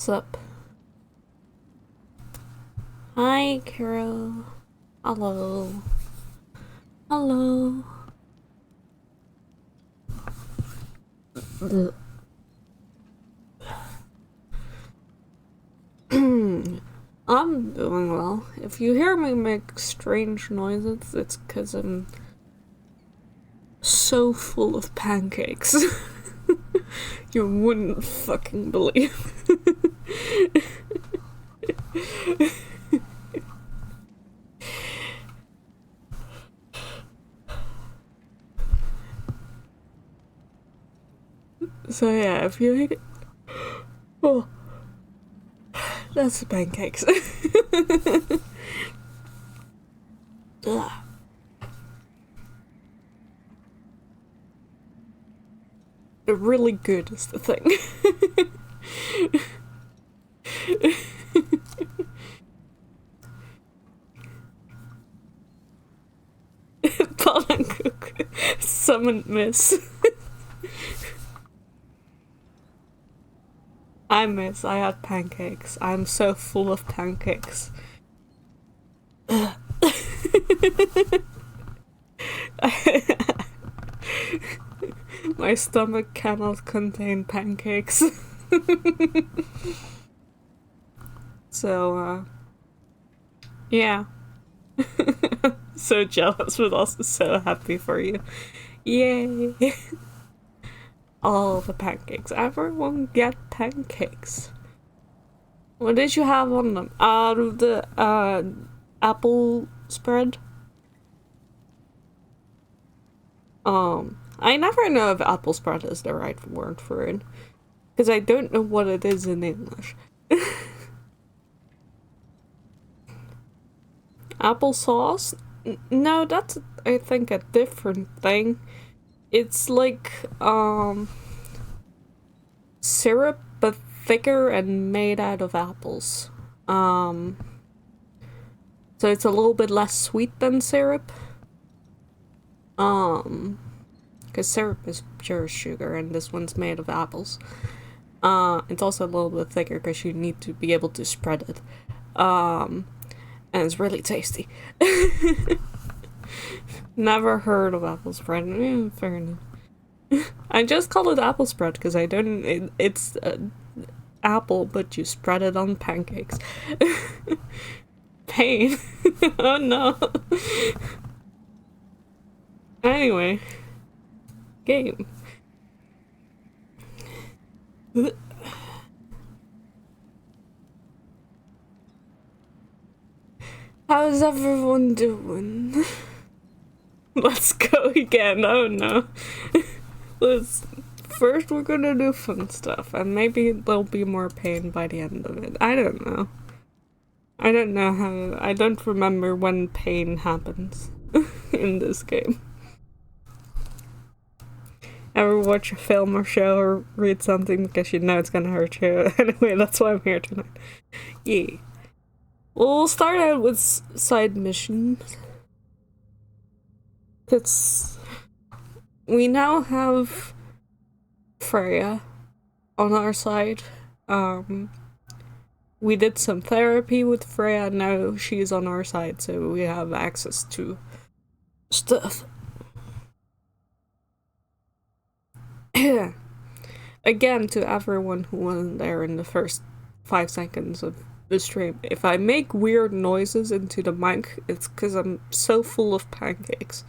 What's up? Hi, Carol. Hello. Hello. I'm doing well. If you hear me make strange noises, it's because I'm so full of pancakes. You wouldn't fucking believe. So yeah, if you hear... Oh, that's the pancakes. Ugh. They're really good is the thing. Pannenkoek. Summoned miss. I miss. I had pancakes. I'm so full of pancakes. My stomach cannot contain pancakes. So, yeah. So jealous, but also so happy for you. Yay! All the pancakes. Everyone get pancakes. What did you have on them? Out of the apple spread? I never know if apple spread is the right word for it. Because I don't know what it is in English. Applesauce? No, that's, I think, a different thing. It's like, syrup, but thicker and made out of apples. So it's a little bit less sweet than syrup. Because syrup is pure sugar, and this one's made of apples. It's also a little bit thicker because you need to be able to spread it. And it's really tasty. Never heard of apple spread. Fair enough. I just call it apple spread because I don't. It's apple, but you spread it on pancakes. Pain. Oh no. Anyway, game. How's everyone doing? Let's go again. Oh no. First we're gonna do fun stuff, and maybe there'll be more pain by the end of it. I don't know. I don't know how. I don't remember when pain happens in this game. Ever watch a film or show or read something because you know it's gonna hurt you? Anyway, that's why I'm here tonight. Yeah. We'll start out with side missions. We now have Freya on our side. We did some therapy with Freya, now she's on our side, so we have access to stuff. Again, to everyone who wasn't there in the first 5 seconds of the stream, if I make weird noises into the mic, it's because I'm so full of pancakes.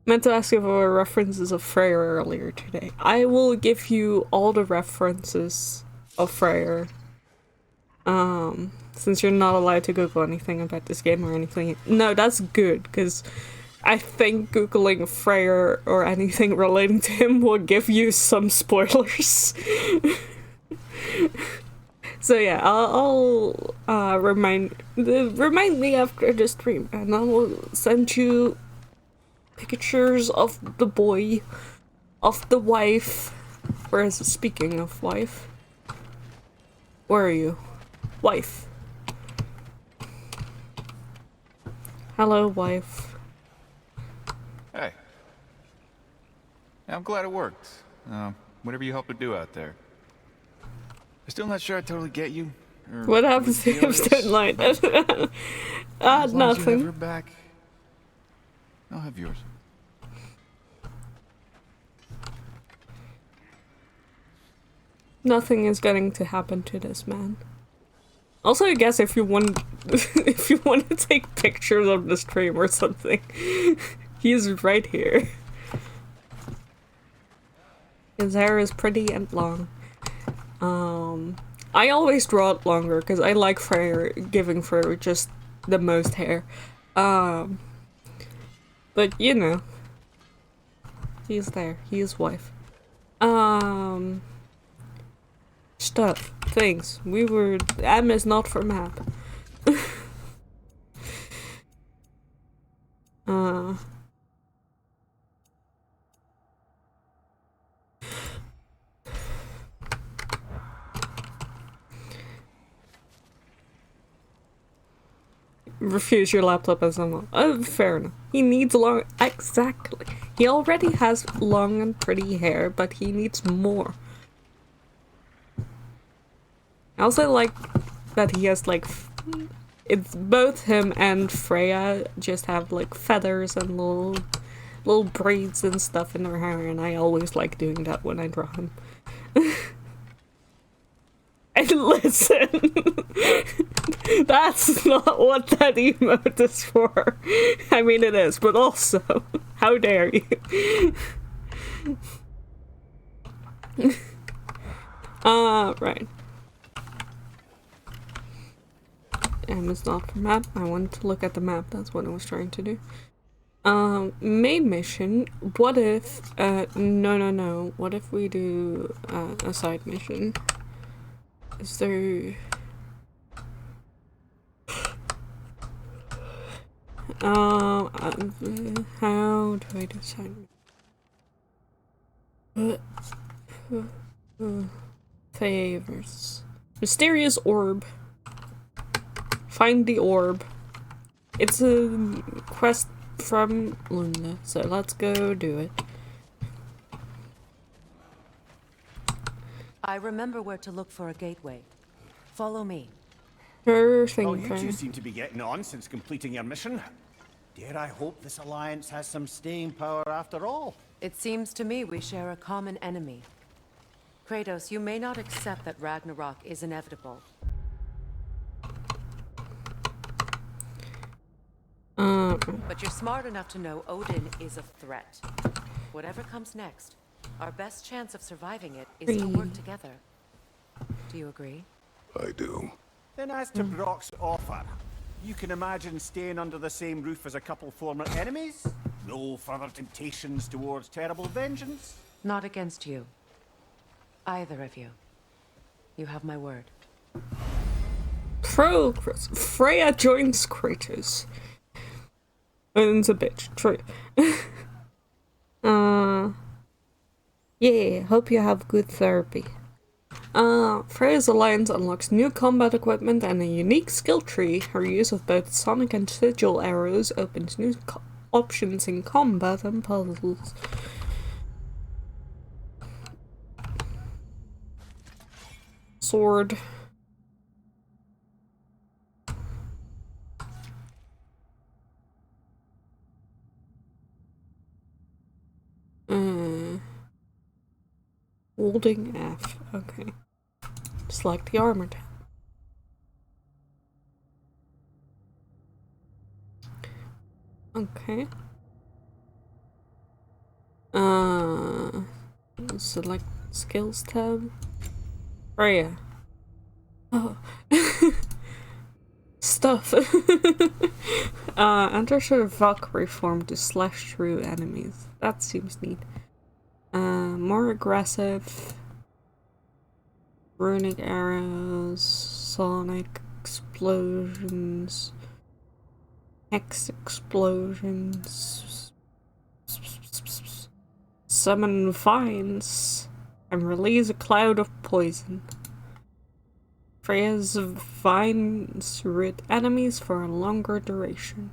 Meant to ask you for references of Freyr earlier today. I will give you all the references of Freyr. Since you're not allowed to Google anything about this game or anything. No, that's good, because I think Googling Freyr or anything relating to him will give you some spoilers. So yeah, I'll remind me after the stream, and I will send you pictures of the boy, of the wife. Whereas, speaking of wife, where are you? Wife. Hello, wife. Hey. Yeah, I'm glad it worked. whatever you help her do out there. I'm still not sure I totally get you. What happens to Hipstone Light? As long as you have Nothing. her back, I'll have yours. Nothing is going to happen to this man. Also, I guess if you want, if you want to take pictures of the stream or something, he's right here. His hair is pretty and long. I always draw it longer because I like Freyr giving Freyr just the most hair. But you know, he's there. He is wife. Stuff, things. M is not for map. Refuse your laptop as well. Oh, fair enough. He needs long. Exactly. He already has long and pretty hair, but he needs more. I also like that he has like. It's both him and Freya just have like feathers and little braids and stuff in their hair, and I always like doing that when I draw him. And listen, that's not what that emote is for. I mean, it is, but also, how dare you? Right. M is not for map. I wanted to look at the map. That's what I was trying to do. Main mission. What if, no. What if we do, a side mission? Is there... how do I decide? Favors. Mysterious orb. Find the orb. It's a quest from Lunda, so let's go do it. I remember where to look for a gateway. Follow me. Sure thing, Well, you two seem to be getting on since completing your mission. Dare I hope this alliance has some staying power after all? It seems to me we share a common enemy. Kratos, you may not accept that Ragnarok is inevitable. But you're smart enough to know Odin is a threat. Whatever comes next, our best chance of surviving it is to work together. Do you agree? I do. Then as to Brock's offer, you can imagine staying under the same roof as a couple former enemies? No further temptations towards terrible vengeance? Not against you. Either of you. You have my word. Progress. Freya joins Kratos. Odin's a bitch. True. Yeah, hope you have good therapy. Freya's alliance unlocks new combat equipment and a unique skill tree. Her use of both sonic and sigil arrows opens new options in combat and puzzles. Sword. Holding F. Okay. Select the armor tab. Okay. Select skills tab. Freya. Oh. Stuff. Enter Valkyrie form to slash through enemies. That seems neat. More aggressive. Runic arrows. Sonic explosions. Hex explosions. Summon vines. And release a cloud of poison. Freya's vines root enemies for a longer duration.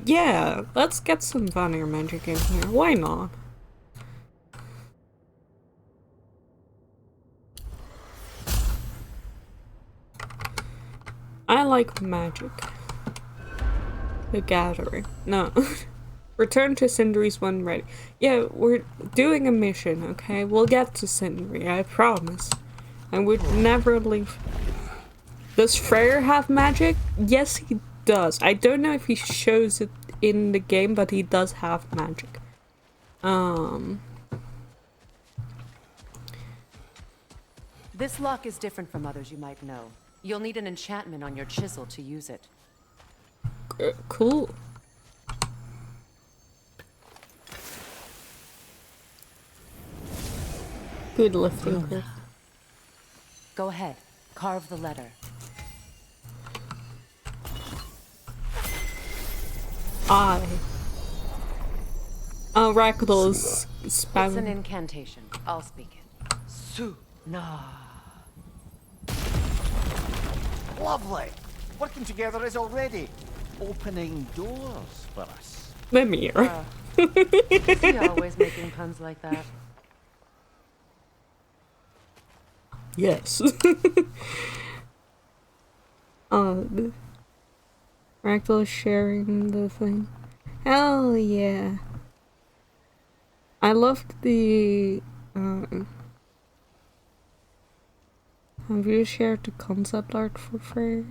Yeah, let's get some Vanir magic in here. Why not? I like magic. The Gathering. No. Return to Sindri's when ready. Yeah, we're doing a mission, okay? We'll get to Sindri, I promise. I would never leave. Does Freyr have magic? Yes, he does. I don't know if he shows it in the game, but he does have magic. This lock is different from others you might know. You'll need an enchantment on your chisel to use it. Cool. Good lifting curve. Go ahead, carve the letter. I. Oh, Ragdoll's It's an spam. incantation. I'll speak it. Su-na. Lovely. Working together is already opening doors for us. Mimir. Is he always making puns like that? Yes. Ragdoll sharing the thing. Hell yeah. I loved the. Have you shared the concept art for Freyr?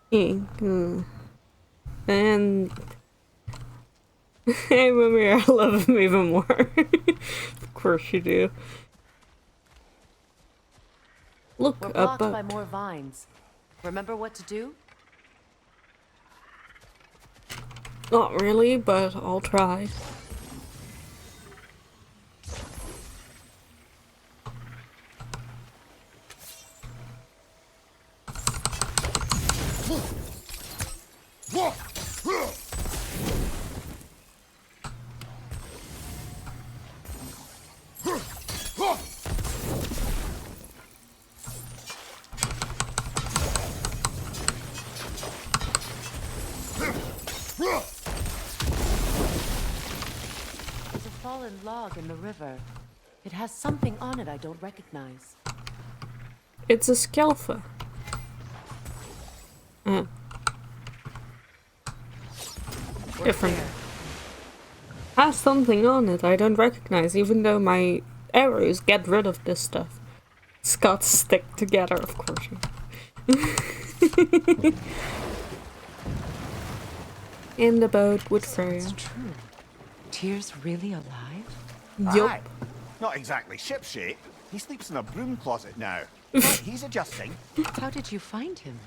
Yeah. And hey, Mimir, I love him even more. Of course you do. Look We're up. blocked by more vines. Remember what to do? Not really, but I'll try. There's a fallen log in the river. It has something on it I don't recognize. It's a Skelfa. We're Different. clear. Has something on it I don't recognize, even though my arrows get rid of this stuff. Scots stick together, of course. In the boat with Freya. It's true. Tyr's really alive? Yup. Aye. Not exactly shipshape. He sleeps in a broom closet now. But he's adjusting. How did you find him?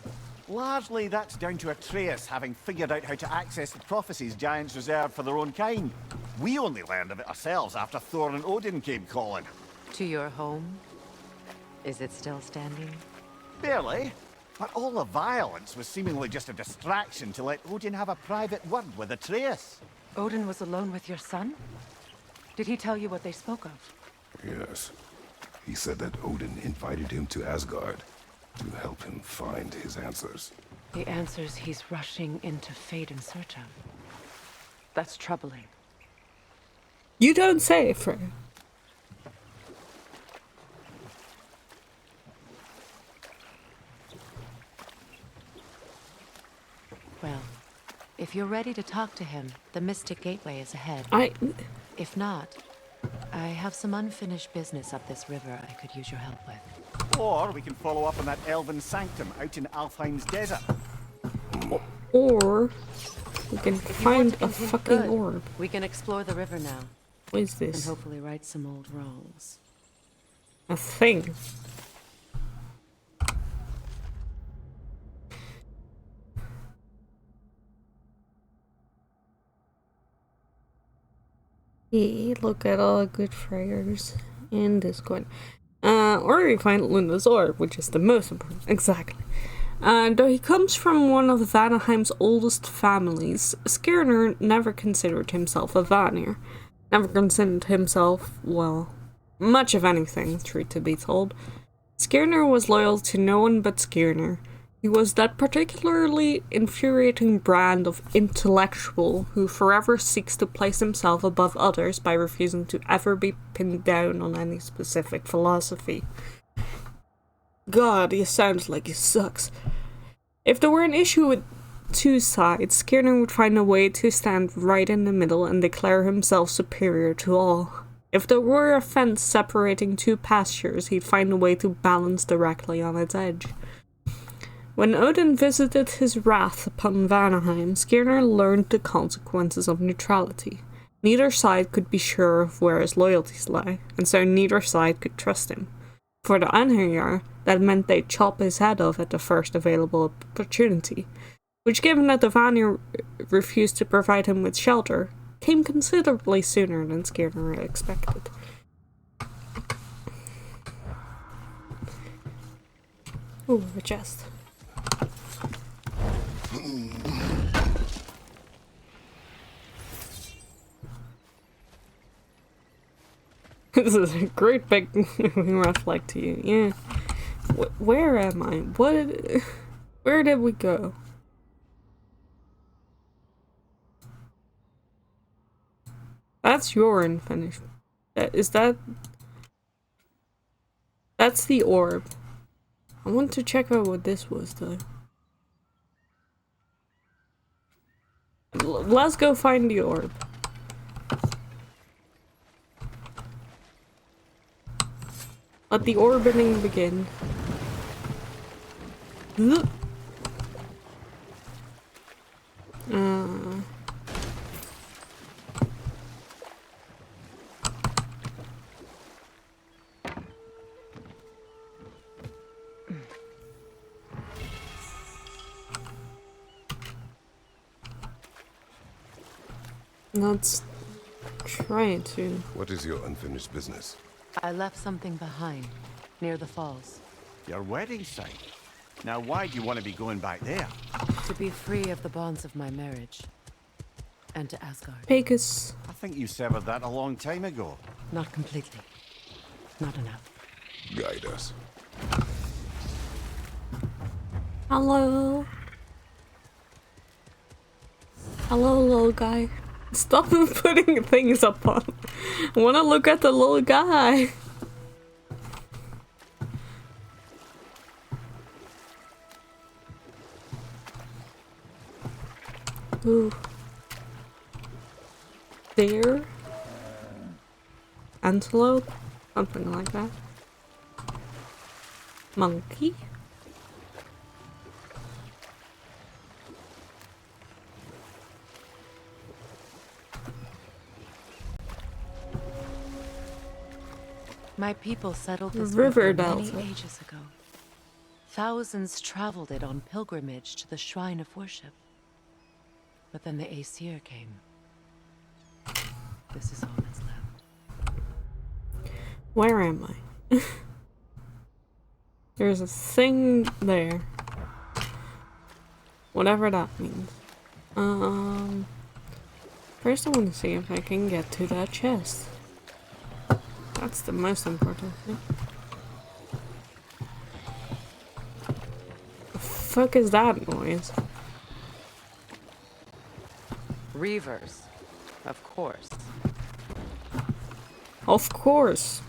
Largely, that's down to Atreus having figured out how to access the prophecies giants reserved for their own kind. We only learned of it ourselves after Thor and Odin came calling. To your home? Is it still standing? Barely. But all the violence was seemingly just a distraction to let Odin have a private word with Atreus. Odin was alone with your son? Did he tell you what they spoke of? Yes. He said that Odin invited him to Asgard to help him find his answers. The answers he's rushing into fate in search of. That's troubling. You don't say, Freya. Well, if you're ready to talk to him, the Mystic Gateway is ahead. If not, I have some unfinished business up this river I could use your help with. Or we can follow up on that elven sanctum out in Alfheim's desert. Or we can If you want find to a continue- fucking Good. orb. We can explore the river now, What is and this? hopefully right some old wrongs. A thing. Yeah, look at all the good Freyers in Discord. Or we find Luna's orb, which is the most important. Exactly. Though he comes from one of Vanaheim's oldest families, Skirnir never considered himself a Vanir. Never considered himself, well, much of anything, truth to be told. Skirnir was loyal to no one but Skirnir. He was that particularly infuriating brand of intellectual who forever seeks to place himself above others by refusing to ever be pinned down on any specific philosophy. God, he sounds like he sucks. If there were an issue with two sides, Skirner would find a way to stand right in the middle and declare himself superior to all. If there were a fence separating two pastures, he'd find a way to balance directly on its edge. When Odin visited his wrath upon Vanaheim, Skirner learned the consequences of neutrality. Neither side could be sure of where his loyalties lie, and so neither side could trust him. For the Einherjar, that meant they'd chop his head off at the first available opportunity, which, given that the Vanir refused to provide him with shelter, came considerably sooner than Skirner expected. Ooh, a chest. This is a great big red flag to you. Yeah. Where am I? Where did we go? That's your unfinished. That's the orb. I want to check out what this was though. Let's go find the orb. Let the orbiting begin. Let's try to. What is your unfinished business? I left something behind, near the falls. Your wedding site. Now, why do you want to be going back there? To be free of the bonds of my marriage. And to Asgard. Pegasus. I think you severed that a long time ago. Not completely. Not enough. Guide us. Hello. Hello, little guy. Stop putting things up on. I want to look at the little guy. Ooh. Deer? Antelope? Something like that. Monkey? My people settled this River river many Delta. ages ago. Thousands traveled it on pilgrimage to the shrine of worship. But then the Aesir came. This is all that's left. Where am I? There's a thing there. Whatever that means. First I want to see if I can get to that chest. That's the most important thing. The fuck is that noise? Reavers, of course. Of course.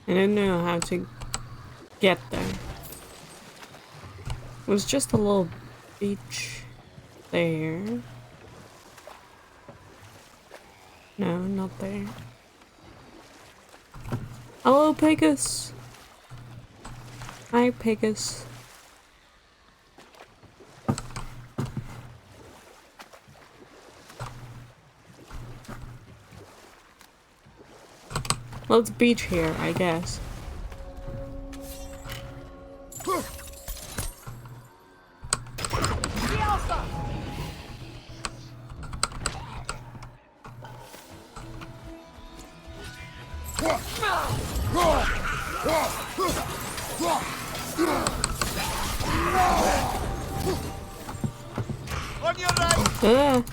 I didn't know how to get there. It was just a little beach there. No, not there. Hello, Pegasus. Hi, Pegasus. Let's beach here, I guess. Ah.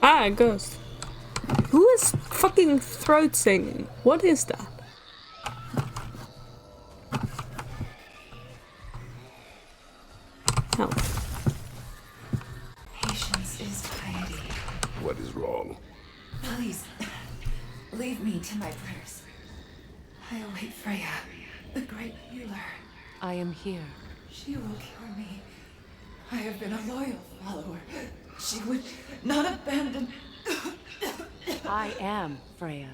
Ah, a ghost. Who is fucking throat singing? What is that? Help. Patience is piety. What is wrong? Please, leave me to my prayers. I await Freya, the great healer. I am here. She will cure me. I have been a loyal follower. She would not abandon. I am Freya.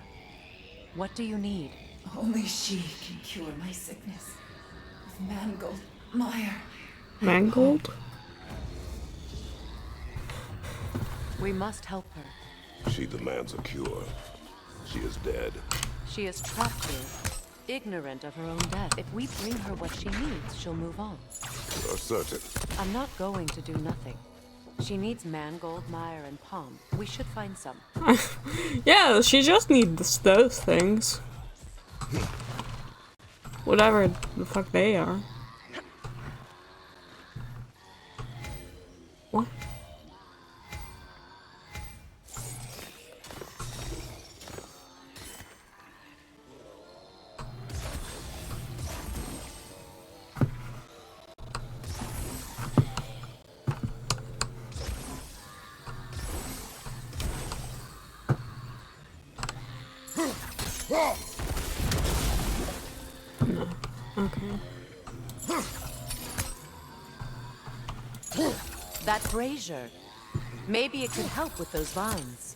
What do you need? Only she can cure my sickness. With mangold, mire. Mangold? We must help her. She demands a cure. She is dead. She is trapped here, ignorant of her own death. If we bring her what she needs, she'll move on. You are certain? I'm not going to do nothing. She needs mangold, mire, and palm. We should find some. Yeah, she just needs those things. Whatever the fuck they are. What? No. Okay. That brazier. Maybe it could help with those vines.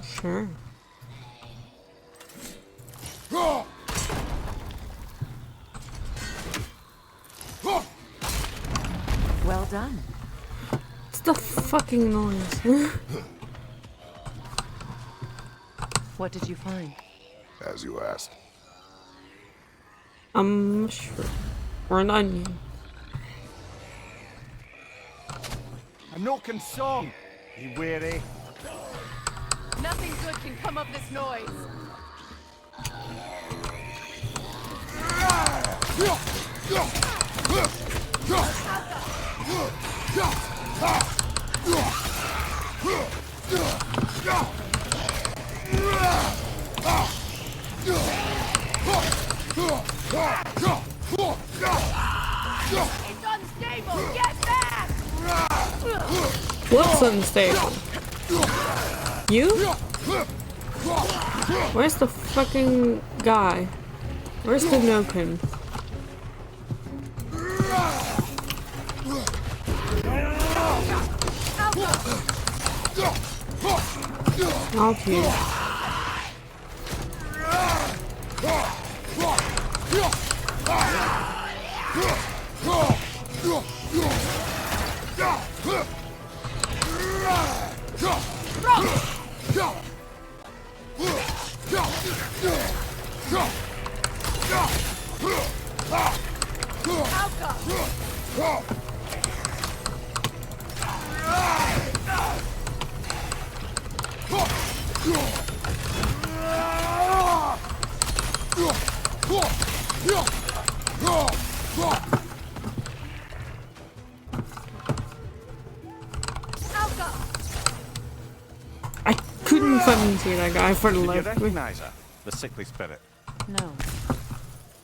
Sure. Well done. What's the fucking noise? What did you find? As you asked. A mushroom. Or an onion. A knocking song. Be wary. Nothing good can come of this noise. It's unstable! Get back! What's unstable? You? Where's the fucking guy? Where's the Noken? Help you. I couldn't fucking see that guy for the Did you life of me. recognize her? The sickly spirit. No.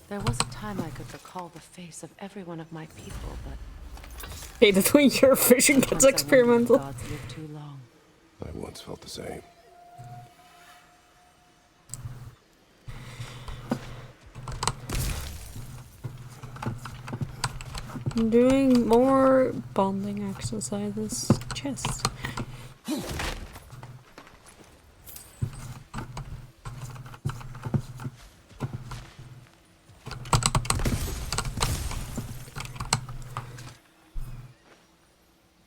There was a time I could recall the face of every one of my people, but Hey, that's when your vision gets once I wondered if experimental. gods live too long. I once felt the same. I'm doing more bonding exercises. Chest.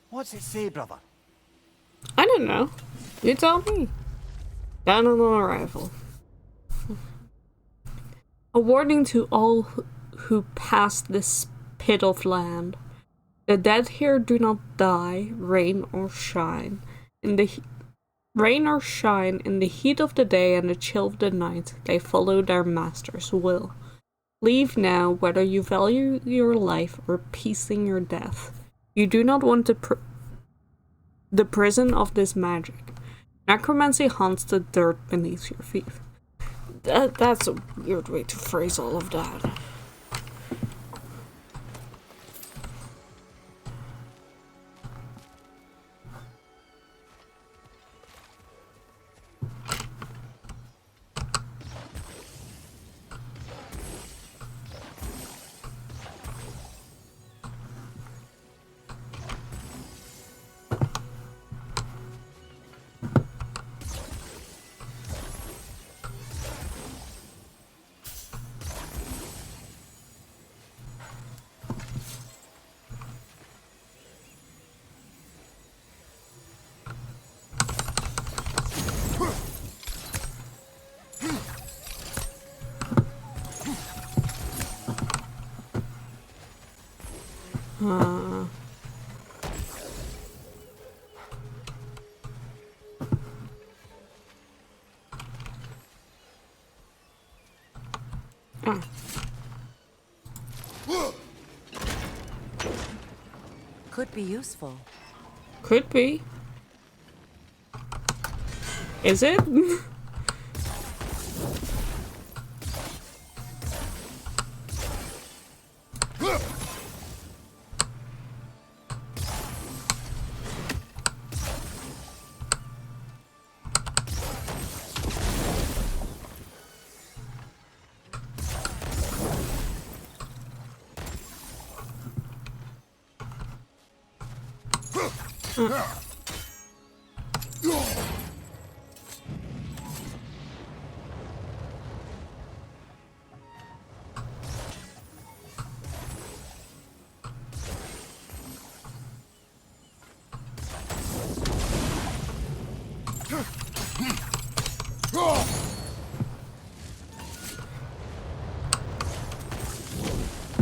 What's it say, brother? I don't know. You tell me. Down on arrival. A warning to all who pass this pit of land. The dead here do not die, rain or shine. In the Rain or shine, in the heat of the day and the chill of the night, they follow their master's will. Leave now, whether you value your life or peace in your death. You do not want the prison of this magic. Necromancy haunts the dirt beneath your feet. That's a weird way to phrase all of that. Could be useful. Could be. Is it?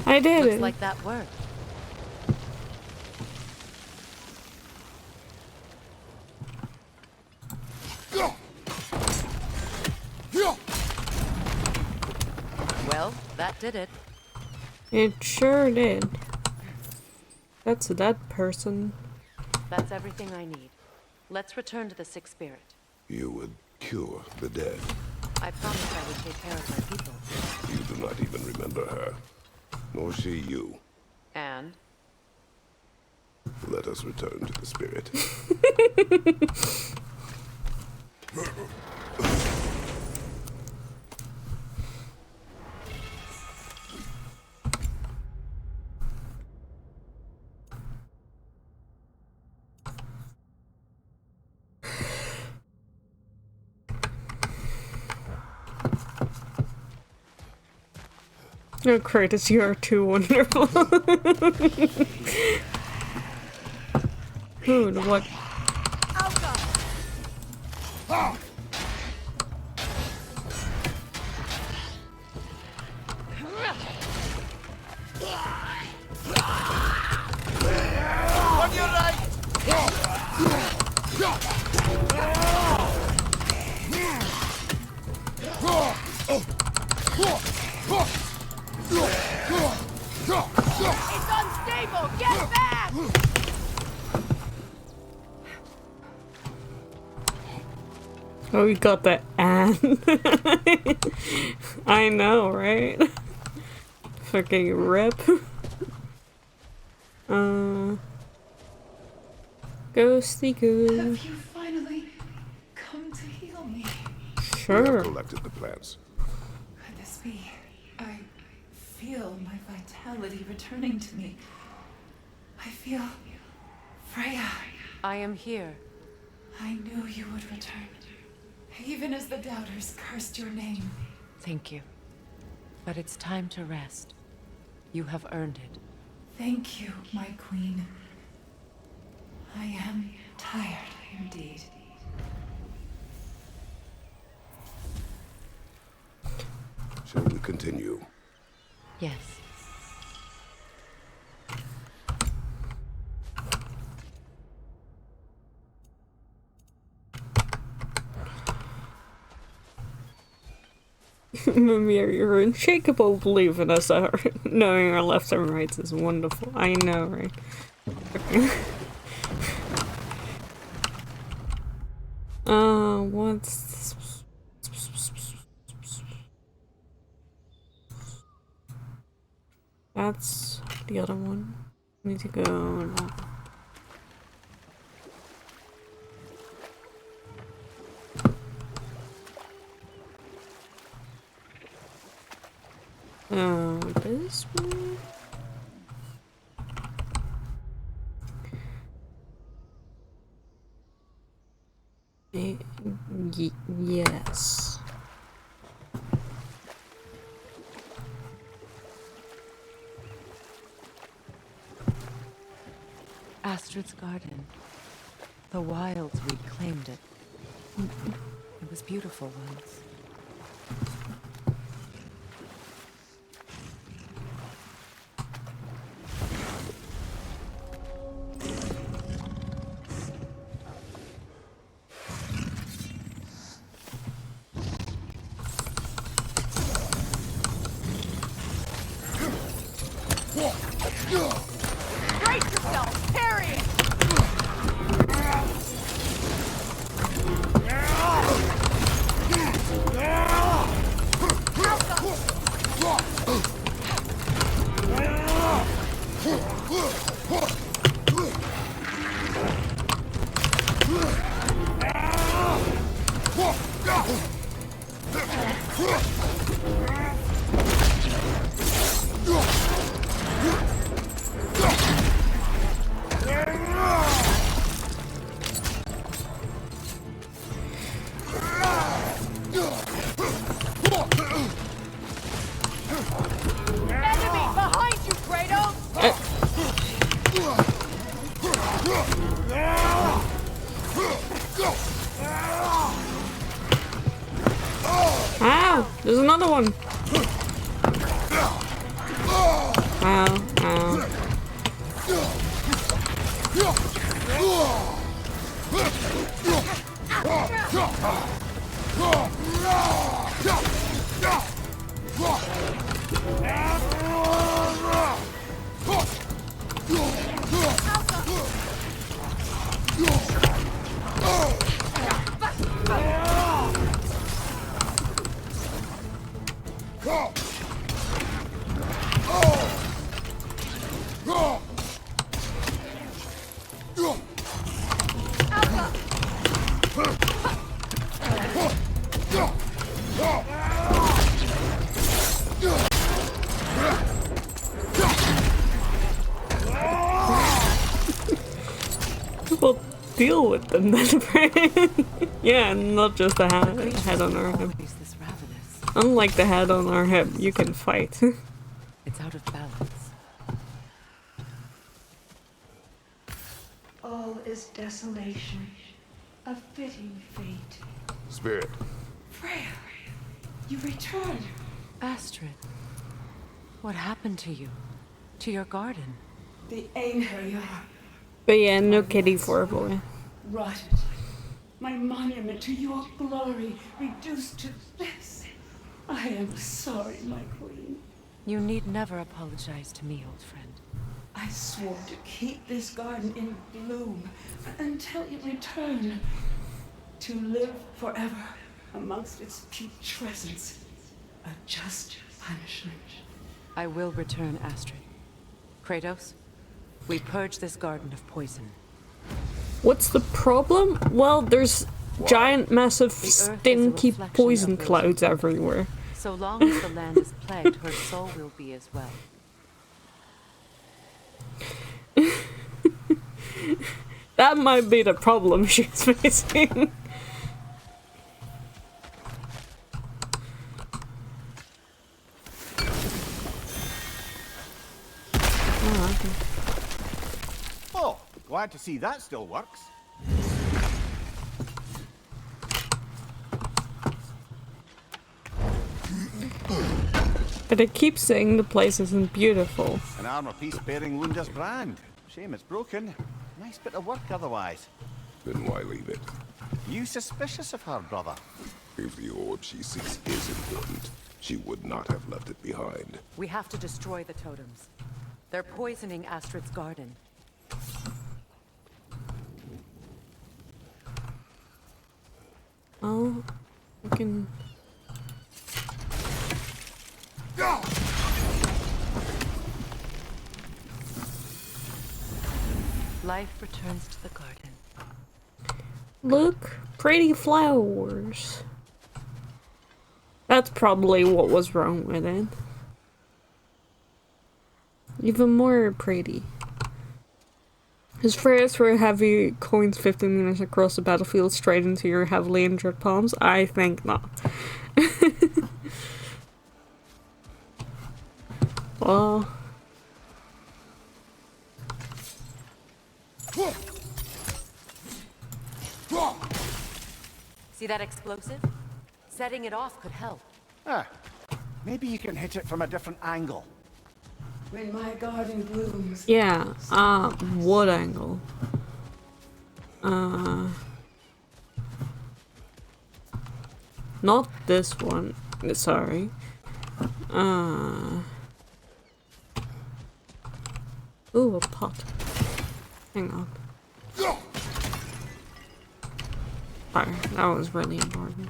I did Looks it. like that worked. Well, that did it. It sure did. That's that person. That's everything I need. Let's return to the Sick Spirit. You would cure the dead. I promised I would take care of my people. You do not even remember her. Nor she you. And? Let us return to the spirit. Oh, Kratos, you are too wonderful. Dude, what? On your right! It's unstable! Get back! Oh, we got the and. I know, right? Fucking rip. Ghosty goo. Have you finally come to heal me? We have Sure. collected the plants. Could this be? I feel my vitality returning to me. I feel Freya. I am here. I knew you would return. Even as the doubters cursed your name. Thank you. But it's time to rest. You have earned it. Thank you, my queen. I am tired indeed. Shall we continue? Yes. Mimir, your unshakable belief in us are knowing our left and rights is wonderful. I know, right? What's... That's the other one. Need to go... This one? Yes. Astrid's garden. The wilds reclaimed it. It was beautiful once. Brace yourself! Parry it! Enemy behind you, Kratos! Ow! There's another one! Ow, ow. We'll deal with them then. Yeah, and not just the head on our hip. Is this ravenous? Unlike the head on our hip, you can fight. It's out of balance. All is desolation, a fitting fate. Spirit, Freya, you return. Astrid, what happened to you? To your garden? The anger you are But yeah, no kitty for a boy. rotted. My monument to your glory reduced to this. I am sorry, my queen. You need never apologize to me, old friend. I swore to keep this garden in bloom until you return. To live forever amongst its putrescence. A just punishment. I will return, Astrid. Kratos, we purge this garden of poison. What's the problem? Well, there's giant, massive, The earth is a stinky reflection poison of those clouds who live. everywhere. So long as the land is plagued, her soul will be as well. That might be the problem she's facing. Oh, okay. Oh, glad to see that still works. But I keep saying the place isn't beautiful. An armor piece bearing Lunda's brand. Shame it's broken. Nice bit of work otherwise. then why leave it? You suspicious of her, brother? If the orb she seeks is important, she would not have left it behind. We have to destroy the totems. They're poisoning Astrid's garden. Oh, we can. Life returns to the garden. Look, pretty flowers. That's probably what was wrong with it. Even more pretty. His prayers for heavy coins 15 meters across the battlefield straight into your heavily injured palms? I think not. Well. See that explosive? Setting it off could help. Ah, maybe you can hit it from a different angle. When my garden blooms. Yeah, what angle? Not this one. Sorry. Ooh, a pot. Hang on. Fire. That was really important.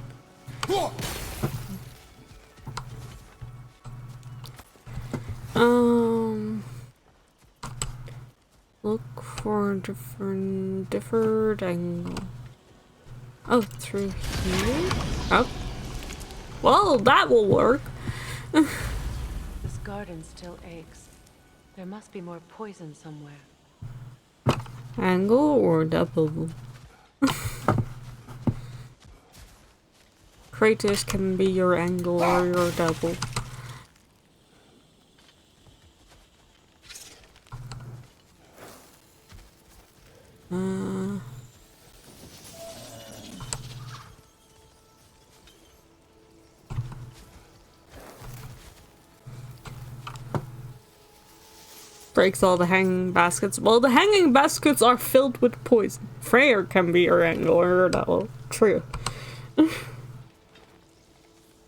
Look for a different angle. Oh, through here? Oh. Well, that will work. This garden still aches. There must be more poison somewhere. Angle or double? Kratos can be your angle or your double. Breaks all the hanging baskets. Well, the hanging baskets are filled with poison. Freyr can be your angle or your double. True.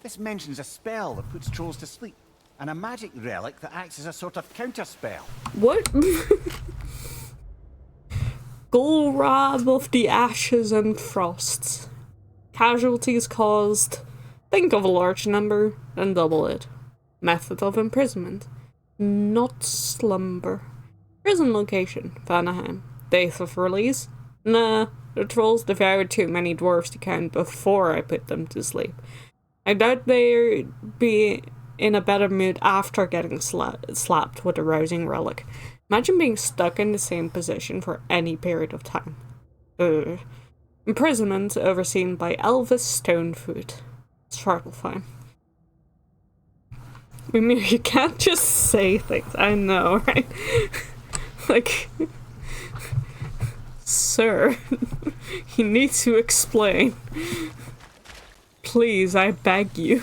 This mentions a spell that puts trolls to sleep, and a magic relic that acts as a sort of counterspell. What? Golrab of the ashes and frosts. Casualties caused. Think of a large number, then double it. Method of imprisonment. Not slumber. Prison location, Vanaheim. Date of release? Nah, the trolls devoured too many dwarves to count before I put them to sleep. I doubt they'd be in a better mood after getting slapped with a rousing relic. Imagine being stuck in the same position for any period of time. Imprisonment overseen by Elvis Stonefoot. It's horrifying. I mean, you can't just say things. I know, right? Like, sir, you need to explain. Please, I beg you.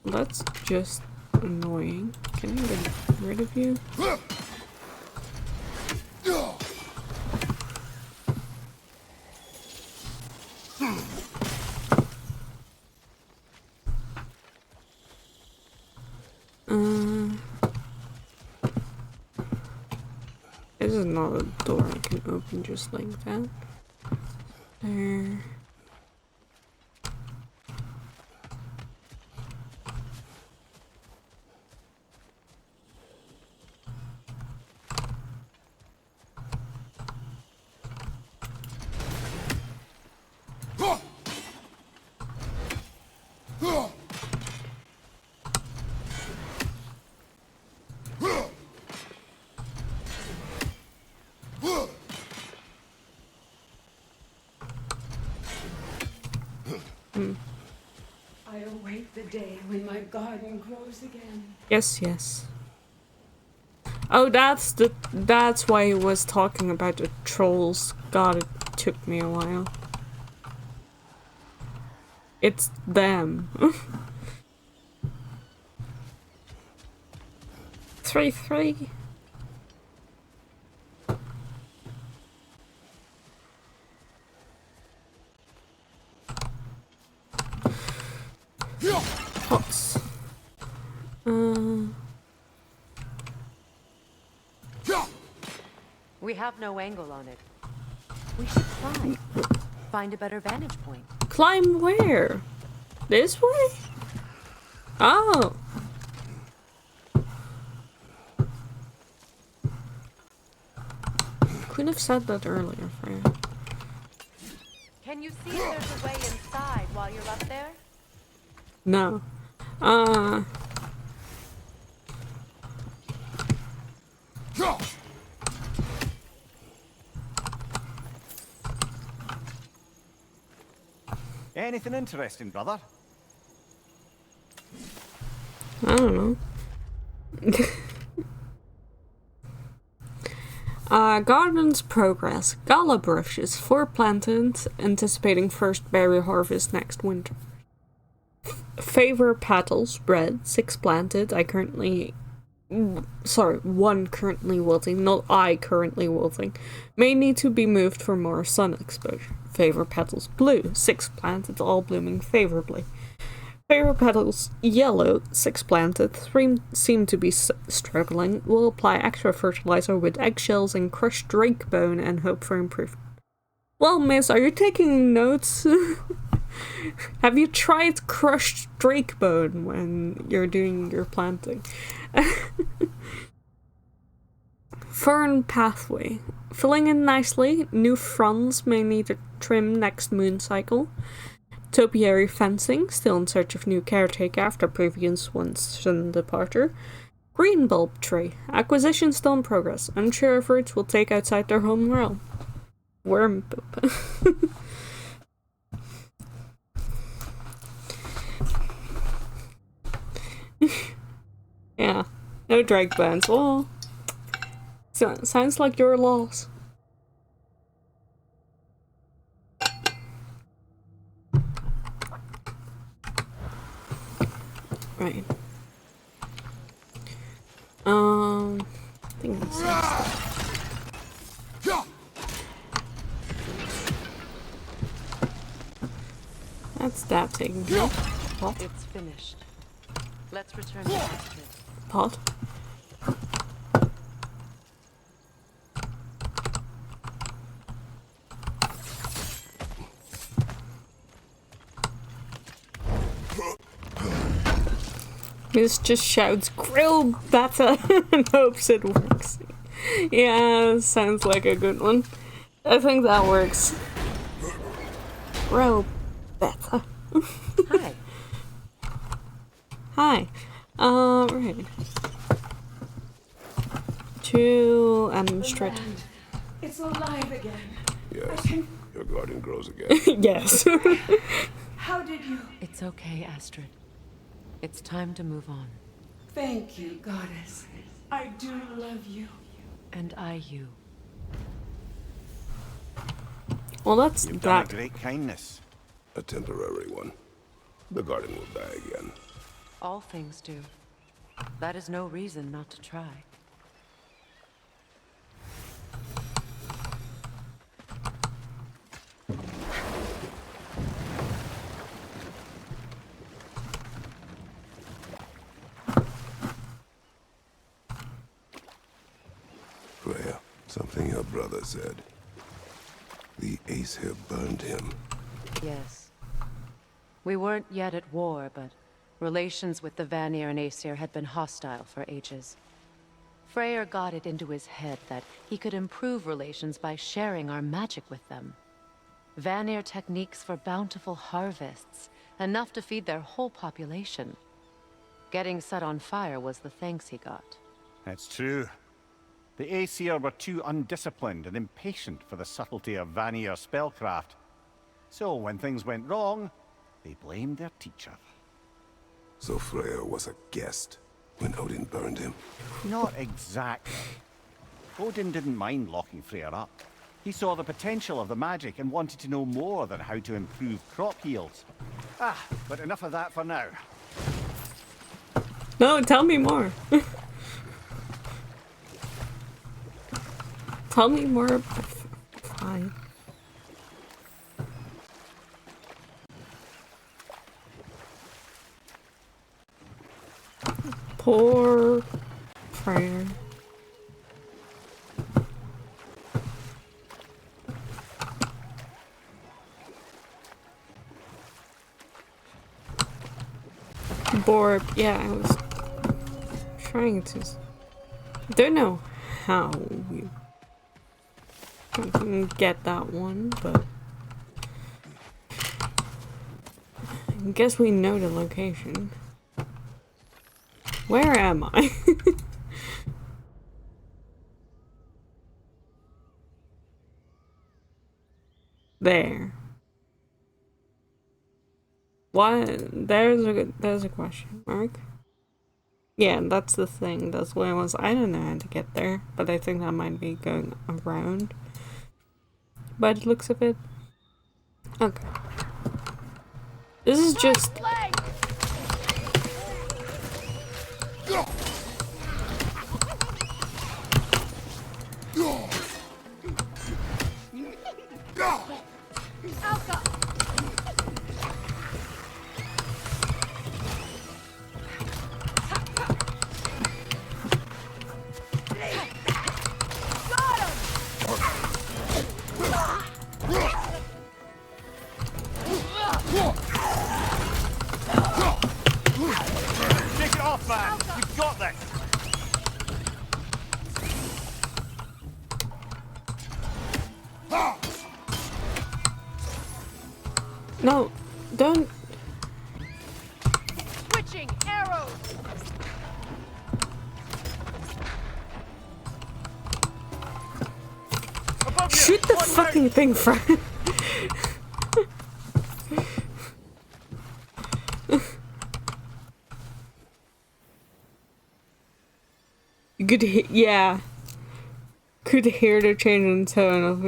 That's just annoying. Can I get rid of you? This is not a door I can open just like that. There. I await the day when my garden grows again. Yes, yes. Oh, that's why he was talking about the trolls. God, it took me a while. It's them. 3-3. We have no angle on it. We should climb. Find a better vantage point. Climb where? This way? Oh. Couldn't have said that earlier, Freya. Can you see if there's a way inside while you're up there? No. Anything interesting, brother? I don't know. Garden's progress. Gala bushes, 4 planted, anticipating first berry harvest next winter. Favor petals, red, 6 planted. One currently wilting, not I currently wilting. May need to be moved for more sun exposure. Favor petals, blue, 6 planted, all blooming favorably. Favor petals, yellow, 6 planted, 3 seem to be struggling. We'll apply extra fertilizer with eggshells and crushed drake bone and hope for improvement. Well, miss, are you taking notes? Have you tried crushed drake bone when you're doing your planting? Fern pathway. Filling in nicely. New fronds may need a trim next moon cycle. Topiary fencing, still in search of new caretaker after previous one's sudden departure. Green bulb tree. Acquisition still in progress. Unsure if roots will take outside their home realm. Worm poop. Yeah. No drake bones. Well, sounds like your loss. Right. I think that's it. That's that taken care of. Pot? It's finished. Let's return to Astrid. Pot? This just shouts grill better and hopes it works. Yeah, sounds like a good one. I think that works. Grill better. Hi. Hi. Right. To straight. Land. It's alive again. Yes, your garden grows again. Yes. How did you? It's okay, Astrid. It's time to move on. Thank you, goddess. I do love you. And I you. Well, that's You've done a that. great kindness. A temporary one. The garden will die again. All things do. That is no reason not to try. Freya, something your brother said. The Aesir burned him. Yes. We weren't yet at war, but relations with the Vanir and Aesir had been hostile for ages. Freyr got it into his head that he could improve relations by sharing our magic with them. Vanir techniques for bountiful harvests, enough to feed their whole population. Getting set on fire was the thanks he got. It's true. The Aesir were too undisciplined and impatient for the subtlety of Vanir spellcraft. So when things went wrong, they blamed their teacher. So Freya was a guest when Odin burned him. Not exactly. Odin didn't mind locking Freyr up. He saw the potential of the magic and wanted to know more than how to improve crop yields. But enough of that for now. No, tell me more. Tell me more. Fine. Poor Freyr. Borb. Yeah, I was trying to. Don't know how we can get that one, but I guess we know the location. Where am I? There. What? There's a question mark. Yeah, that's the thing. That's what it was. I don't know how to get there, but I think that might be going around. By the looks of it. Okay. This is just. Take it off, man! You've got this! No, don't. Switching arrows. Above you! Shoot the Watch fucking thing, Fran. You could yeah. Could hear the change in tone of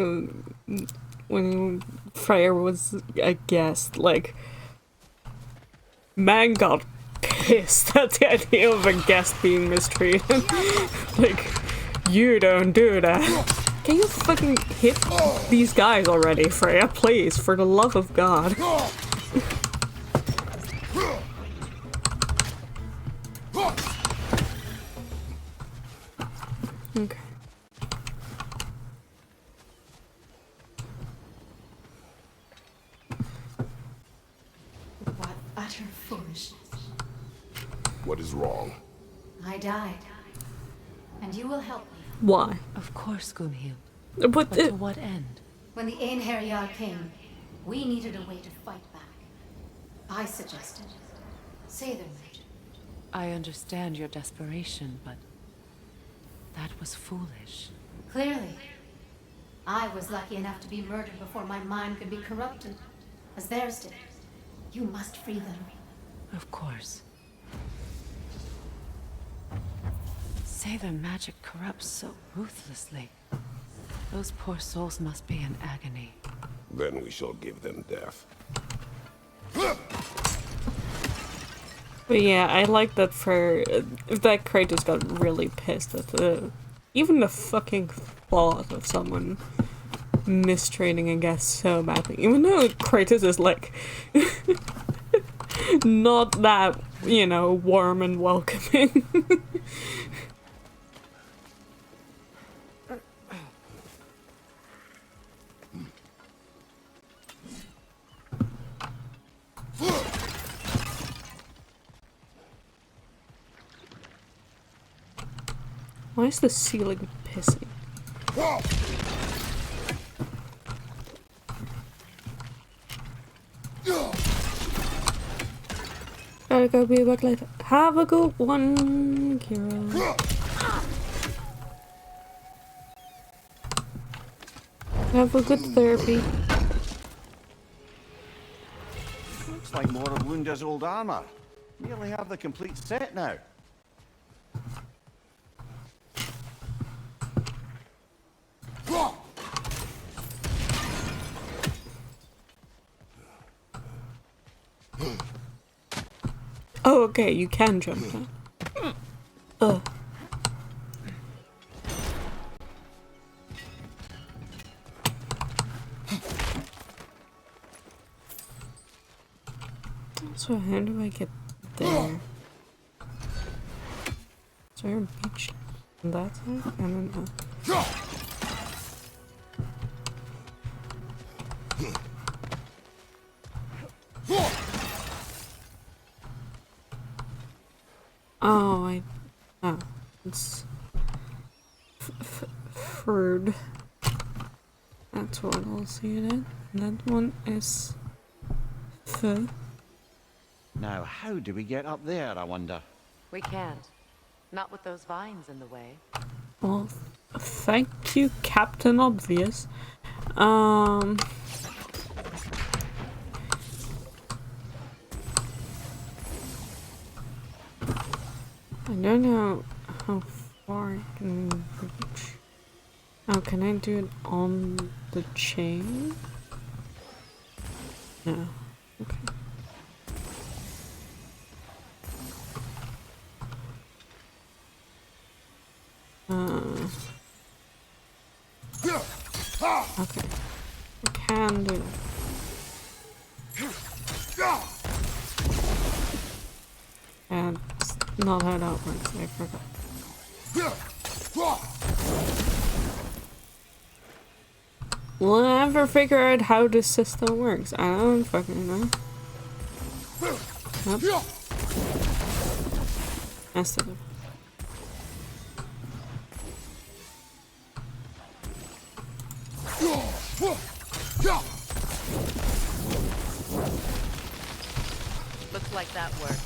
when Freya was a guest. Like, man got pissed at the idea of a guest being mistreated. Like, you don't do that. Can you fucking hit these guys already, Freya? Please, for the love of God. Okay. What utter foolishness. What is wrong? I died. And you will help me. Why? Of course, Gunhild. But But to what end? When the Einherjar came, we needed a way to fight back. I suggested Sather magic. I understand your desperation, but that was foolish. Clearly. I was lucky enough to be murdered before my mind could be corrupted, as theirs did. You must free them. Of course. Say their magic corrupts so ruthlessly. Those poor souls must be in agony. Then we shall give them death. But yeah, I like that for that Kratos got really pissed at even the fucking thought of someone mistreating a guest so badly. Even though Kratos is like not that, you know, warm and welcoming. Why is the ceiling pissing? Gotta go be back later. Have a good one, Kira. Have a good therapy. Looks like more of Lunda's old armor. Nearly have the complete set now. Oh, okay, you can jump that. So how do I get there? Is there a beach on that side? I don't know. It's Ferd. That's what I'll see it in. That one is F. Now, how do we get up there, I wonder? We can't. Not with those vines in the way. Well, thank you, Captain Obvious. I don't know how far I can reach. Oh, can I do it on the chain? No. Okay. Okay. I can do it. And it's not how that works, I forgot. Will I ever figure out how this system works? I don't fucking know. Nope. That's it. Looks like that worked.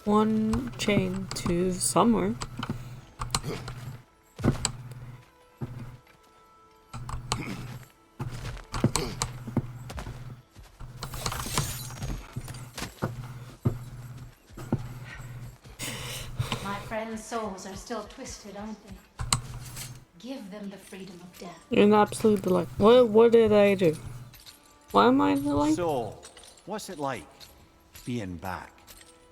One chain to somewhere. My friends' souls are still twisted, aren't they? Give them the freedom of death. You're an absolute delight. What did I do? Why am I delight? So, what's it like, being back?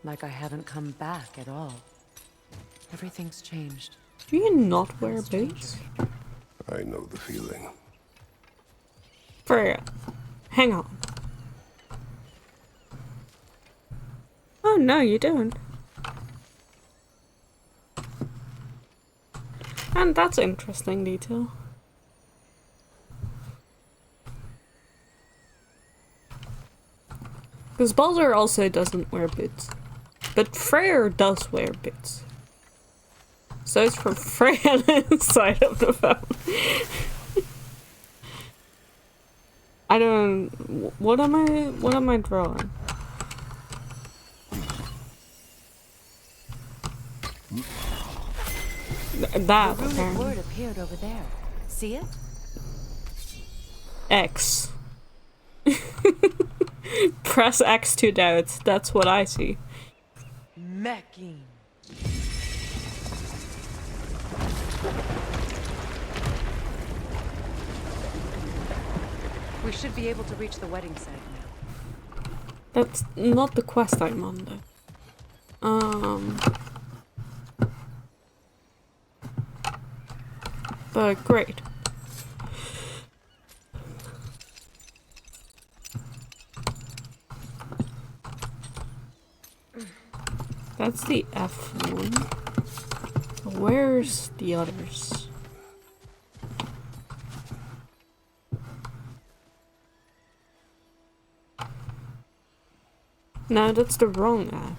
Like I haven't come back at all. Everything's changed. Do you not wear boots? I know the feeling. Freya, hang on. Oh no, you don't. And that's interesting detail. Because Baldur also doesn't wear boots. But Freyr does wear boots. So it's for Freyr on the side of the phone. I don't... What am I drawing? That, The runic apparently. word appeared over there. See it? X. Press X to doubt. That's what I see. Mecking. We should be able to reach the wedding site now. That's not the quest I'm on, though. But great. That's the F one. Where's the others? No, that's the wrong F.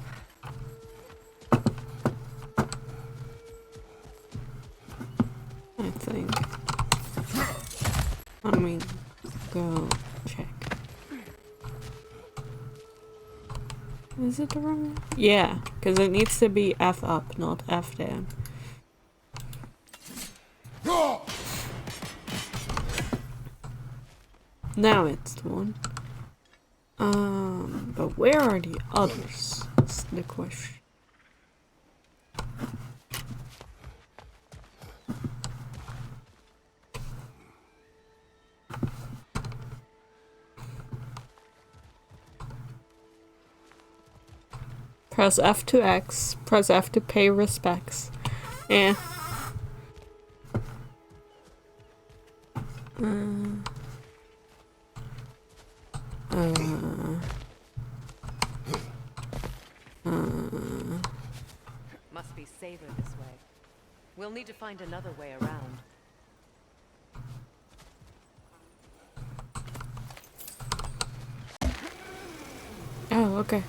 I think. I mean, go check. Is it the wrong one? Yeah, because it needs to be F up, not F down. Now it's the one. But where are the others? That's the question. Press F to X, press F to pay respects. Yeah. Must be safer this way. We'll need to find another way around. Oh, okay.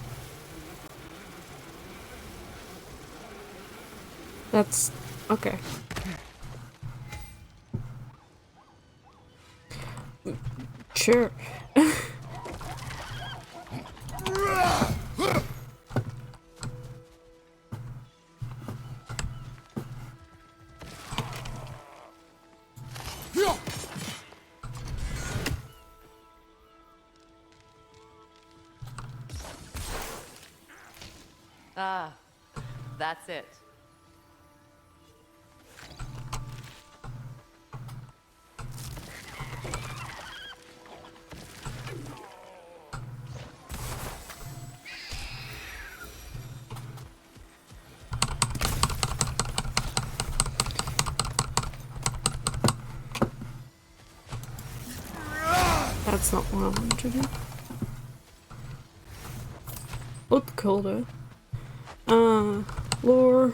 That's okay. Sure. Ah, that's it. That's not what I wanted to do. Look cool though. Lore.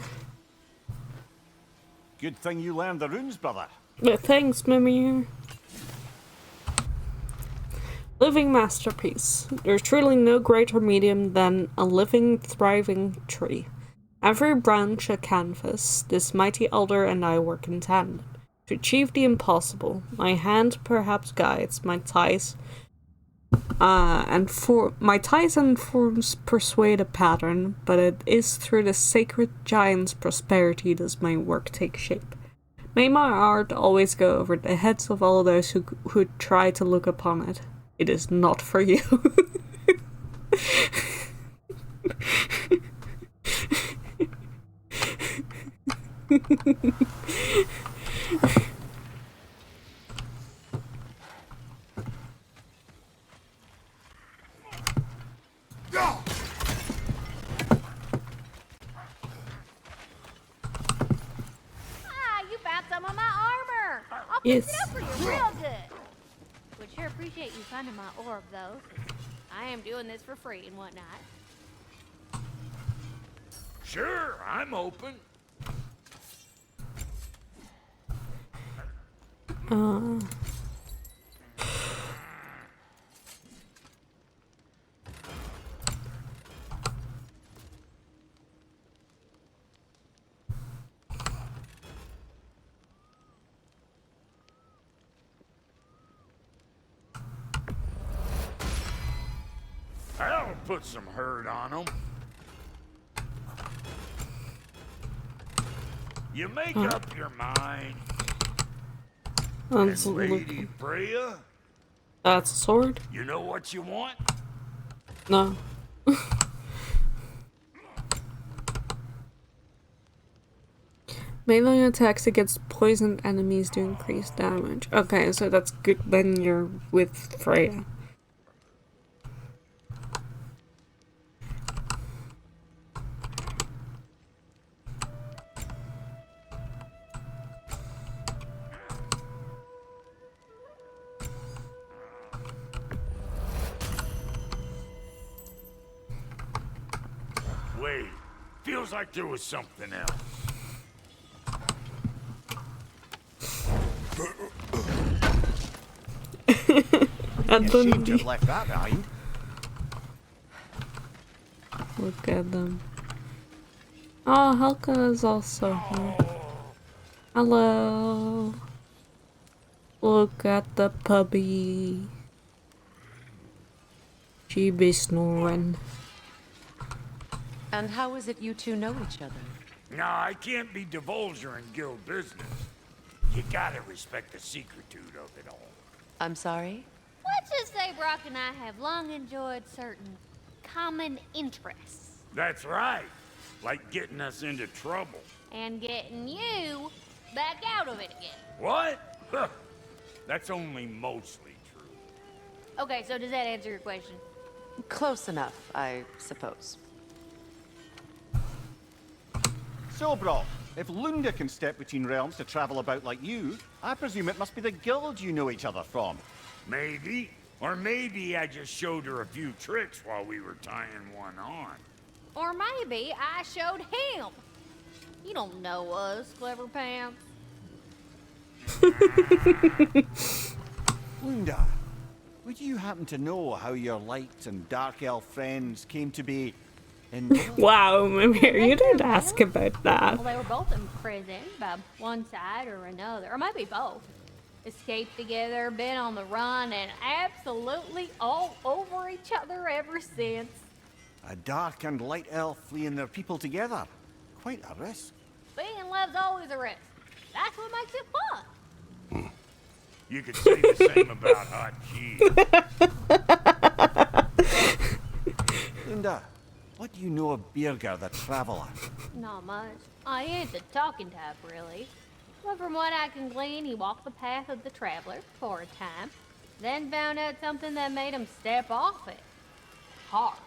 Good thing you learned the runes, brother. Yeah, thanks, Mimir. Living masterpiece. There's truly no greater medium than a living, thriving tree. Every branch a canvas, this mighty elder and I work in tandem. To achieve the impossible, my hand perhaps guides, my ties and forms persuade a pattern, but it is through the sacred giant's prosperity does my work take shape. May my art always go over the heads of all those who try to look upon it. It is not for you. You found some of my armor. I'll Yes. fix it up for you real good. Would sure appreciate you finding my orb, though. I am doing this for free and whatnot. Sure, I'm open. I'll put some hurt on them. You make up your mind. And Lady Freya, That's a sword? you know what you want? No. Melee attacks against poisoned enemies do increase damage. Okay, so that's good when you're with Freya. Wait, feels like there was something else. And Shame then to have left that behind. look at them. Oh, Helga is also here. Hello. Look at the puppy. She be snoring. And how is it you two know each other? No, I can't be divulging guild business. You gotta respect the secretude of it all. I'm sorry? Let's just say Brock and I have long enjoyed certain common interests. That's right. Like getting us into trouble. And getting you back out of it again. What? Huh. That's only mostly true. Okay, so does that answer your question? Close enough, I suppose. So, bro, if Lunda can step between realms to travel about like you, I presume it must be the guild you know each other from. Maybe. Or maybe I just showed her a few tricks while we were tying one on. Or maybe I showed him. You don't know us, Clever Pants. Lunda, would you happen to know how your light and dark elf friends came to be Wow, Mimir, you don't ask about that. Well, they were both imprisoned by one side or another, or maybe both. Escaped together, been on the run, and absolutely all over each other ever since. A dark and light elf fleeing their people together. Quite a risk. Being in love's always a risk. That's what makes it fun. You could say the same about hot cheese. Linda, what do you know of Birger the Traveler? Not much. I ain't the talking type, really. But from what I can glean, he walked the path of the traveler for a time, then found out something that made him step off it. Hard.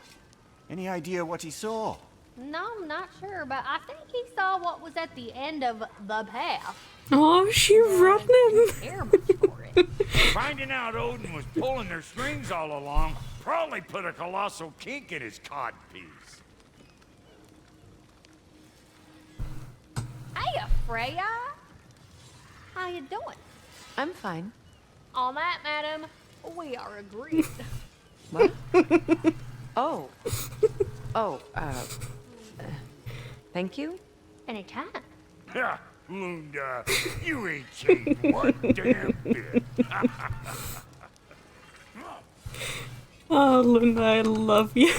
Any idea what he saw? No, I'm not sure, but I think he saw what was at the end of the path. Oh, she running. Care much for it. Finding out Odin was pulling their strings all along probably put a colossal kink in his codpiece. Hey, Freya. How you doing? I'm fine. On that, madam, we are agreed. What? Oh. Thank you? Anytime. Ha! Lunda, you ain't changed one damn bit. Oh, Luna, I love you.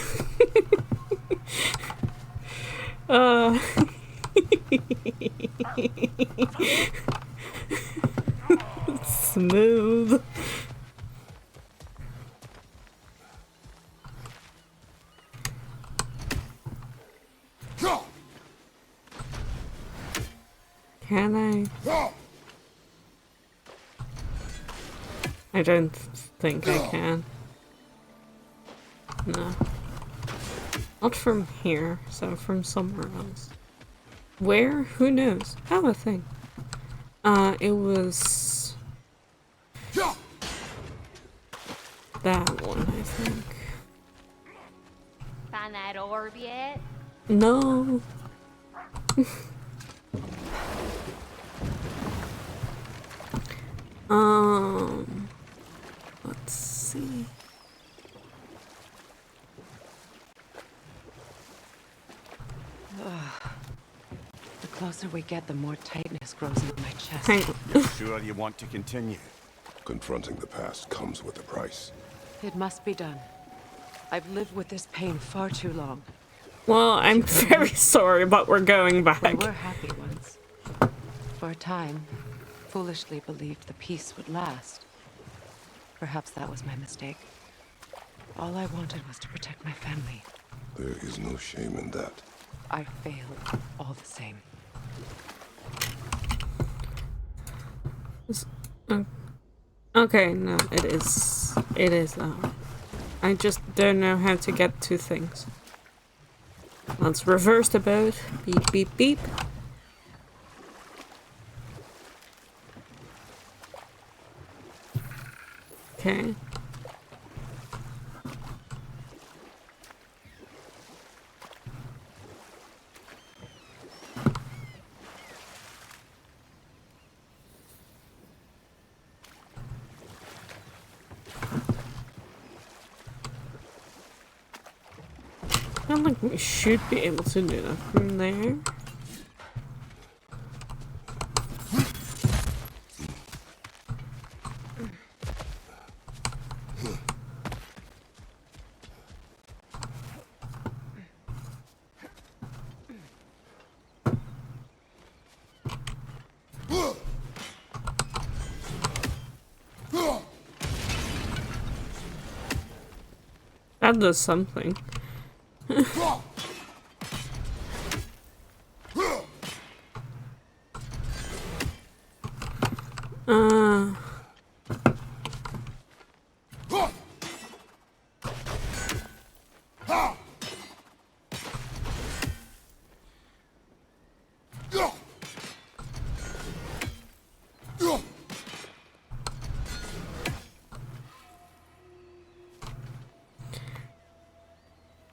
Smooth. Can I? I don't think I can. No. Not from here, so from somewhere else. Where? Who knows? Have a thing. It was... that one, I think. Find that orb yet? No. Let's see. The closer we get, the more tightness grows in my chest. Hang on. You're sure you want to continue? Confronting the past comes with a price. It must be done. I've lived with this pain far too long. Well, I'm very sorry, but we're going back. We were happy once. For a time, foolishly believed the peace would last. Perhaps that was my mistake. All I wanted was to protect my family. There is no shame in that. I failed all the same. Okay, no, it is. It is. I just don't know how to get to things. Let's reverse the boat. Beep, beep, beep. Okay. I feel like we should be able to do that from there. That does something.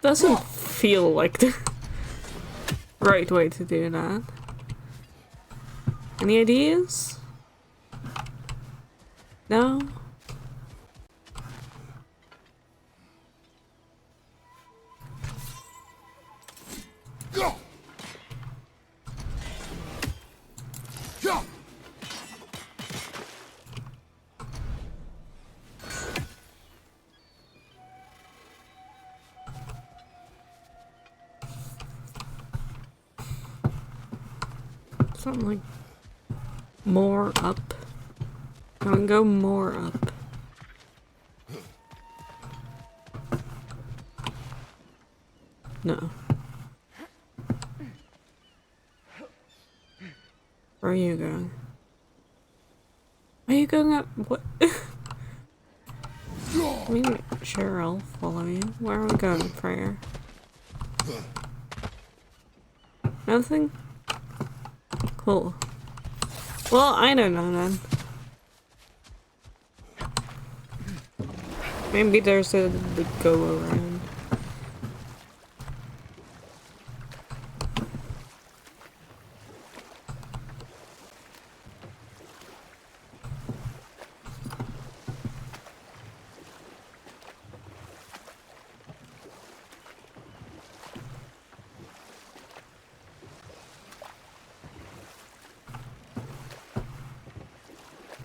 Doesn't feel like the right way to do that. Any ideas? No? something like more up. I can go more up. No. Where are you going? Are you going up? What? I mean, sure, I'll follow you. Where are we going, Freya? Nothing? Cool. Well, I don't know then. Maybe there's a go around.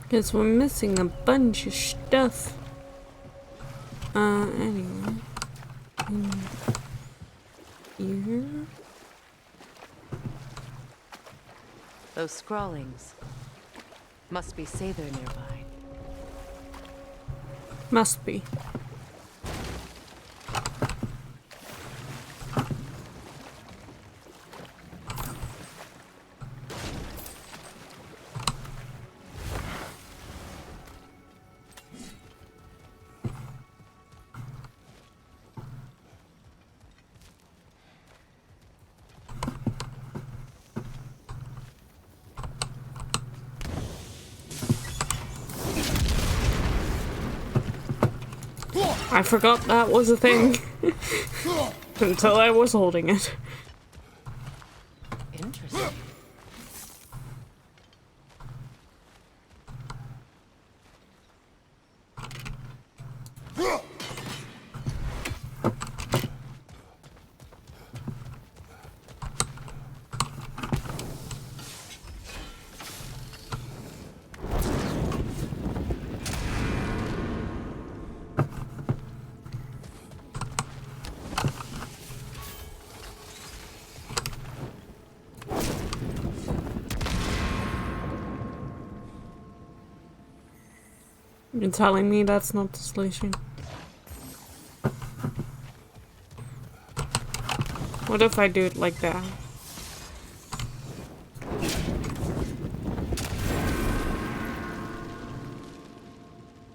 Guess we're missing a bunch of stuff. Anyway. Here. Those scrawlings. Must be Sather nearby. Must be. I forgot that was a thing until I was holding it. Interesting. You're telling me that's not the solution? What if I do it like that?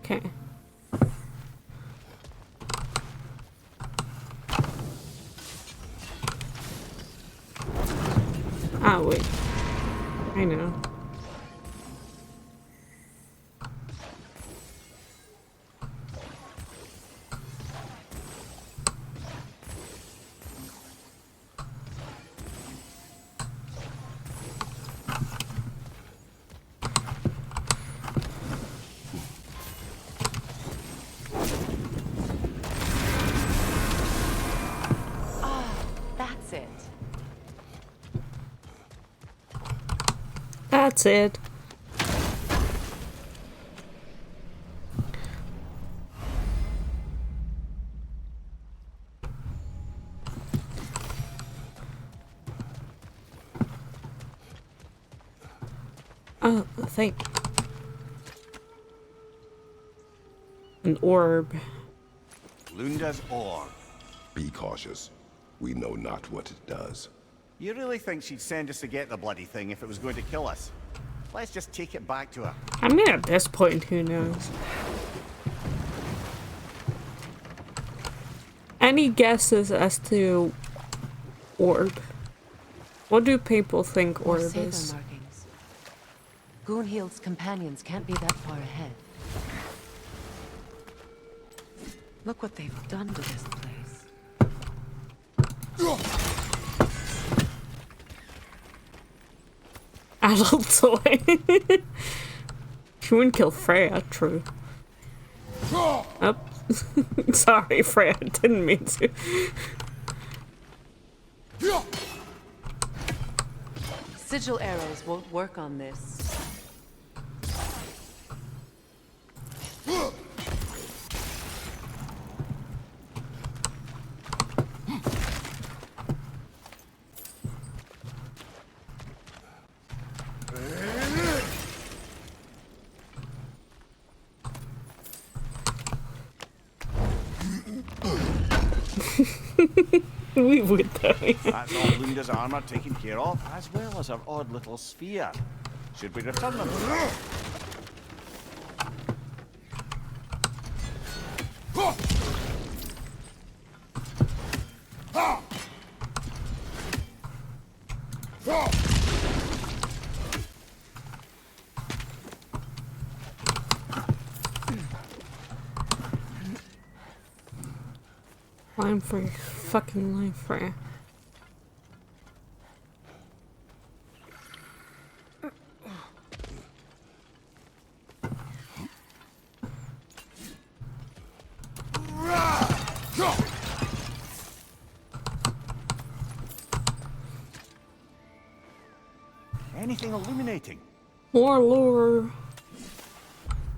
Okay. Ah, wait. I know. That's it. That's it. Oh, a thing. An orb. Lunda's orb. Be cautious. We know not what it does. You really think she'd send us to get the bloody thing if it was going to kill us? Let's just take it back to her. I mean, at this point, who knows? Any guesses as to orb? What do people think More orb Sather is? markings. Gunhild's companions can't be that far ahead. Look what they've done to this place. Adult toy. She wouldn't kill Freya, true. Oh. Sorry, Freya, didn't mean to. Sigil arrows won't work on this. We would though. That's all Lunda's armor taken care of, as well as our odd little sphere. Should we return them? Line for you. Fucking line for you. Anything illuminating? More lore.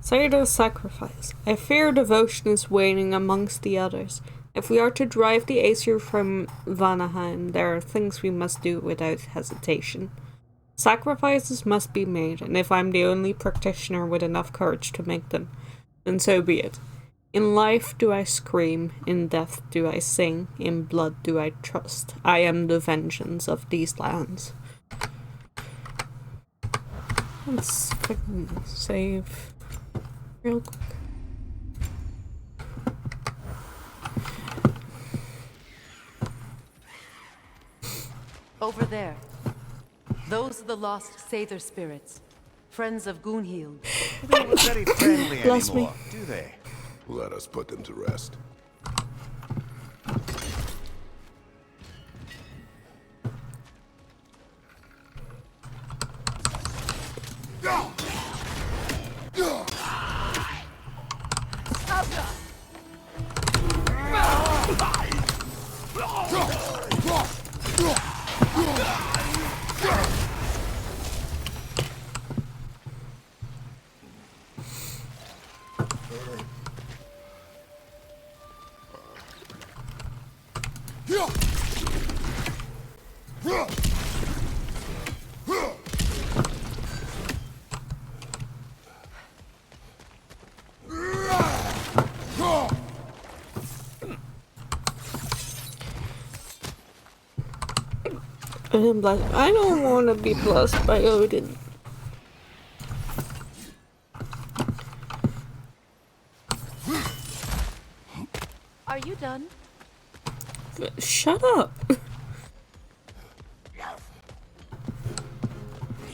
Sayda's sacrifice. I fear devotion is waning amongst the others. If we are to drive the Aesir from Vanaheim, there are things we must do without hesitation. Sacrifices must be made, and if I'm the only practitioner with enough courage to make them, then so be it. In life do I scream, in death do I sing, in blood do I trust. I am the vengeance of these lands. Let's fucking save real quick. Over there. Those are the lost Sather spirits. Friends of Gunhild. They don't look very friendly Bless me. anymore, do they? Let us put them to rest. I don't want to be blessed by Odin. Are you done? Shut up.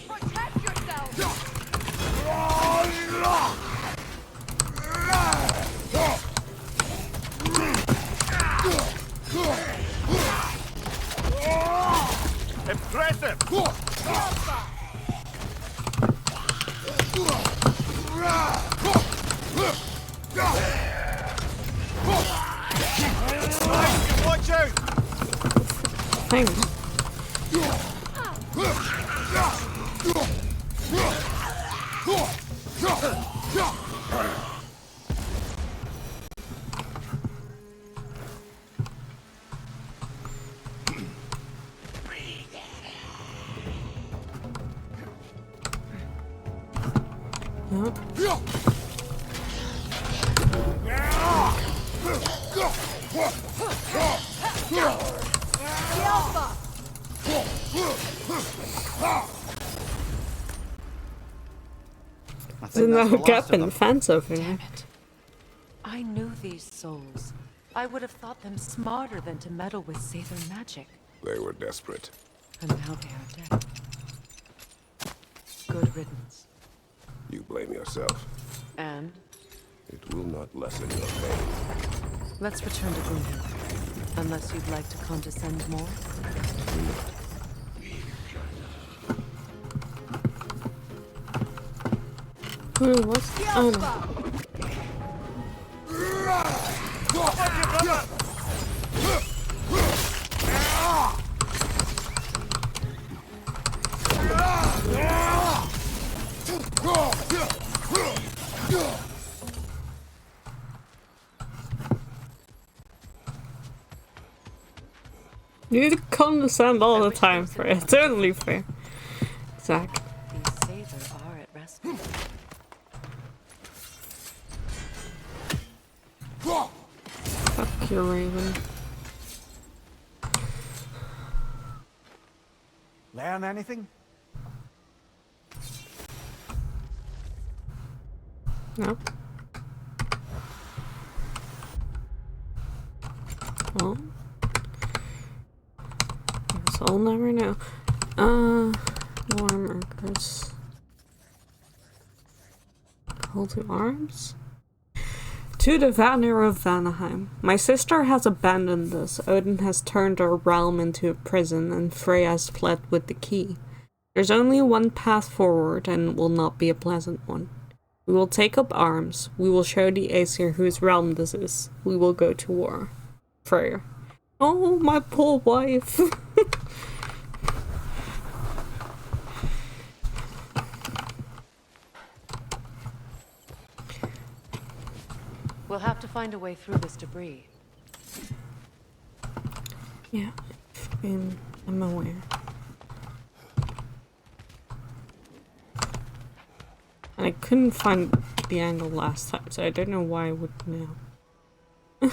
Protect yourself! Impressive! Watch out! Thanks. There's no gap in the fence over there. I knew these souls. I would have thought them smarter than to meddle with Sather magic. They were desperate. And now they are dead. Good riddance. You blame yourself. And It will not lessen your pain. let's return to Gunhild. Unless you'd like to condescend more. What's oh no. You need to condescend all the time for it. Totally fair. Exactly. These Sather are at rest. Fuck you, Raven. learn anything? No. Well, guess I'll never know. War markers. Call to arms? To the Vanir of Vanaheim. My sister has abandoned us. Odin has turned our realm into a prison, and Freya has fled with the key. There's only one path forward, and it will not be a pleasant one. We will take up arms. We will show the Aesir whose realm this is. We will go to war. Freyr. Oh, my poor wife. We'll have to find a way through this debris. Yeah, I'm aware. And I couldn't find the angle last time, so I don't know why I would now.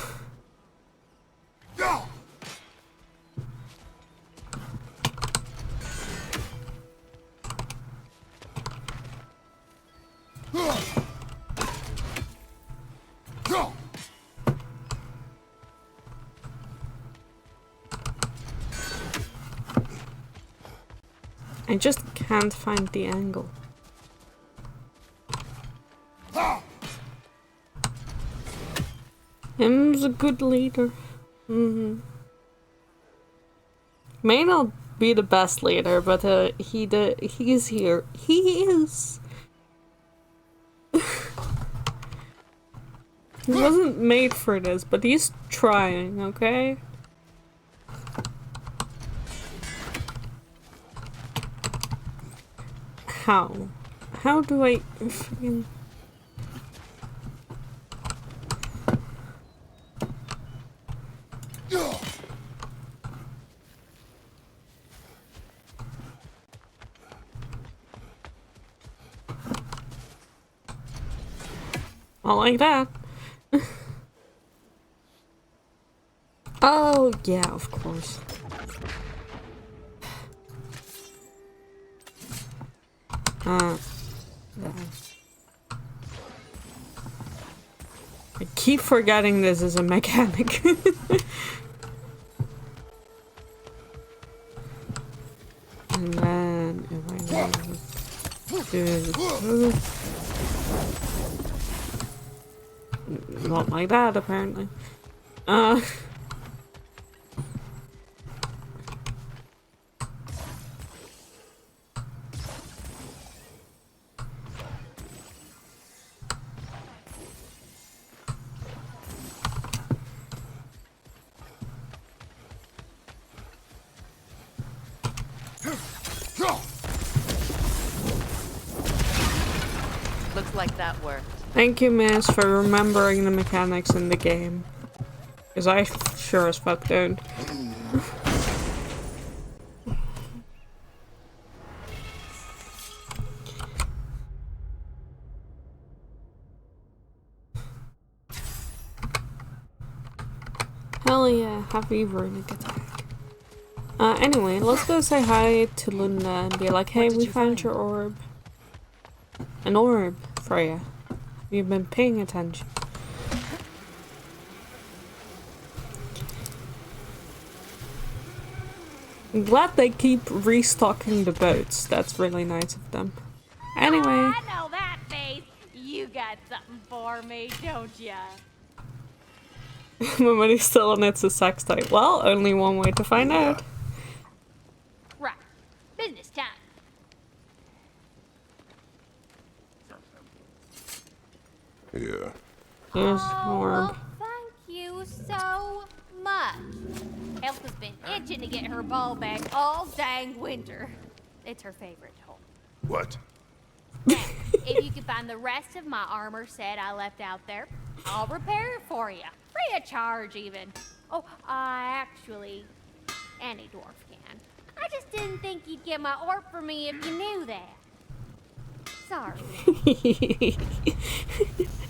I just can't find the angle. Him's a good leader. May not be the best leader, but he's here. He is. He wasn't made for this, but he's trying, okay? How? How do I freaking... Not like that. Oh, yeah, of course. Yeah. I keep forgetting this is a mechanic. And then if I do this, not like that apparently. Looks like that worked. Thank you, miss, for remembering the mechanics in the game. Because I sure as fuck don't. Hell yeah, happy runic attack. Anyway, let's go say hi to Lunda and be like, hey, we found your orb. An orb, Freya. You've been paying attention. I'm glad they keep restocking the boats. That's really nice of them. Anyway. Oh, I know that face. You got something for me, don't ya? My money's still on it's a sex type. Well, only one way to find out. Right. Business time. Yeah. Here's Oh, orb. well, thank you so much. Elsa's been itching to get her ball back all dang winter. It's her favorite hole. What? Now, if you could find the rest of my armor set I left out there, I'll repair it for you. Free of charge, even. Oh, actually, any dwarf can. I just didn't think you'd get my orb for me if you knew that. Sorry.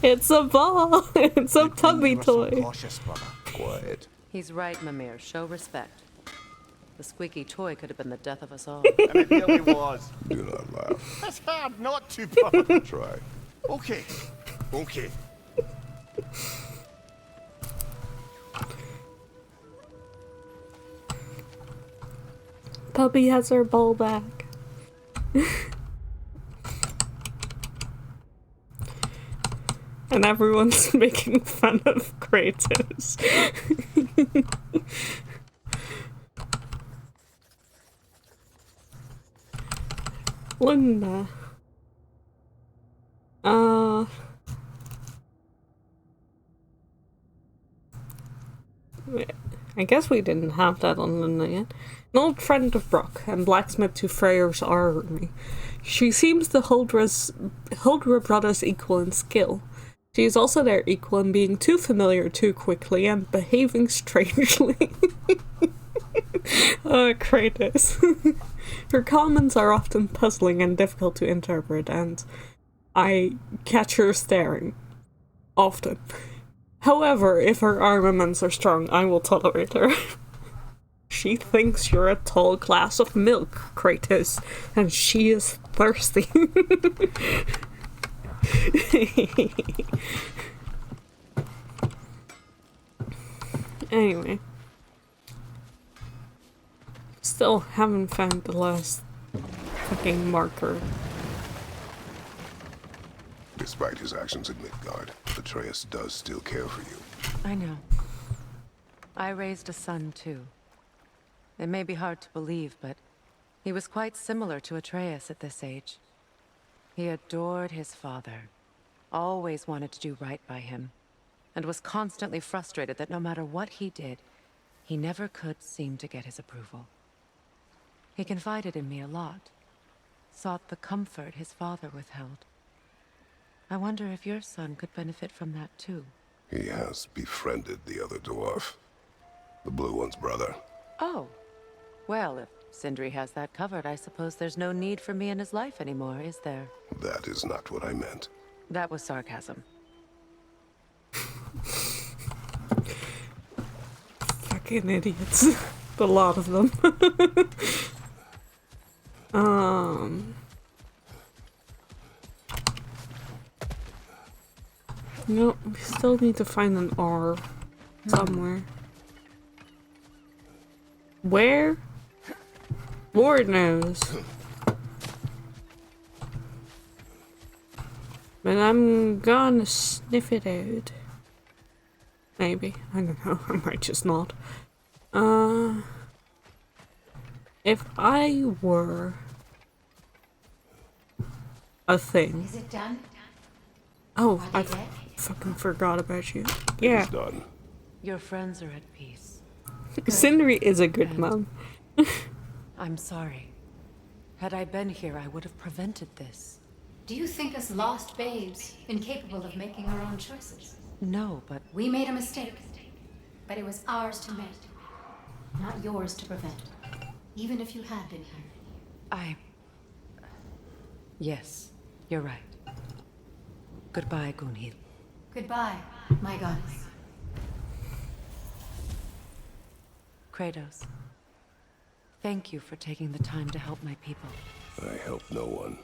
It's a ball. It's a puppy toy. Cautious, brother. Quiet. He's right, Mimir. Show respect. The squeaky toy could have been the death of us all. And it really was. Do not laugh. It's hard not to, but... Try. Okay. Okay. Puppy has her ball back. And everyone's making fun of Kratos. Linda. I guess we didn't have that on Linda yet. An old friend of Brock and blacksmith to Freyr's army. She seems the Huldra brothers' equal in skill. She is also their equal in being too familiar too quickly and behaving strangely. Kratos. Her comments are often puzzling and difficult to interpret, and I catch her staring. Often. However, if her armaments are strong, I will tolerate her. She thinks you're a tall glass of milk, Kratos, and she is thirsty. Anyway. Still haven't found the last fucking marker. Despite his actions in Midgard, Atreus does still care for you. I know. I raised a son, too. It may be hard to believe, but he was quite similar to Atreus at this age. He adored his father, always wanted to do right by him, and was constantly frustrated that no matter what he did, he never could seem to get his approval. He confided in me a lot, sought the comfort his father withheld. I wonder if your son could benefit from that too. He has befriended the other dwarf. The blue one's brother. Oh. Well, if Sindri has that covered, I suppose there's no need for me in his life anymore, is there? That is not what I meant. That was sarcasm. Fucking idiots. A lot of them. No, we still need to find an R somewhere. Where? Lord knows. But I'm gonna sniff it out. Maybe. I don't know. I might just not. If I were a thing. Is it done? Oh, Are I they dead? fucking forgot about you. It Yeah. is done. Your friends are at peace. Sindri is a good mom. I'm sorry. Had I been here, I would have prevented this. Do you think us lost babes, incapable of making our own choices? No, but We made a mistake, but it was ours to make, not yours to prevent. Even if you had been here. Yes, you're right. Goodbye, Gunhild. Goodbye, my goddess. Kratos. Thank you for taking the time to help my people. I helped no one.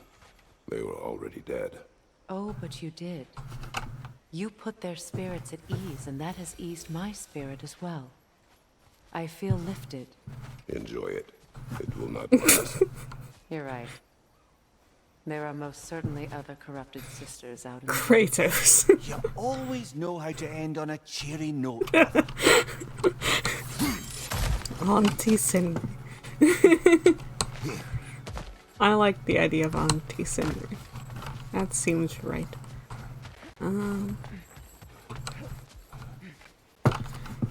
They were already dead. Oh, but you did. You put their spirits at ease, and that has eased my spirit as well. I feel lifted. Enjoy it. It will not last. You're right. There are most certainly other corrupted sisters out in the world. Kratos. You always know how to end on a cheery note. Auntie Sindri. I like the idea of Auntie Sindri. That seems right.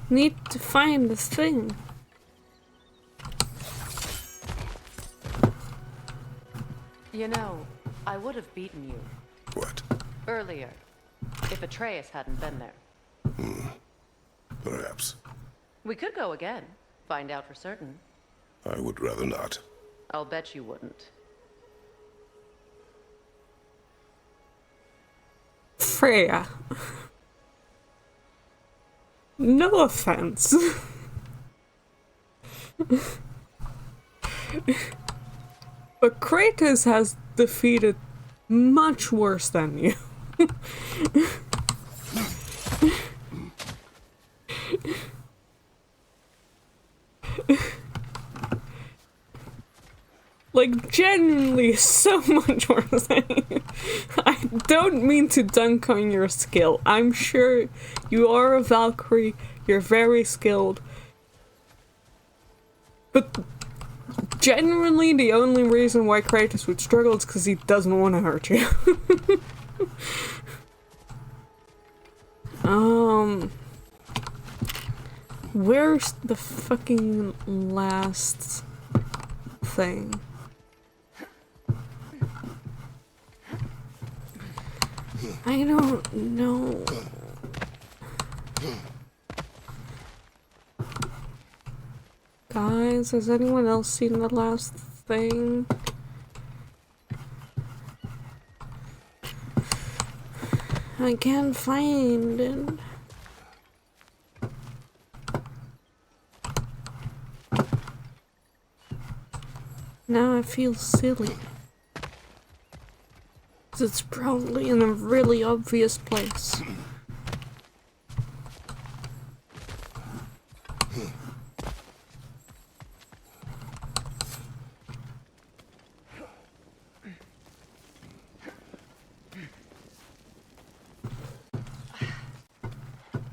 Need to find this thing. You know, I would have beaten you What? earlier if Atreus hadn't been there. Perhaps. We could go again, find out for certain. I would rather not. I'll bet you wouldn't. Freya. No offense. But Kratos has defeated much worse than you. Like, genuinely so much worse than you. I don't mean to dunk on your skill. I'm sure you are a Valkyrie, you're very skilled. But genuinely, the only reason why Kratos would struggle is because he doesn't want to hurt you. Where's the fucking last thing? I don't know. Guys, has anyone else seen the last thing? I can't find it. Now I feel silly. 'Cause it's probably in a really obvious place.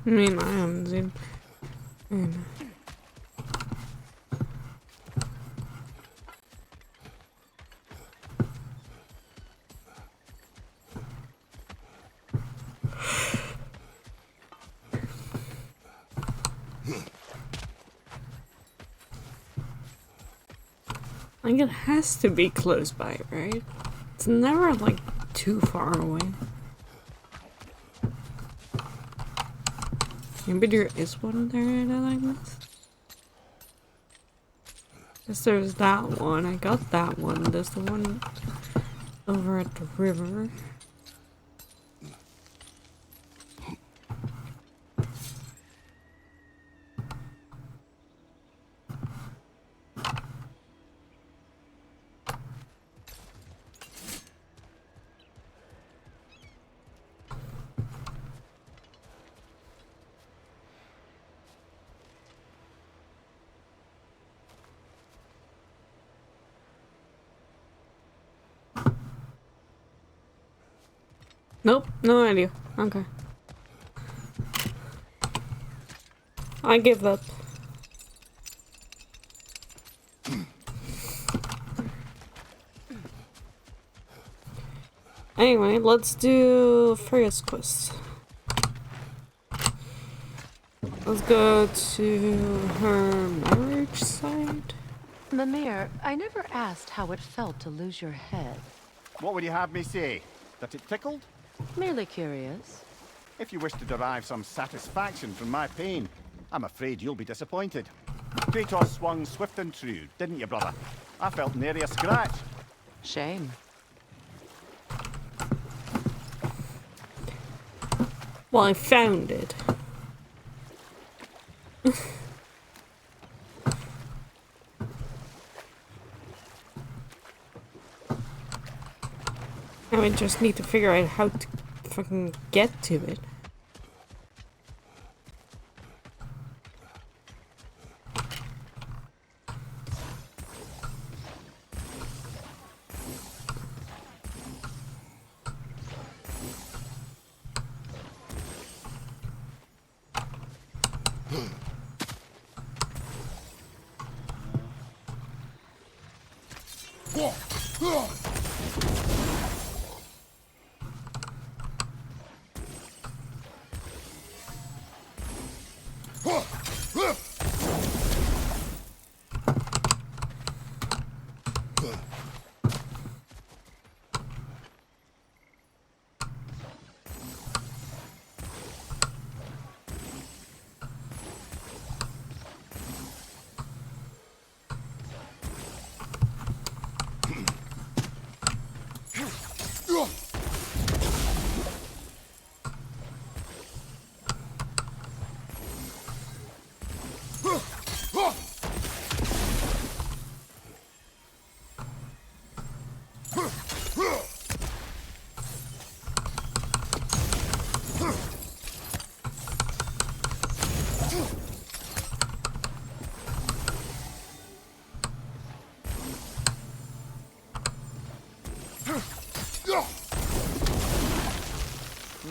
I mean, I haven't seen. Like, it has to be close by, right? It's never, like, too far away. Maybe there is one there that I missed. Guess there's that one. I got that one. There's the one over at the river. Nope, no idea. Okay. I give up. Anyway, let's do Freya's quest. Let's go to her marriage site. Mimir, I never asked how it felt to lose your head. What would you have me say? That it tickled? Merely curious. If you wish to derive some satisfaction from my pain, I'm afraid you'll be disappointed. Kratos swung swift and true, didn't you, brother? I felt nary a scratch. Shame. Well, I found it. Now I just need to figure out how to fucking get to it.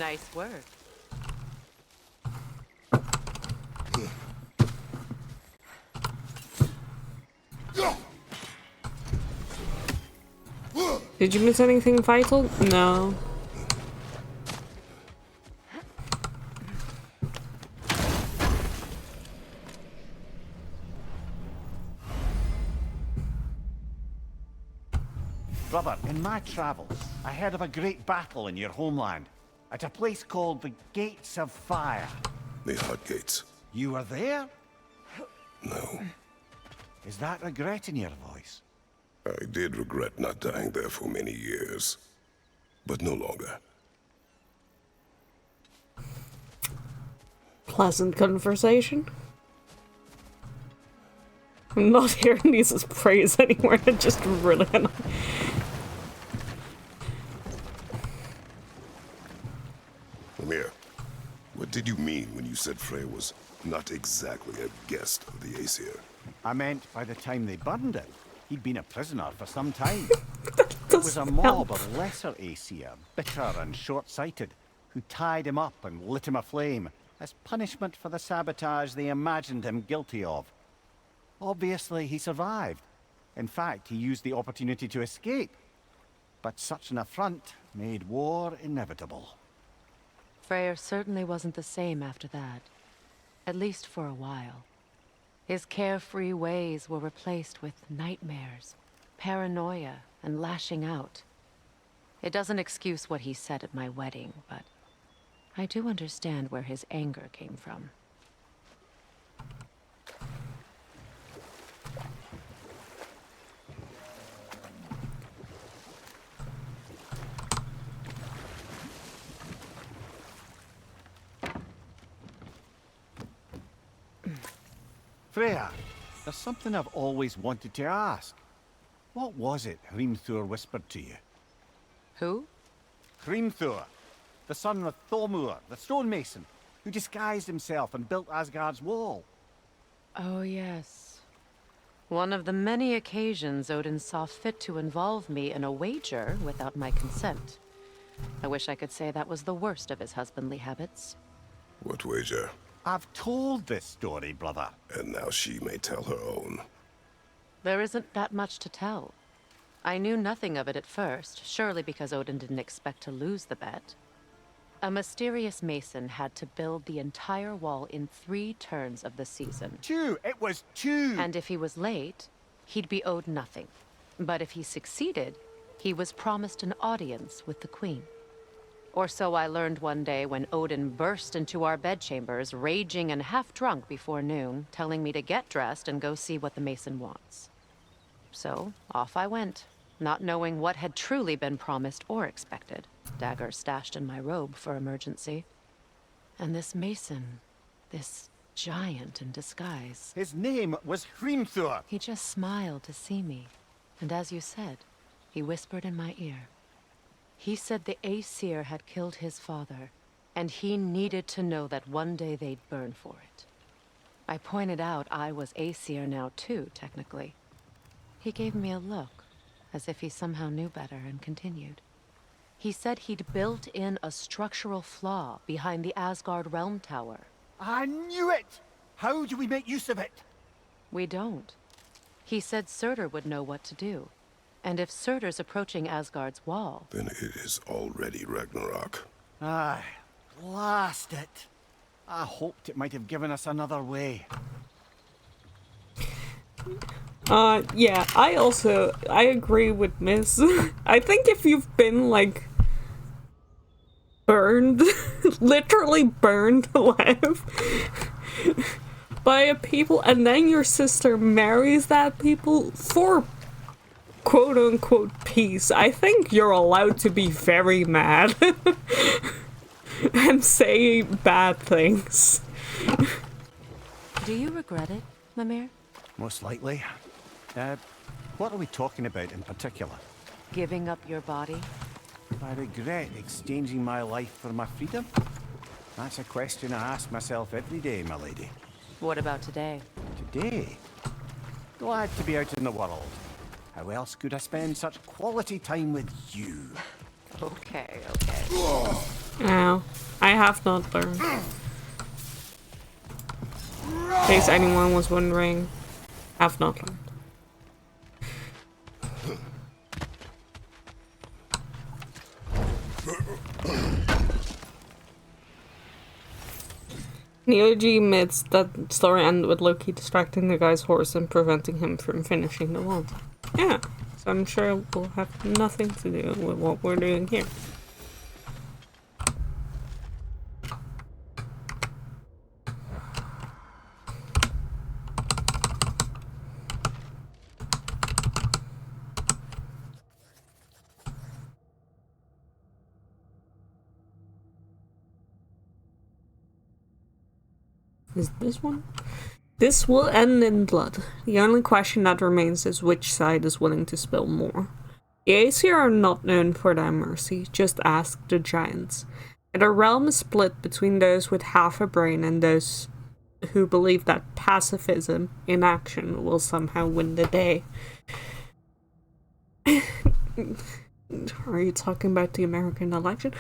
Nice work. Did you miss anything vital? No. Brother, in my travels, I heard of a great battle in your homeland, at a place called the Gates of Fire. The Hot Gates. You were there? No. Is that regret in your voice? I did regret not dying there for many years, but no longer. Pleasant conversation. I'm not hearing these as praise anymore. They're just really annoying. Amir, what did you mean when you said Frey was not exactly a guest of the Aesir? I meant by the time they burned it, he'd been a prisoner for some time. It was a mob of lesser Aesir, bitter and short-sighted, who tied him up and lit him aflame as punishment for the sabotage they imagined him guilty of. Obviously, he survived. In fact, he used the opportunity to escape. But such an affront made war inevitable. Freyr certainly wasn't the same after that. At least for a while. His carefree ways were replaced with nightmares, paranoia, and lashing out. It doesn't excuse what he said at my wedding, but I do understand where his anger came from. Freya, there's something I've always wanted to ask. What was it Hrimthur whispered to you? Who? Hrimthur, the son of Thormur, the stonemason, who disguised himself and built Asgard's wall. Oh, yes. One of the many occasions Odin saw fit to involve me in a wager without my consent. I wish I could say that was the worst of his husbandly habits. What wager? I've told this story, brother. And now she may tell her own. There isn't that much to tell. I knew nothing of it at first, surely because Odin didn't expect to lose the bet. A mysterious mason had to build the entire wall in 3 turns of the season. 2! It was 2! And if he was late, he'd be owed nothing. But if he succeeded, he was promised an audience with the queen. Or so I learned one day when Odin burst into our bedchambers, raging and half-drunk before noon, telling me to get dressed and go see what the mason wants. So, off I went, not knowing what had truly been promised or expected, dagger stashed in my robe for emergency. And this mason, this giant in disguise... His name was Hrimthur! He just smiled to see me, and as you said, he whispered in my ear. He said the Aesir had killed his father, and he needed to know that one day they'd burn for it. I pointed out I was Aesir now too, technically. He gave me a look, as if he somehow knew better, and continued. He said he'd built in a structural flaw behind the Asgard Realm Tower. I knew it! How do we make use of it? We don't. He said Surtur would know what to do. And if Surtur's approaching Asgard's wall... Then it is already Ragnarok. Aye, blast it. I hoped it might have given us another way. Yeah, I agree with Miss. I think if you've been, like, burned, literally burned alive by a people, and then your sister marries that people for quote-unquote peace, I think you're allowed to be very mad and say bad things. Do you regret it, Mimir? Most likely. What are we talking about in particular? Giving up your body? I regret exchanging my life for my freedom? That's a question I ask myself every day, my lady. What about today? Today? Glad to be out in the world. How else could I spend such quality time with you? Okay. No, I have not learned. In case anyone was wondering, I have not learned. Neoji admits that story ended with Loki distracting the guy's horse and preventing him from finishing the wand. Yeah, so I'm sure it will have nothing to do with what we're doing here. Is this one? This will end in blood. The only question that remains is which side is willing to spill more. The Aesir are not known for their mercy, just ask the giants. Their realm is split between those with half a brain and those who believe that pacifism in action will somehow win the day. Are you talking about the American election?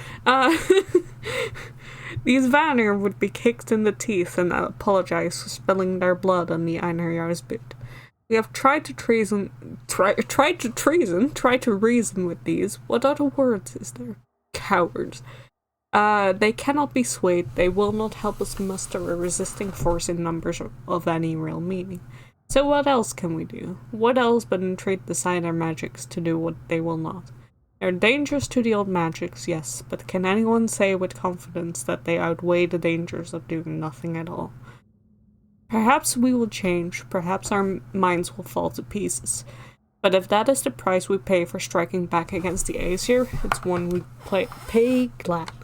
These Vanir would be kicked in the teeth and apologize for spilling their blood on the Einherjar's boot. We have tried to reason with these. What other words is there? Cowards. They cannot be swayed. They will not help us muster a resisting force in numbers of any real meaning. So what else can we do? What else but entreat the Cider magics to do what they will not? They're dangerous to the old magics, yes, but can anyone say with confidence that they outweigh the dangers of doing nothing at all? Perhaps we will change, perhaps our minds will fall to pieces. But if that is the price we pay for striking back against the Aesir, it's one we pay gladly.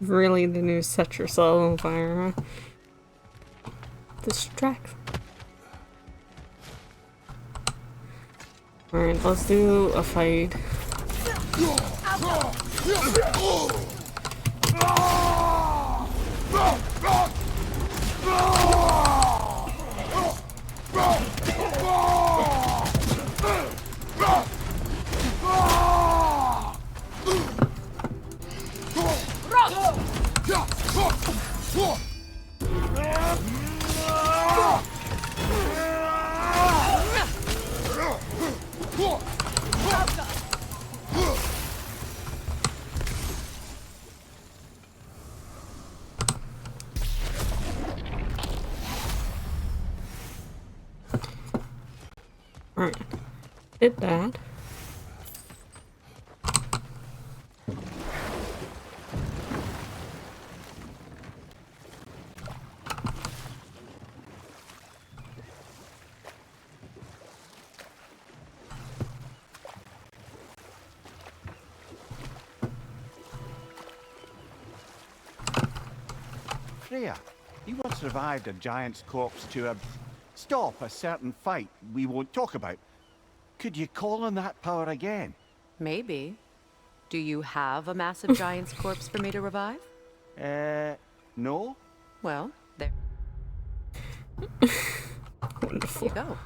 Really, the new set yourself on fire, huh? Distract. Alright, let's do a fight. Alright, did that. Freya, you once revived a giant's corpse to stop a certain fight we won't talk about. Could you call on that power again? Maybe. Do you have a massive giant's corpse for me to revive? No? Well, there Wonderful. you go.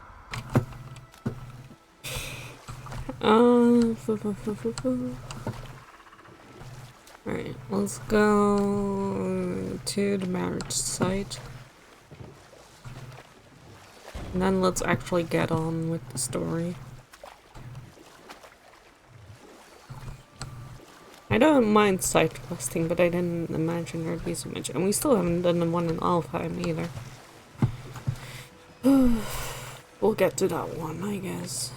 Alright, let's go to the marriage site. And then let's actually get on with the story. I don't mind side questing, but I didn't imagine there'd be so much. And we still haven't done the one in Alfheim either. We'll get to that one, I guess.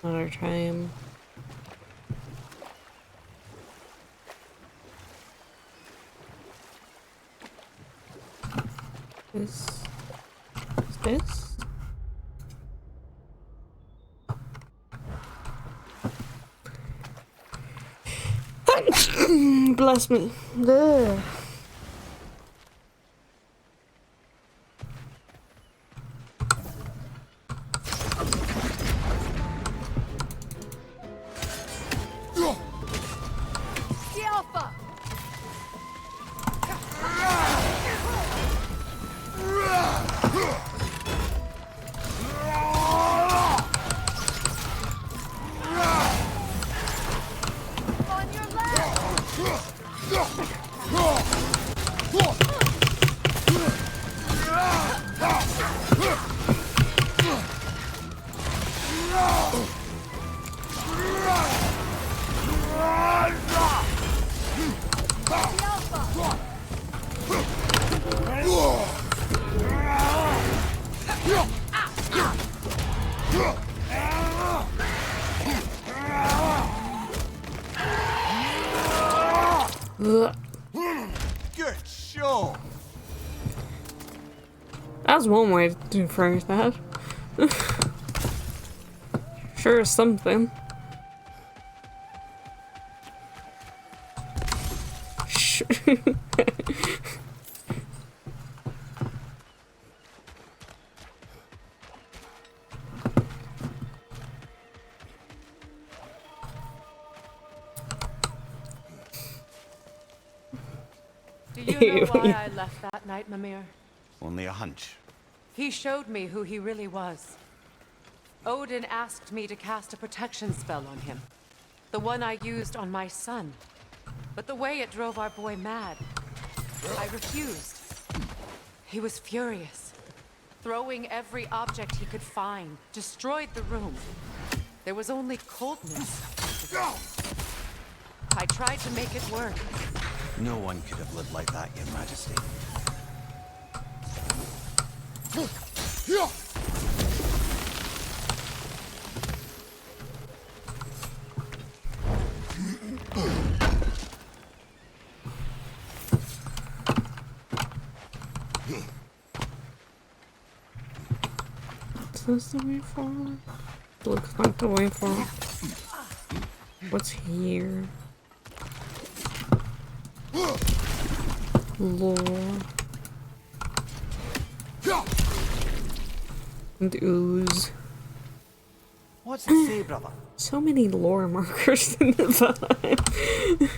Another time. Is this? Bless me. Ugh. The Alpha! Ugh. Good show! That's one way to phrase that. Sure is something. Do you know why I left that night, Mimir? Only a hunch. He showed me who he really was. Odin asked me to cast a protection spell on him. The one I used on my son. But the way it drove our boy mad, I refused. He was furious, throwing every object he could find, destroyed the room. There was only coldness. I tried to make it work. No one could have lived like that, Your Majesty. Is this the way forward? Looks like the way forward. What's here? Lore. And ooze. What's it say, brother? So many lore markers in the vibe.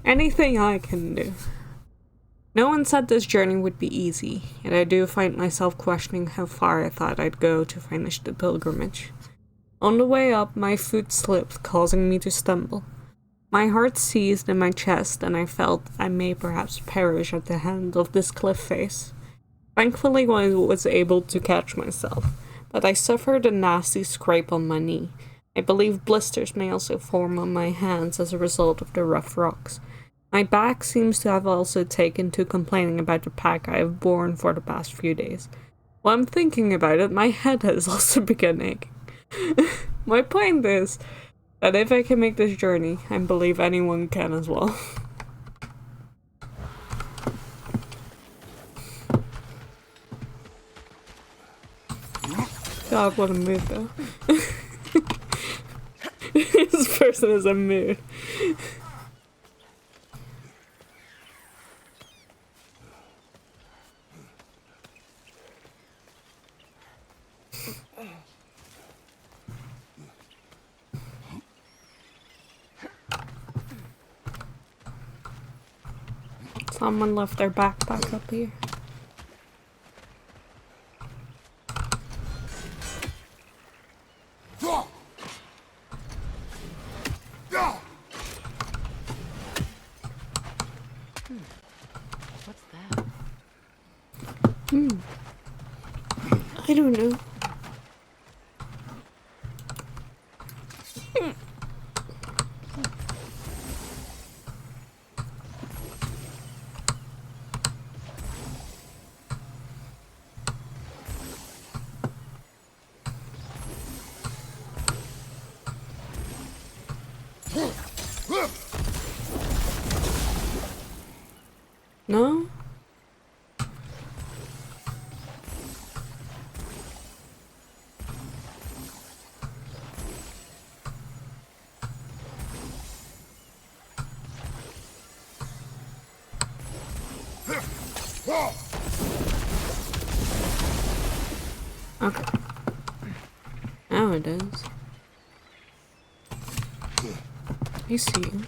Anything I can do. No one said this journey would be easy, yet I do find myself questioning how far I thought I'd go to finish the pilgrimage. On the way up, my foot slipped, causing me to stumble. My heart seized in my chest, and I felt I may perhaps perish at the hand of this cliff face. Thankfully, I was able to catch myself, but I suffered a nasty scrape on my knee. I believe blisters may also form on my hands as a result of the rough rocks. My back seems to have also taken to complaining about the pack I have borne for the past few days. While I'm thinking about it, my head has also begun aching. My point is that if I can make this journey, I believe anyone can as well. God, what a mood though. This person is a mood. Someone left their backpack up here. What's that? I don't know. No? Okay. Now it is. I see you.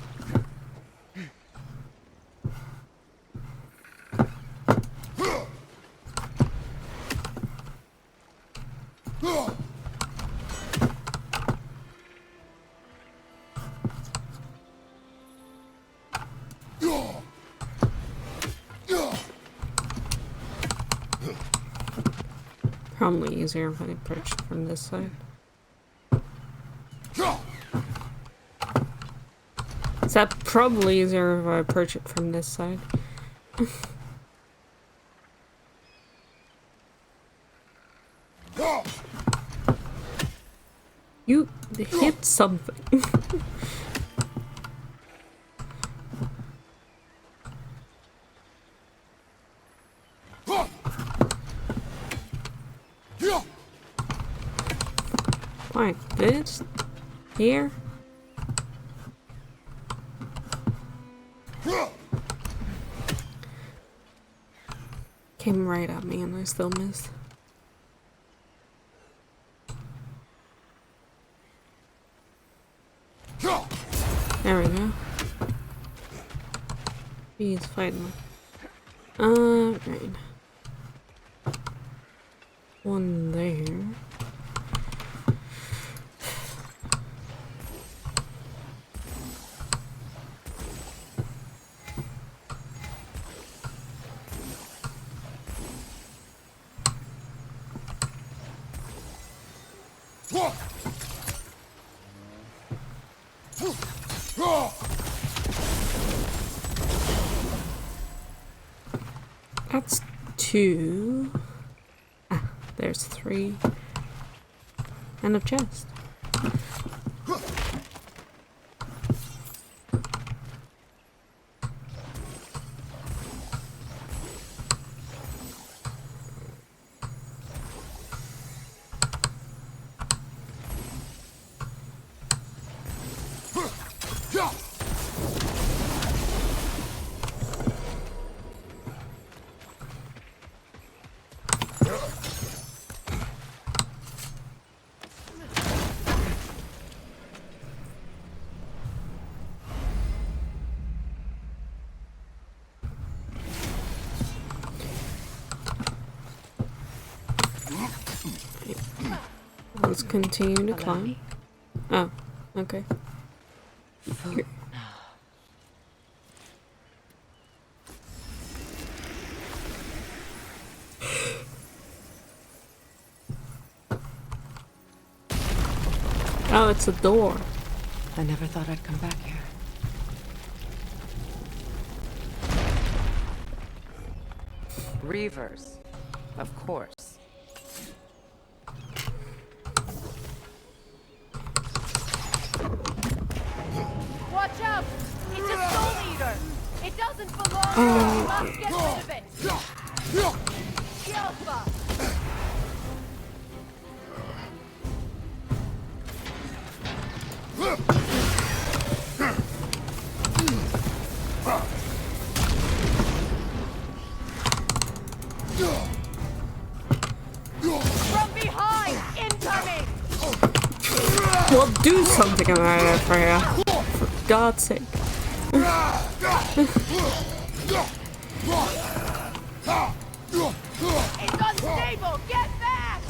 Probably easier if I approach it from this side. Is that probably easier if I approach it from this side? You hit something. It's here. Came right at me and I still missed. There we go. He's fighting. Right. One there. That's 2. Ah, there's 3. And a chest. Let's continue to climb. Oh, okay. Here. Oh, it's a door. I never thought I'd come back here. Reavers, of course. Watch out! It's a soul eater! It doesn't belong here! You must get rid of it! Alpha! From behind! Incoming! Well, do something about it, Freya. For God's sake. It's unstable! Get back!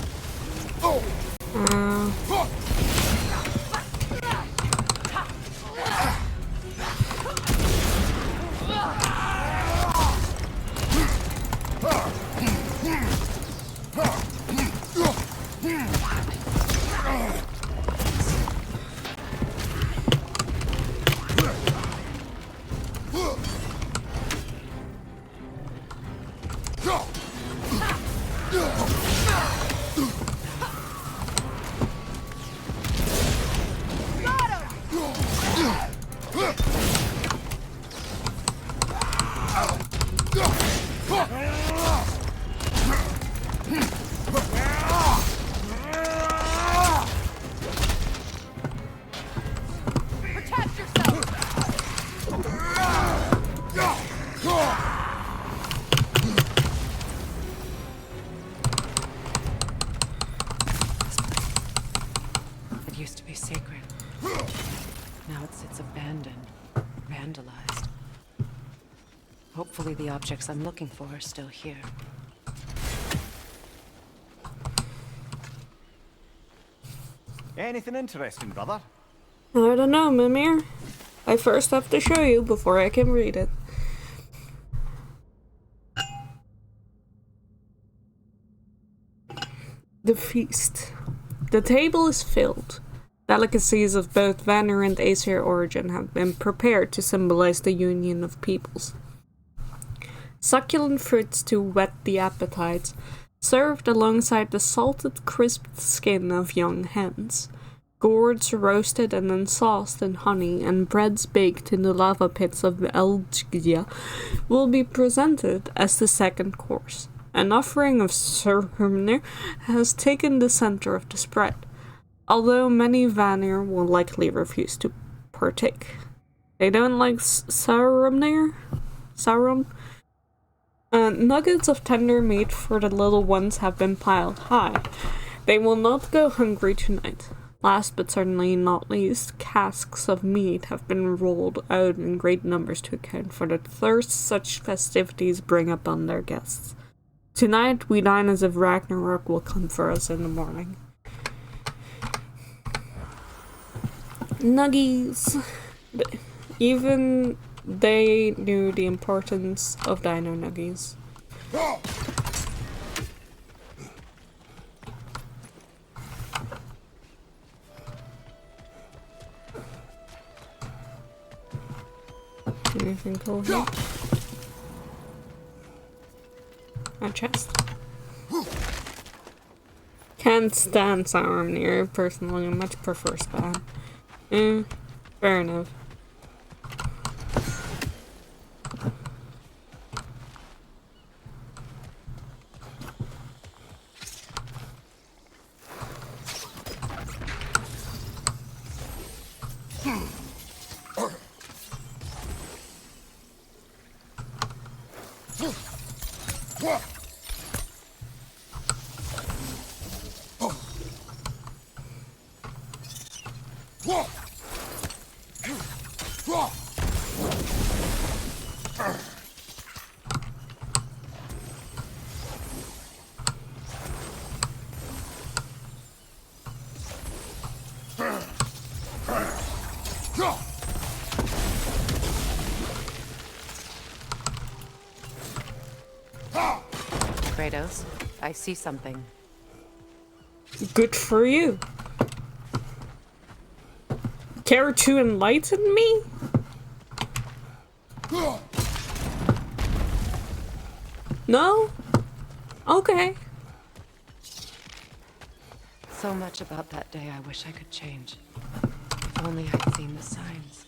Protect yourself! It used to be sacred. Now it sits abandoned, vandalized. Hopefully the objects I'm looking for are still here. Anything interesting, brother? I don't know, Mimir. I first have to show you before I can read it. The feast. The table is filled. Delicacies of both Vanir and Aesir origin have been prepared to symbolize the union of peoples. Succulent fruits to whet the appetites, served alongside the salted, crisped skin of young hens. Gourds roasted and then sauced in honey, and breads baked in the lava pits of Elgja will be presented as the second course. An offering of Surhumnir has taken the center of the spread. although many Vanir will likely refuse to partake. They don't like Sauron. Nuggets of tender meat for the little ones have been piled high. They will not go hungry tonight. Last but certainly not least, casks of meat have been rolled out in great numbers to account for the thirst such festivities bring upon their guests. Tonight we dine as if Ragnarök will come for us in the morning. Nuggies. Even they knew the importance of dino nuggies. Anything cool here? A chest. Can't stand Sauron personally, much prefer Spam. Fair enough. Kratos, I see something. Good for you. Care to enlighten me? No? Okay. So much about that day I wish I could change. If only I'd seen the signs.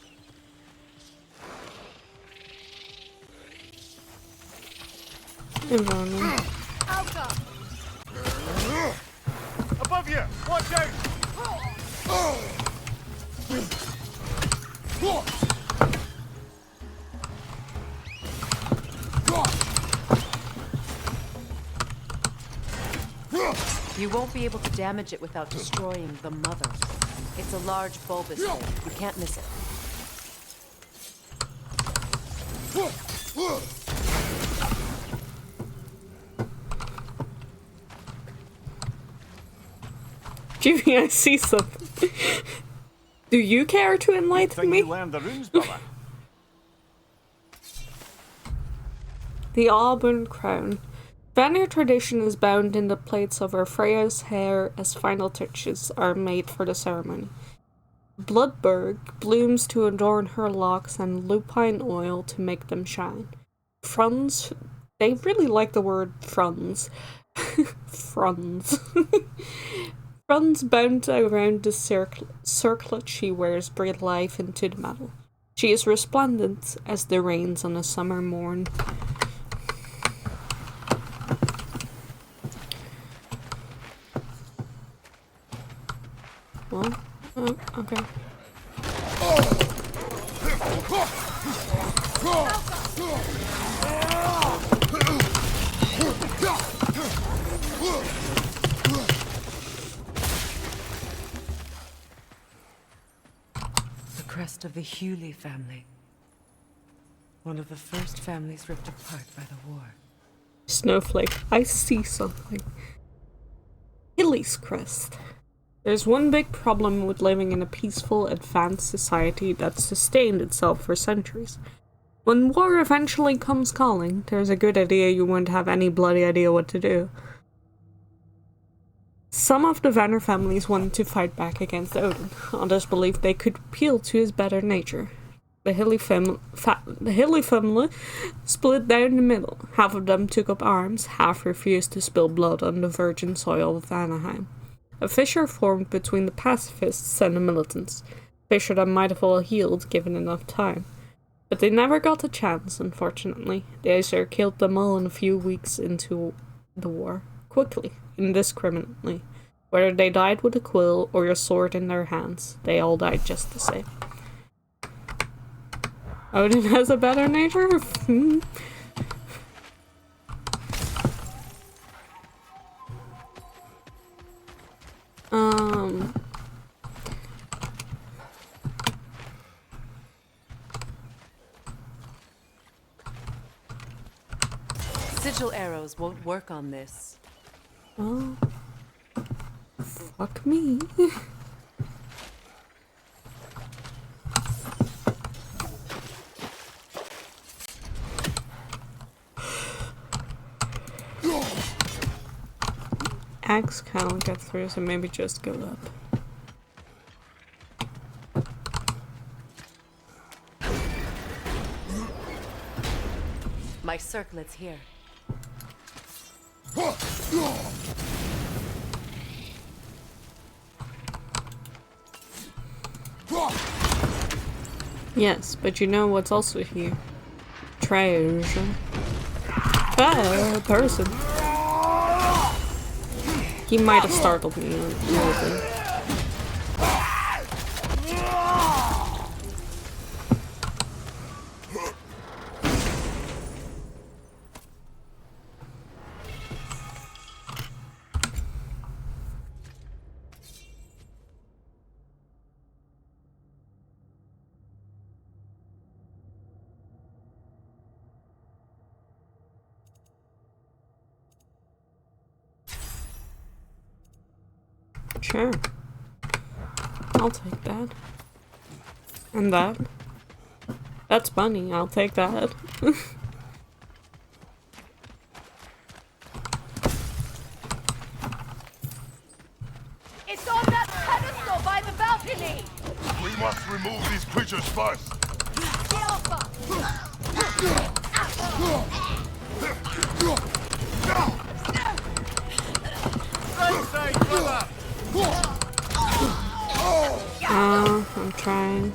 Above you! Watch out! You won't be able to damage it without destroying the mother. It's a large bulbous thing. You can't miss it. Jimmy, I see something. Do you care to enlighten me? You learned the runes, brother. The auburn crown. Vanir tradition is bound in the plaits over Freya's hair as final touches are made for the ceremony. Bloodberg blooms to adorn her locks and lupine oil to make them shine. Fronds, they really like the word fronds. Fronds. Fronds bound around the circlet she wears breathe life into the metal. She is resplendent as the rains on a summer morn. Well, okay. The crest of the Hewley family. One of the first families ripped apart by the war. Snowflake, I see something. Hilly's crest. There's one big problem with living in a peaceful, advanced society that's sustained itself for centuries. When war eventually comes calling, there's a good idea you won't have any bloody idea what to do. Some of the Vanir families wanted to fight back against Odin. Others believed they could appeal to his better nature. The Hilly family split down the middle. Half of them took up arms, half refused to spill blood on the virgin soil of Vanaheim. A fissure formed between the pacifists and the militants. Fissure that might have all healed given enough time. But they never got a chance, unfortunately. The Aesir killed them all in a few weeks into the war. Quickly, indiscriminately. Whether they died with a quill or your sword in their hands, they all died just the same. Odin has a better nature? Sigil arrows won't work on this. Oh. Fuck me. Axe can't get through, so maybe just go up. My circlet's here. Yes, but you know what's also here? Treasure. Ah, person. He might have startled me a little bit. Sure. I'll take that. And that. That's money, I'll take that. It's on that pedestal by the balcony! We must remove these creatures first. Alpha! I'm trying.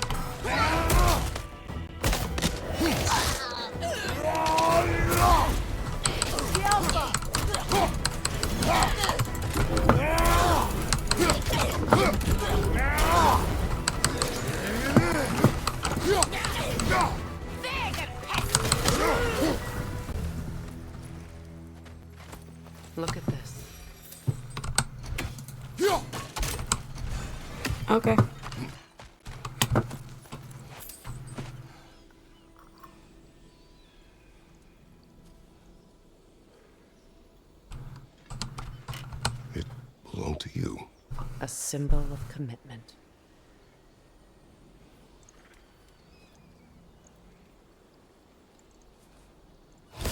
Look at this. Okay. It belonged to you. A symbol of commitment.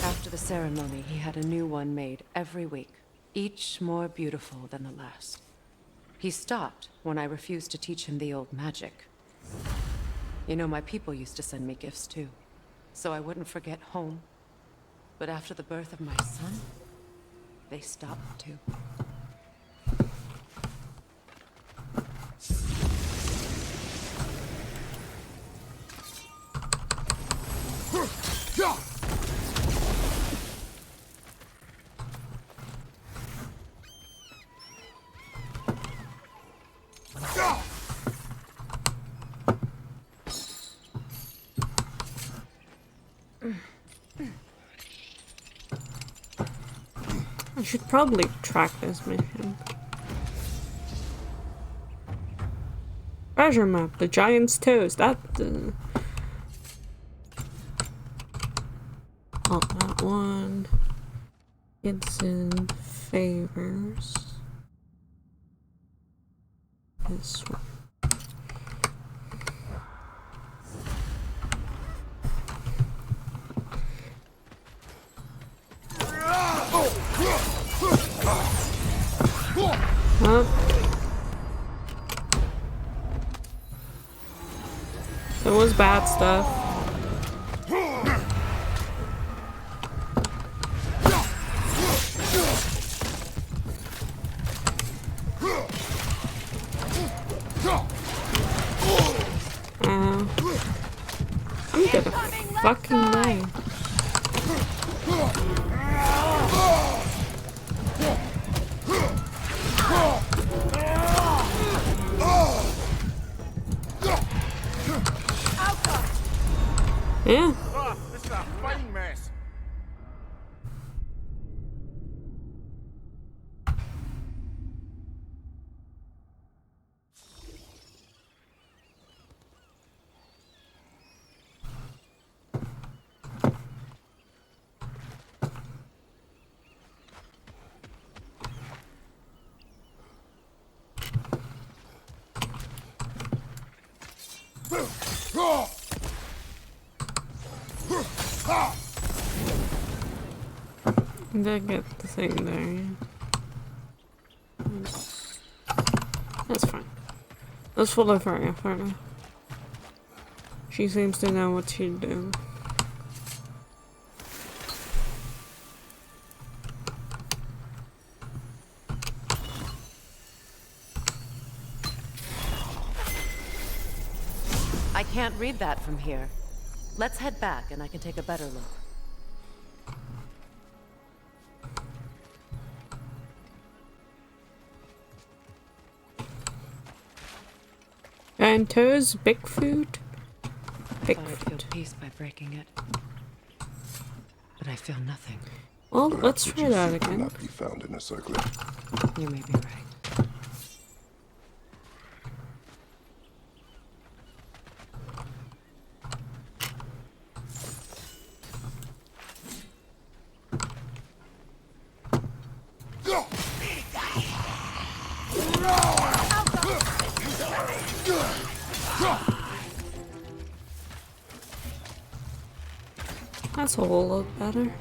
After the ceremony, he had a new one made every week, each more beautiful than the last. He stopped when I refused to teach him the old magic. You know, my people used to send me gifts too, so I wouldn't forget home. But after the birth of my son, they stopped too. I should probably track this mission. Treasure map, the giant's toes. That. Not that one. It's in favors. This one. Up. It was bad stuff. I'm gonna fucking die. Yeah. Ah, this is a fine mess. Did get the thing there. Yeah. That's fine. Let's follow Freya for now. She seems to know what she's doing. I can't read that from here. Let's head back and I can take a better look. And toes, big food. Big Thought I'd feel peace by breaking it. But I feel nothing. Well, Perhaps let's what try you that seek will again. not be found in a circlet. You may be right. That's a whole lot better.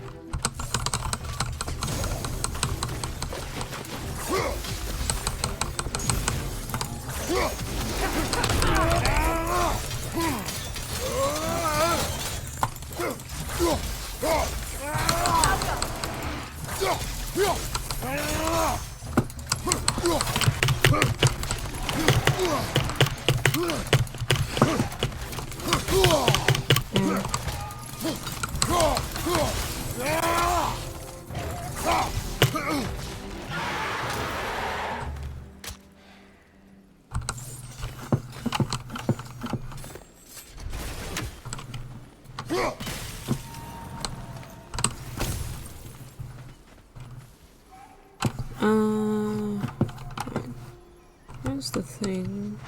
Where's the thing?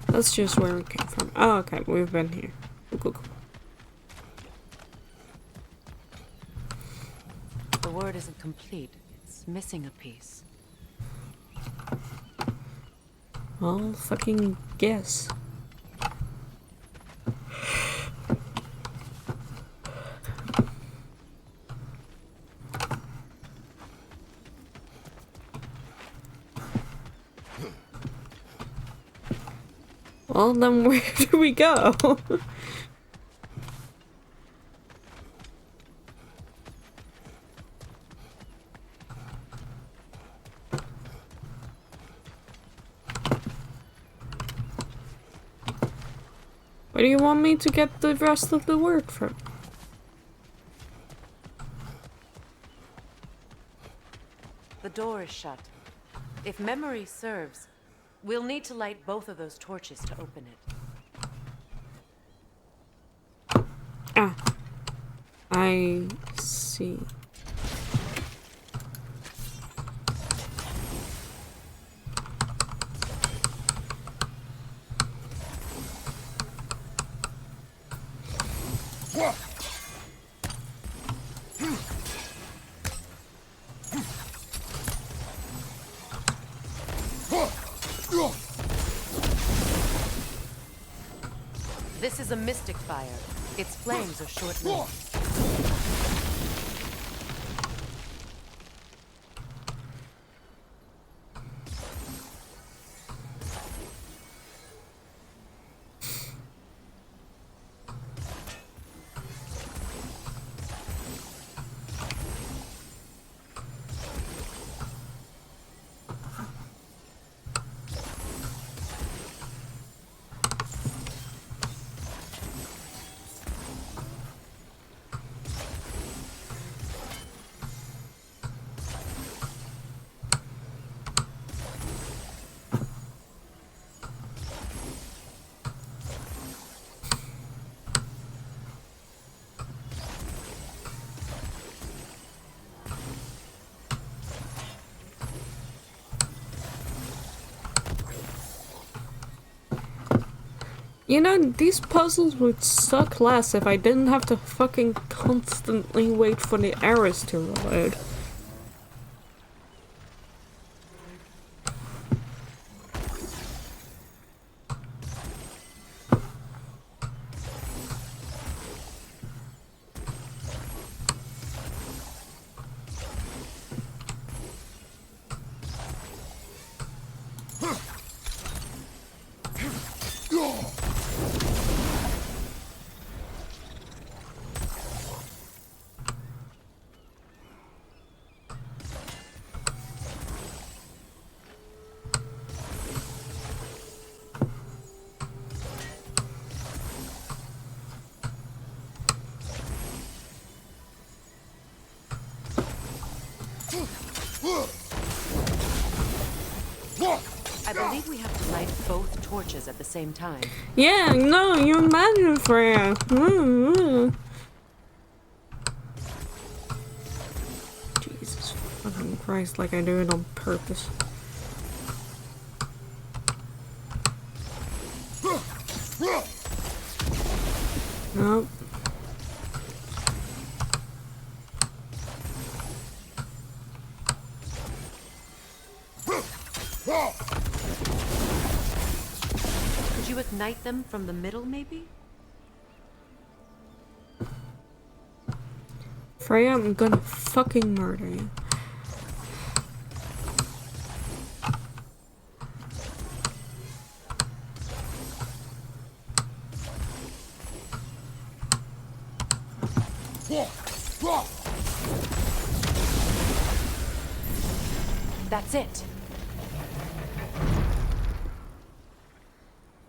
That's just where we came from. Oh, okay, we've been here. Cool. The word isn't complete. It's missing a piece. I'll fucking guess. Well, then where do we go? Where do you want me to get the rest of the work from? The door is shut. If memory serves, we'll need to light both of those torches to open it. Ah. I see. This is a mystic fire. Its flames are short-lived. You know, these puzzles would suck less if I didn't have to fucking constantly wait for the arrows to reload. I believe we have to light both torches at the same time. Yeah, no, you imagine Freya. Jesus fucking Christ, like I do it on purpose. Nope. Could you ignite them from the middle, maybe? Freya, I'm gonna fucking murder you. That's it.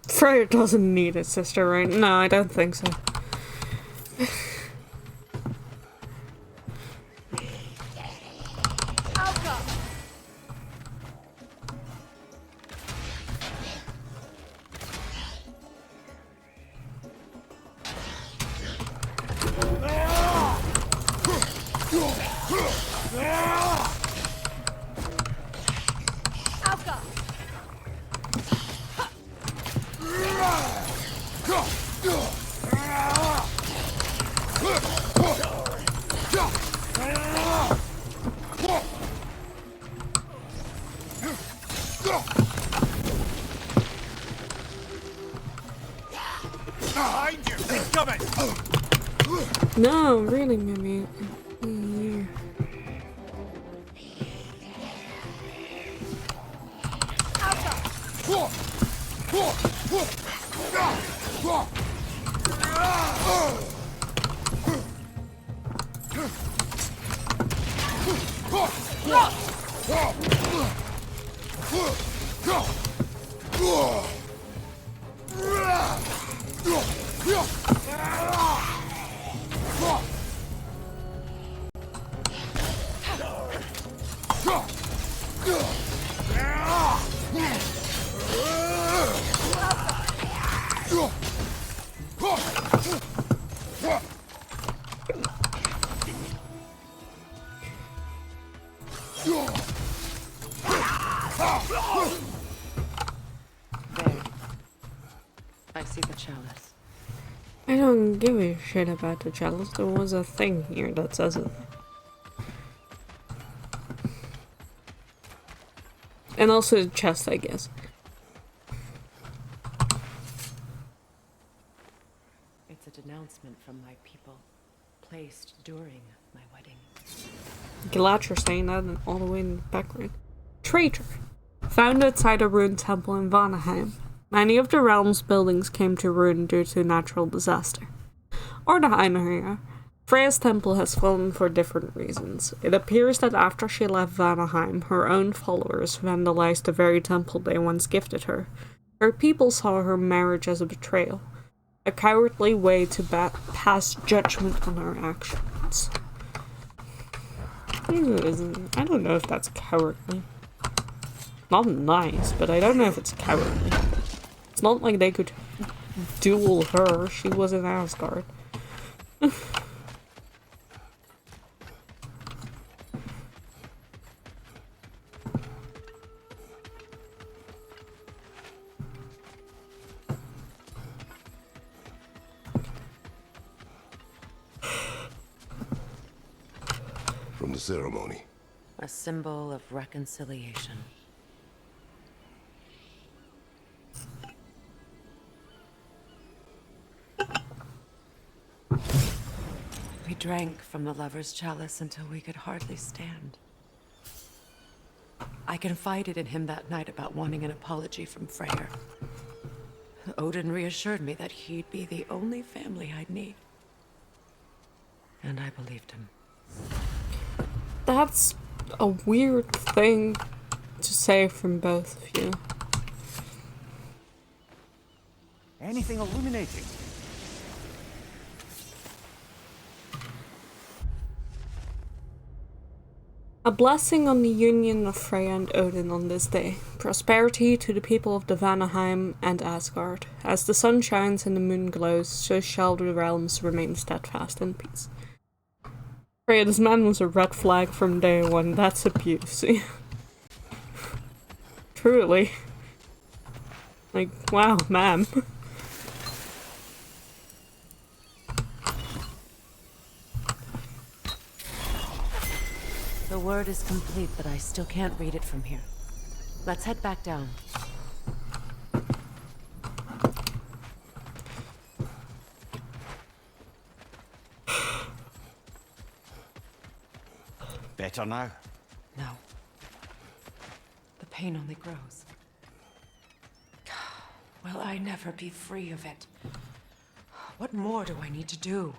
Freya doesn't need a sister, right? No, I don't think so. No, really, maybe. I see the chalice. I don't give a shit about the chalice. There was a thing here that says it. And also the chest, I guess. It's a denouncement from my people, placed during my wedding. Glad you're saying that all the way in the background. Traitor. Found outside a ruined temple in Vanaheim. Many of the realm's buildings came to ruin due to natural disaster. Or the Einherjar. Freya's temple has fallen for different reasons. It appears that after she left Vanaheim, her own followers vandalized the very temple they once gifted her. Her people saw her marriage as a betrayal, a cowardly way to pass judgment on her actions. I don't know if that's cowardly. Not nice, but I don't know if it's cowardly. It's not like they could duel her. She was in Asgard. the ceremony? A symbol of reconciliation. We drank from the lover's chalice until we could hardly stand. I confided in him that night about wanting an apology from Freyr. Odin reassured me that he'd be the only family I'd need. And I believed him. That's a weird thing to say from both of you. Anything illuminating? A blessing on the union of Freya and Odin on this day. Prosperity to the people of the Vanaheim and Asgard. As the sun shines and the moon glows, so shall the realms remain steadfast in peace. Freya, this man was a red flag from day one. That's abuse. Truly. Like, wow, ma'am. The word is complete, but I still can't read it from here. Let's head back down. Better now? No. The pain only grows. Will I never be free of it? What more do I need to do?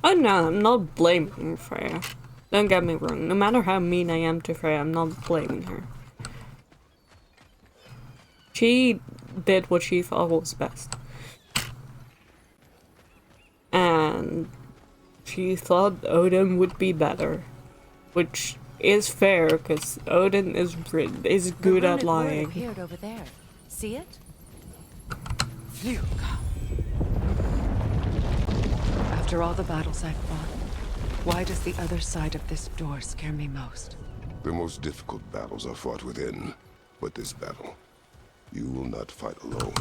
Oh no, I'm not blaming Freya. Don't get me wrong, no matter how mean I am to Freya, I'm not blaming her. She did what she thought was best. And she thought Odin would be better. Which is fair, because Odin is good at lying. Appeared over there. See it? Phew. After all the battles I've fought, why does the other side of this door scare me most? The most difficult battles are fought within, but this battle, you will not fight alone.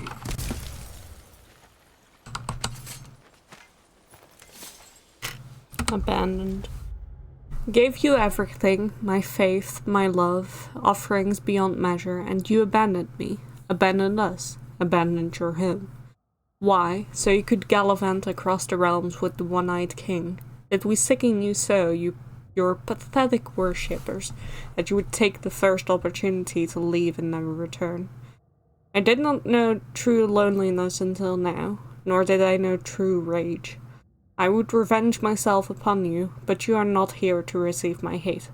Abandoned. Gave you everything, my faith, my love, offerings beyond measure, and you abandoned me, abandoned us, abandoned your home. Why? So you could gallivant across the realms with the one-eyed king. Did we sicken you so, your pathetic worshippers, that you would take the first opportunity to leave and never return? I did not know true loneliness until now, nor did I know true rage. I would revenge myself upon you, but you are not here to receive my hate.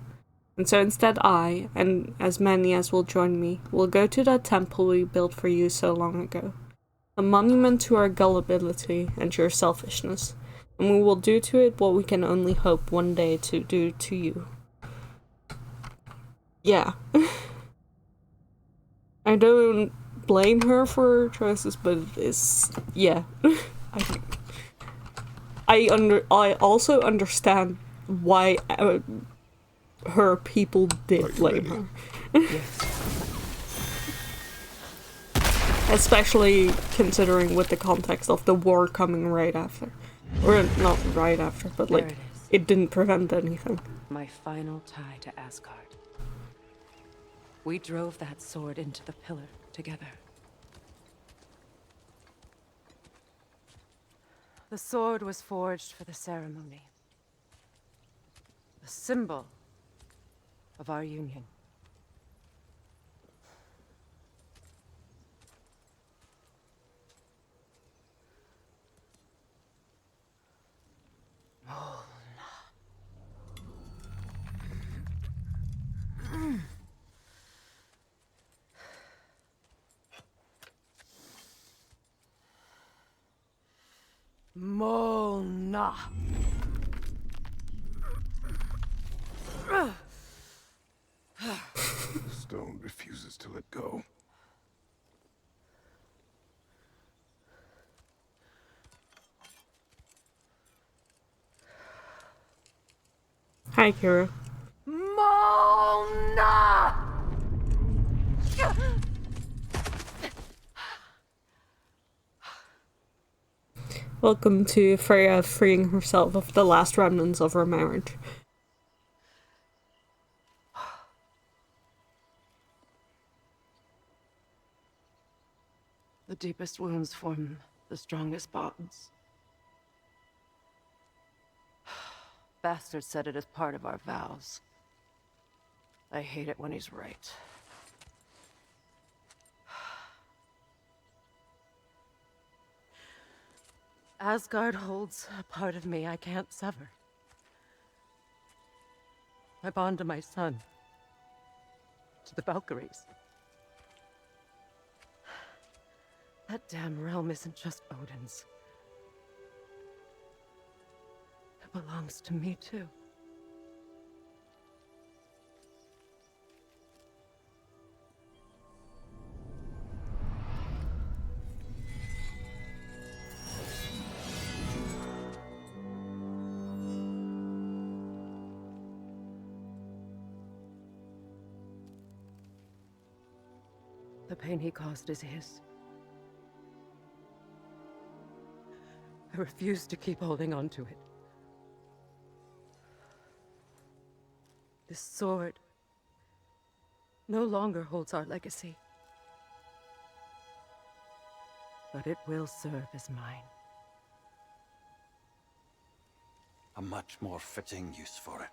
And so instead I, and as many as will join me, will go to that temple we built for you so long ago. A monument to our gullibility and your selfishness, and we will do to it what we can only hope one day to do to you. Yeah. I don't blame her for her choices, but it's... yeah. I also understand why her people did blame her. Especially considering with the context of the war coming right after. Or not right after, but like, it didn't prevent anything. My final tie to Asgard. We drove that sword into the pillar together. The sword was forged for the ceremony. The symbol of our union. Molna. The stone refuses to let go. Hi, Kira. Molna! Welcome to Freya freeing herself of the last remnants of her marriage. The deepest wounds form the strongest bonds. Bastard said it as part of our vows. I hate it when he's right. Asgard holds a part of me I can't sever. I bond to my son. To the Valkyries. That damn realm isn't just Odin's. It belongs to me too. The pain he caused is his. I refuse to keep holding on to it. This sword no longer holds our legacy. But it will serve as mine. A much more fitting use for it.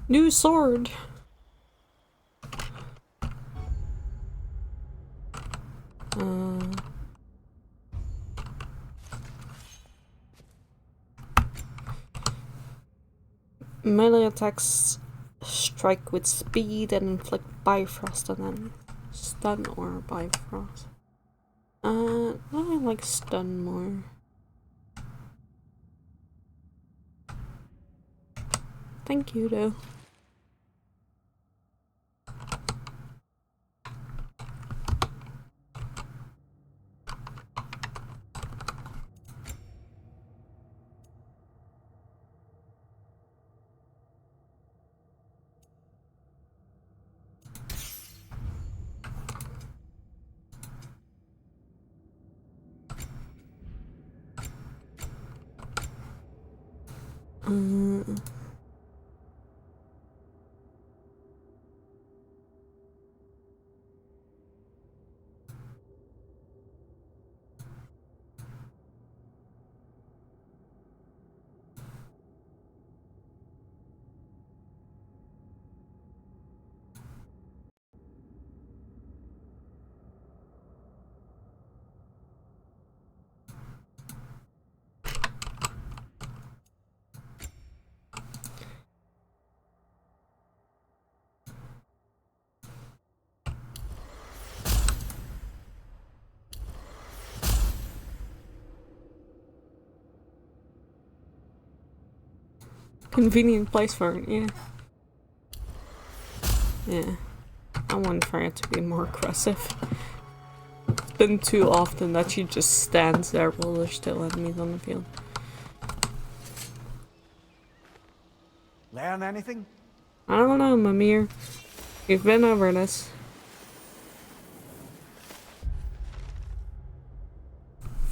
New sword. Melee attacks strike with speed and inflict Bifrost and then stun or Bifrost. I like stun more. Thank you though. Convenient place for it, yeah. Yeah. I want Freya to be more aggressive. It's been too often that she just stands there while there's still enemies on the field. Learn anything? I don't know, Mimir. We've been over this.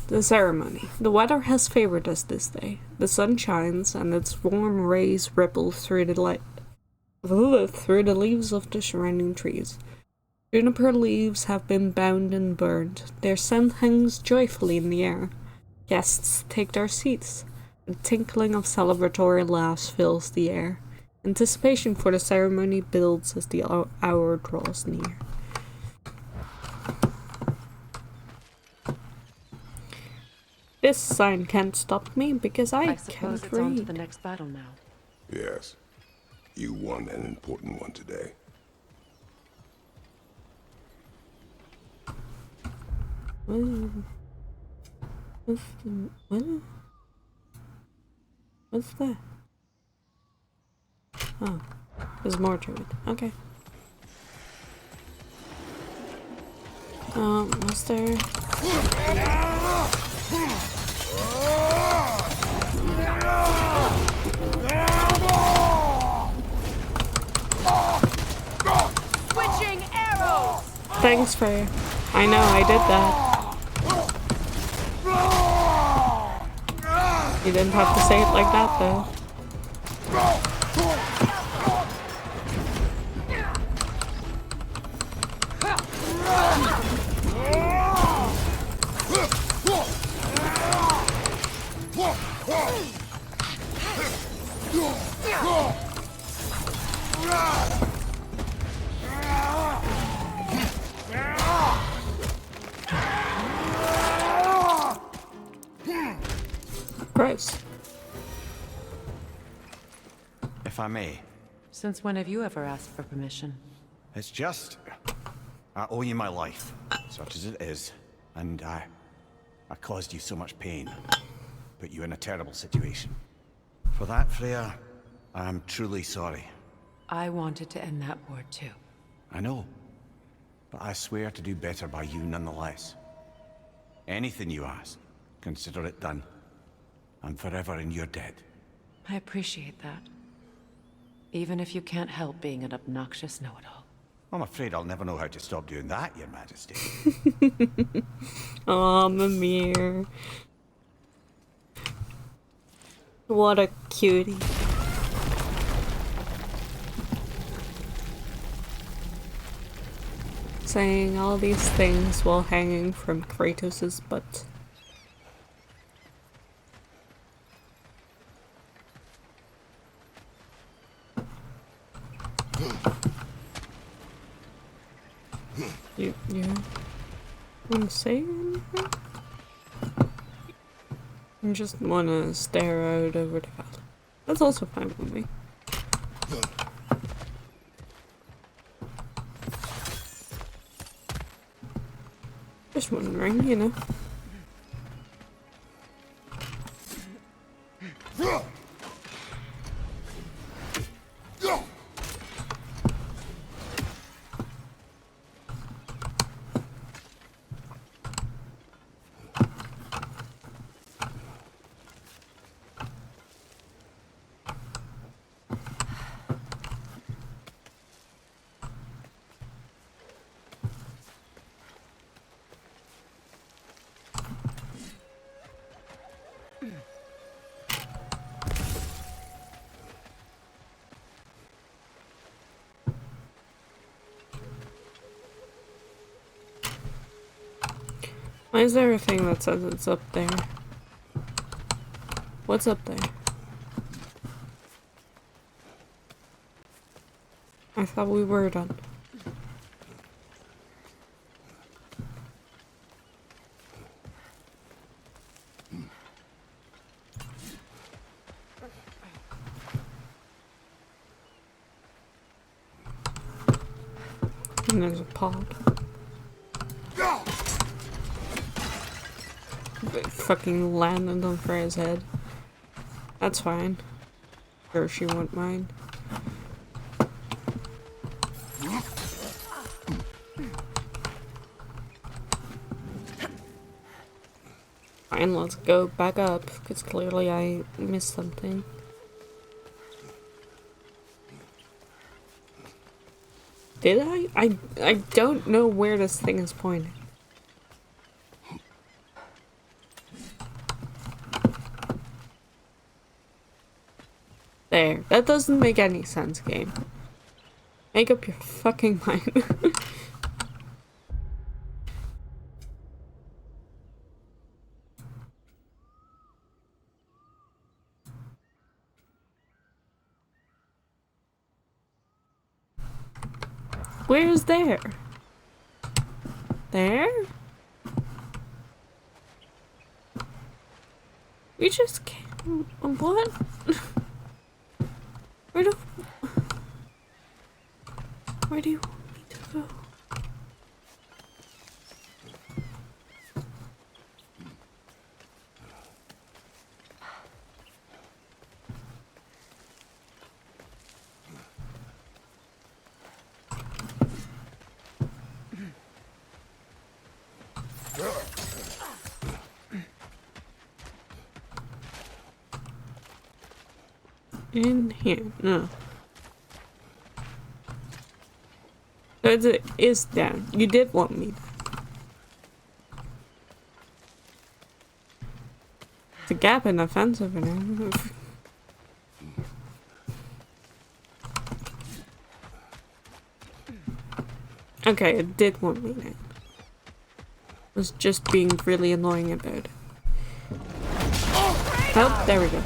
The ceremony. The weather has favored us this day. The sun shines, and its warm rays ripple through the leaves of the surrounding trees. Juniper leaves have been bound and burned. Their scent hangs joyfully in the air. Guests take their seats. The tinkling of celebratory laughs fills the air. Anticipation for the ceremony builds as the hour draws near. This sign can't stop me because I suppose can't it's on to read. the next battle now. Yes. You won an important one today. What's that? Oh, there's more to it. Okay. Was there? Switching arrows! Thanks for. I know, I did that. You didn't have to say it like that, though. Gross. If I may, Since when have you ever asked for permission? it's just... I owe you my life, such as it is, and I caused you so much pain. Put you in a terrible situation. For that, Freya, I am truly sorry. I wanted to end that war too. I know, but I swear to do better by you nonetheless. Anything you ask, consider it done. I'm forever in your debt. I appreciate that. Even if you can't help being an obnoxious know-it-all. I'm afraid I'll never know how to stop doing that, Your Majesty. Aw, Mimir. What a cutie. Saying all these things while hanging from Kratos' butt. You wanna say anything? I just wanna stare out over the valley. That's also fine with me. Just wondering, you know. Why is there a thing that says it's up there? What's up there? I thought we were done. And there's a pod. It fucking landed on Freya's head. That's fine. Sure, she won't mind. Fine, let's go back up, because clearly I missed something. Did I? I don't know where this thing is pointing. There. That doesn't make any sense, game. Make up your fucking mind. Where's there? There? We just can't. What? Where do you want me to go? In here. No. It is down. You did want me. It's a gap in the fence over there. Okay, it did want me now. Was just being really annoying about it. Oh, there we go.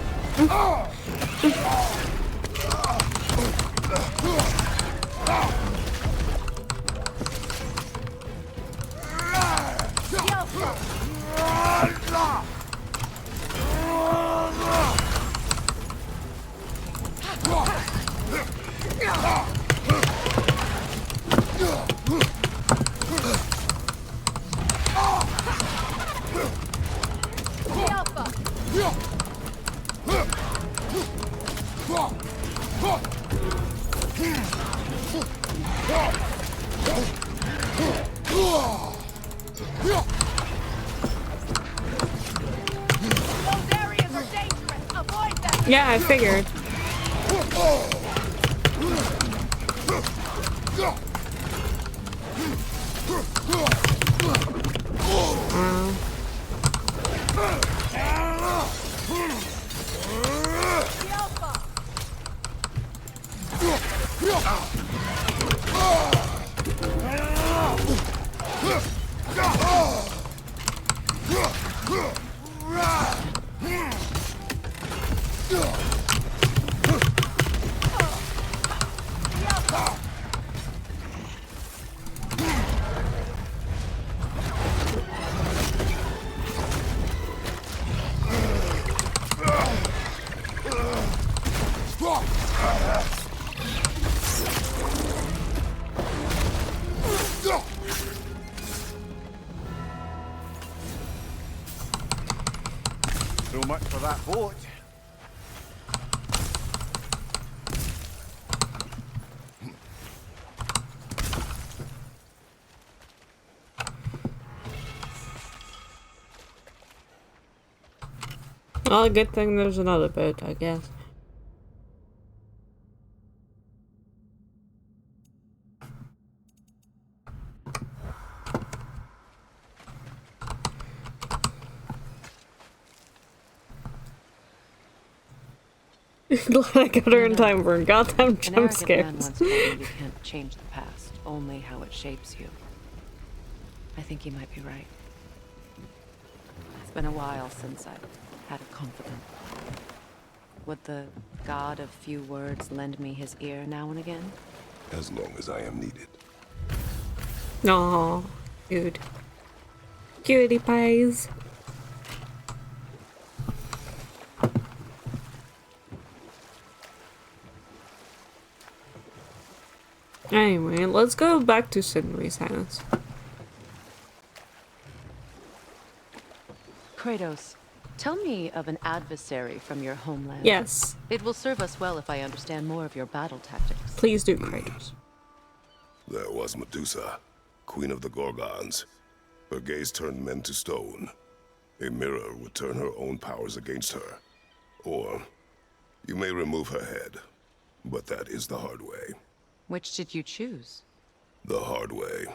Yeah, I figured. So much for that boat. Well, good thing there's another boat, I guess. Glad I got her in time for a goddamn An jump arrogant man scares. once told me you can't change the past, only how it shapes you. I think he might be right. It's been a while since I've had a confidant. Would the god of few words lend me his ear now and again? As long as I am needed. Aw, dude. Cutie pies. Anyway, let's go back to Sindri's house. Kratos, tell me of an adversary from your homeland. Yes, It will serve us well if I understand more of your battle tactics. please do, Kratos. There was Medusa, queen of the Gorgons. Her gaze turned men to stone. A mirror would turn her own powers against her. Or, you may remove her head, but that is the hard way. Which did you choose? The hard way.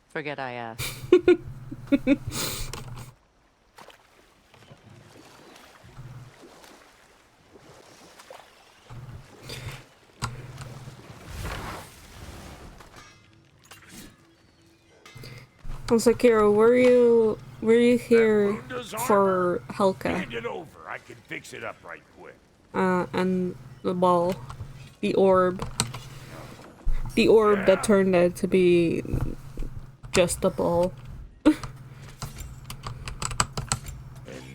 Forget I asked. Sakura, were you here Wounda's for Helka? Hand it over. I can fix it up right quick. And the ball, the orb that turned out to be just a ball. And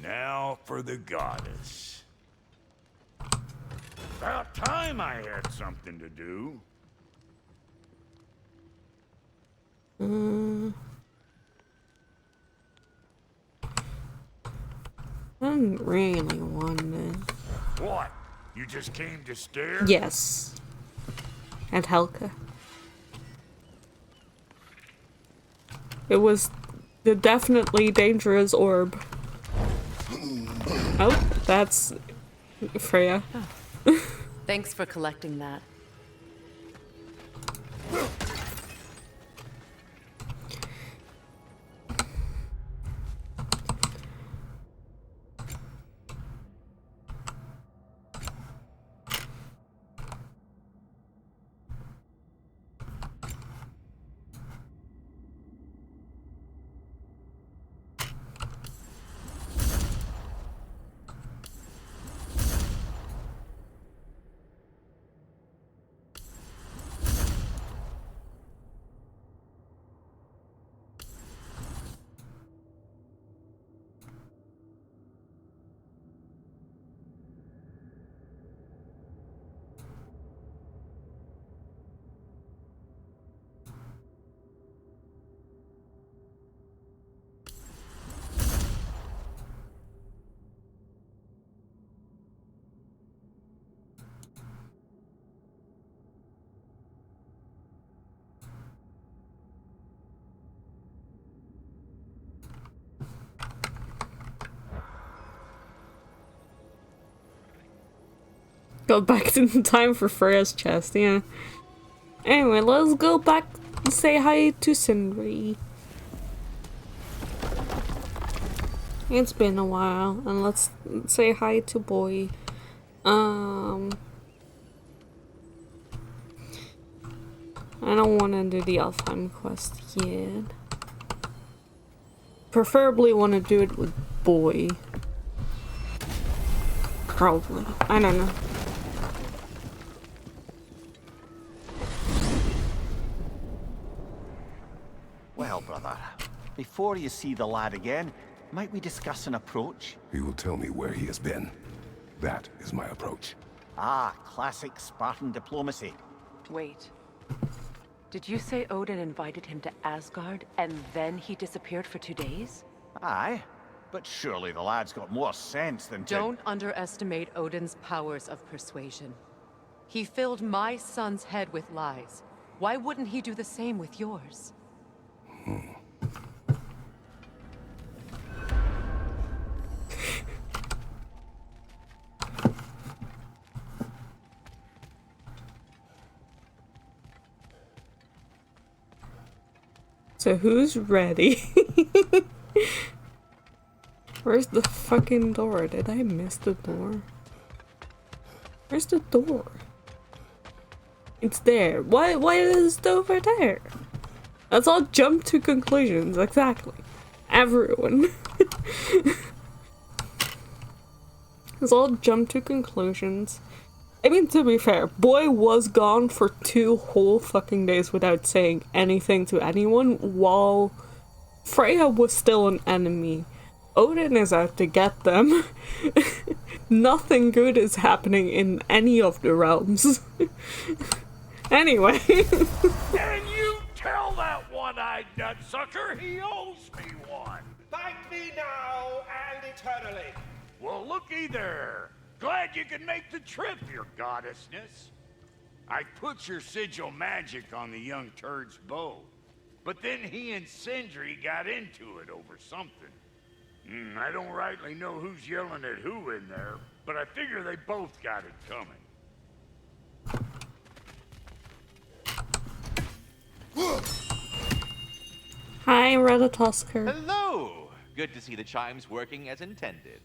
now for the goddess. About time I had something to do. I didn't really want it. What? You just came to stare? Yes. And Helka. It was the definitely dangerous orb. Oh, that's Freya. Thanks for collecting that. Go back in time for Freya's chest, yeah. Anyway, let's go back and say hi to Sindri. It's been a while, and let's say hi to Boy. I don't want to do the Alfheim quest yet. Preferably want to do it with Boy. Probably. I don't know. Well, brother, before you see the lad again, might we discuss an approach? He will tell me where he has been. That is my approach. Ah, classic Spartan diplomacy. Wait. Did you say Odin invited him to Asgard, and then he disappeared for 2 days? Aye, but surely the lad's got more sense than to... Don't underestimate Odin's powers of persuasion. He filled my son's head with lies. Why wouldn't he do the same with yours? So who's ready? Where's the fucking door? Did I miss the door? Where's the door? It's there. Why is it over there? Let's all jump to conclusions. Exactly. Everyone. Let's all jump to conclusions. I mean, to be fair, Boy was gone for 2 whole fucking days without saying anything to anyone, while Freya was still an enemy. Odin is out to get them. Nothing good is happening in any of the realms. Anyway. And you tell that one-eyed nutsucker he owes me one. Thank me now and eternally. Well, looky there. Glad you could make the trip, your goddessness. I put your sigil magic on the young turd's bow, but then he and Sindri got into it over something. I don't rightly know who's yelling at who in there, but I figure they both got it coming. Hi, Ratatosker. Hello! Good to see the chimes working as intended.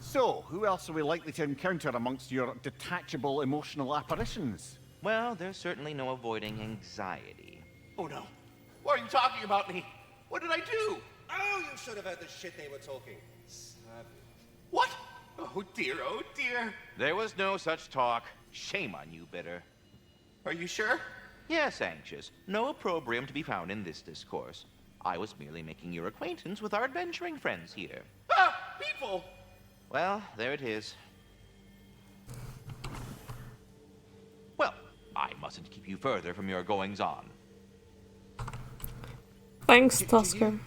So, who else are we likely to encounter amongst your detachable emotional apparitions? Well, there's certainly no avoiding anxiety. Oh no. Why are you talking about me? What did I do? Oh, you should have heard the shit they were talking. Savage. What? Oh dear, oh dear. There was no such talk. Shame on you, Bitter. Are you sure? Yes, Anxious. No opprobrium to be found in this discourse. I was merely making your acquaintance with our adventuring friends here. Ah, people! Well, there it is. Well, I mustn't keep you further from your goings-on. Thanks, Do Tusker. you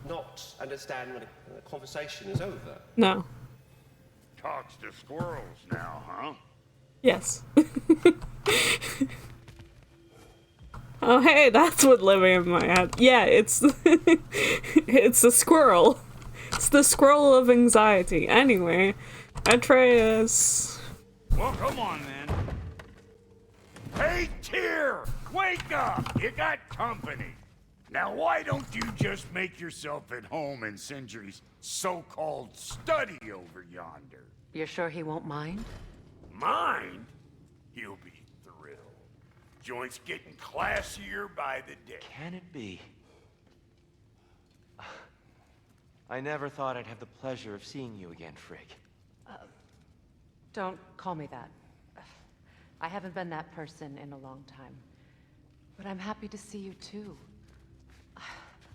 not understand when a conversation is over? No. Talks to squirrels now, huh? Yes. Oh, hey, that's what living in my head. Yeah, it's it's a squirrel. It's the squirrel of anxiety. Anyway, Atreus. Well, come on then. Hey, Tyr! Wake up! You got company. Now why don't you just make yourself at home in Sindri's so-called study over yonder? You're sure he won't mind? Mind? He'll be thrilled. Joint's getting classier by the day. Can it be? I never thought I'd have the pleasure of seeing you again, Frigg. Don't call me that. I haven't been that person in a long time. But I'm happy to see you too.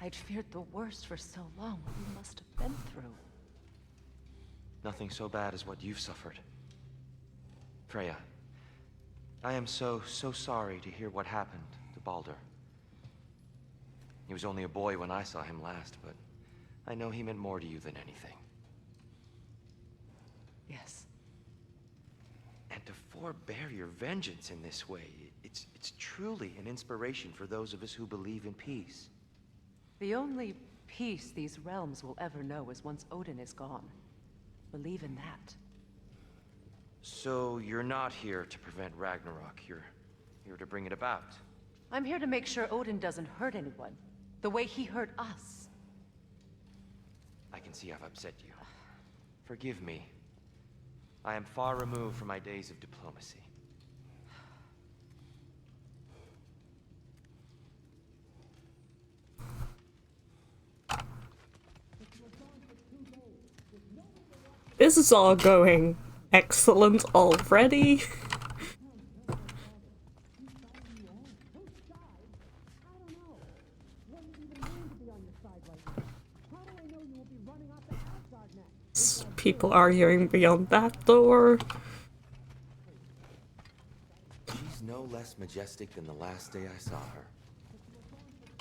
I'd feared the worst for so long. What you must have been through. Nothing so bad as what you've suffered. Freya, I am so sorry to hear what happened to Baldur. He was only a boy when I saw him last, but I know he meant more to you than anything. Yes. And to forbear your vengeance in this way, it's truly an inspiration for those of us who believe in peace. The only peace these realms will ever know is once Odin is gone. Believe in that. So you're not here to prevent Ragnarok, you're here to bring it about. I'm here to make sure Odin doesn't hurt anyone, the way he hurt us. I can see I've upset you. Forgive me. I am far removed from my days of diplomacy. This is all going excellent already. People arguing beyond that door. She's no less majestic than the last day I saw her.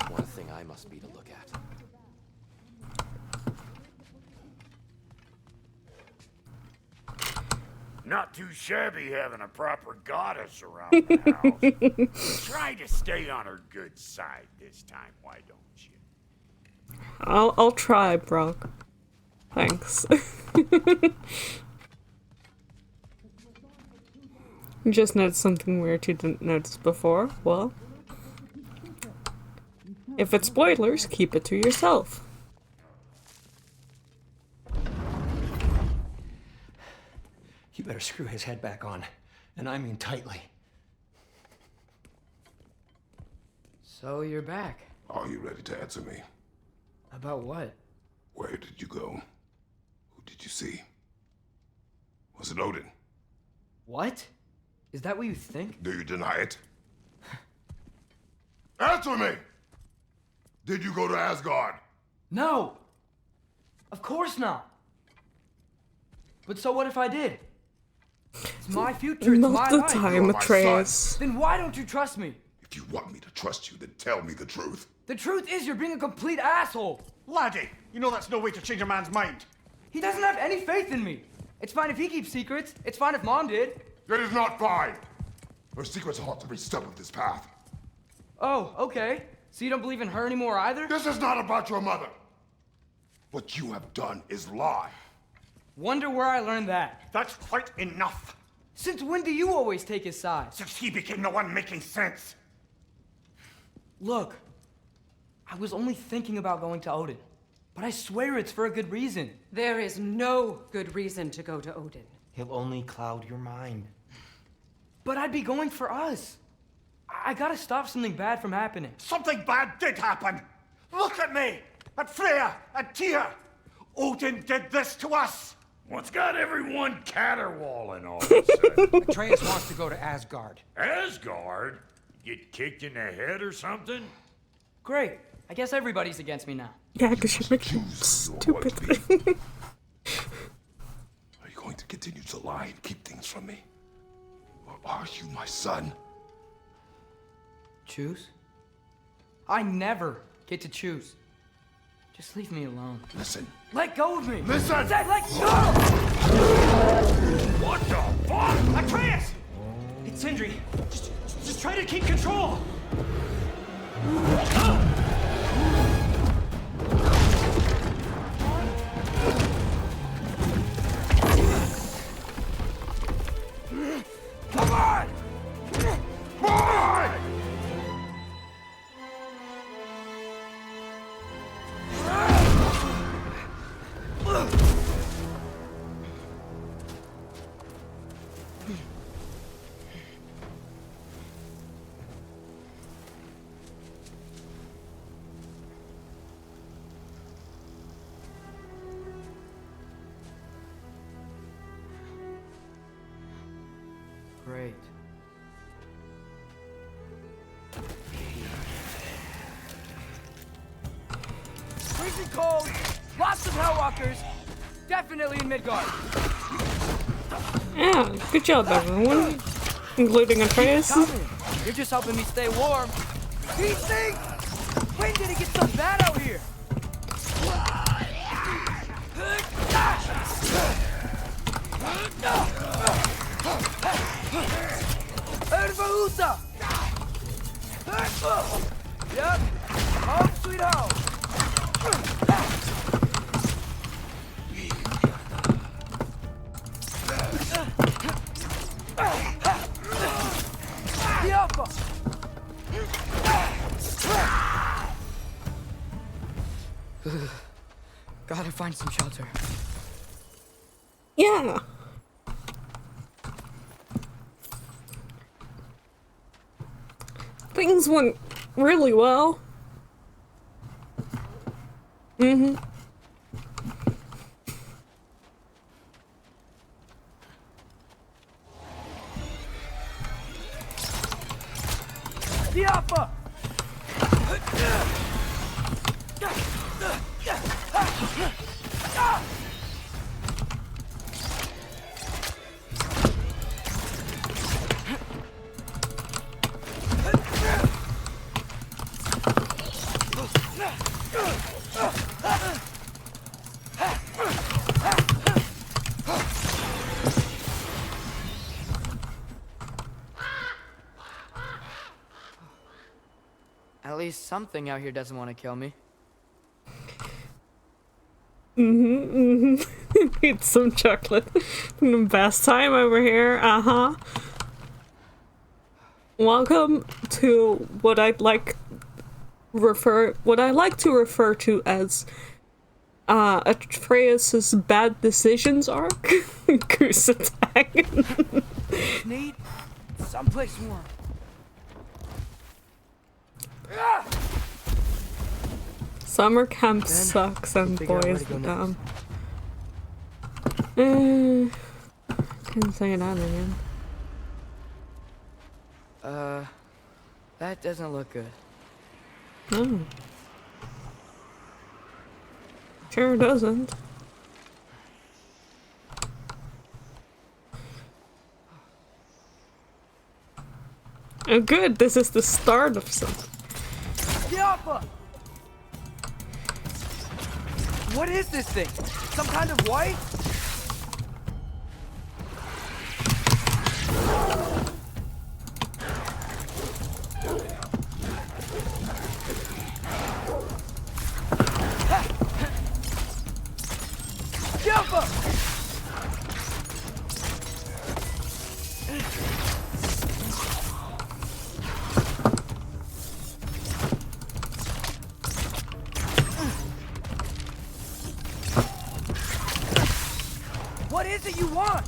One thing I must be to look at. Not too shabby having a proper goddess around the house. Try to stay on her good side this time, why don't you? I'll try, Brock. Thanks. You just noticed something weird you didn't notice before. Well, if it's spoilers, keep it to yourself. You better screw his head back on, and I mean tightly. So you're back. Are you ready to answer me? About what? Where did you go? Who did you see? Was it Odin? What? Is that what you think? Do you deny it? Answer me! Did you go to Asgard? No! Of course not! But so what if I did? It's my future, it's Not my the life. time, Atreus. Then why don't you trust me? If you want me to trust you, then tell me the truth. The truth is you're being a complete asshole! Laddie, you know that's no way to change a man's mind. He doesn't have any faith in me. It's fine if he keeps secrets. It's fine if Mom did. It is not fine. Her secrets haunt every step of this path. Oh, okay. So you don't believe in her anymore either? This is not about your mother. What you have done is lie. Wonder where I learned that. That's quite enough. Since when do you always take his side? Since he became the one making sense. Look, I was only thinking about going to Odin, but I swear it's for a good reason. There is no good reason to go to Odin. He'll only cloud your mind. But I'd be going for us. I gotta stop something bad from happening. Something bad did happen. Look at me, at Freya, at Tyr. Odin did this to us. What's got everyone caterwauling all of a sudden? Atreus wants to go to Asgard. Asgard? Get kicked in the head or something? Great. I guess everybody's against me now. Yeah, because you're making stupid things. Are you going to continue to lie and keep things from me? Or are you my son? Choose? I never get to choose. Just leave me alone. Listen. Let go of me! Listen! I said let go! What the fuck? Atreus! It's Sindri. Just try to keep control. Come on! Move! Great. Freezing cold, lots of Hellwalkers, definitely in Midgard. Yeah, good job, everyone, including Atreus. You're just helping me stay warm. He stinks! When did it get so bad out here? Ervahusa! Yep, home sweet home. Gotta find some shelter. Yeah. Things went really well. Mm-hmm. Diapa! At least something out here doesn't want to kill me. Need some chocolate. The best time over here. Welcome to what I like to refer to as Atreus's bad decisions arc. Goose attack. Need someplace warm. Summer camp sucks and boys dumb. Can't say that again. That doesn't look good. No. Sure doesn't. Oh good, this is the start of something. Diapa! What is this thing? Some kind of white? Diapa! What is it you want?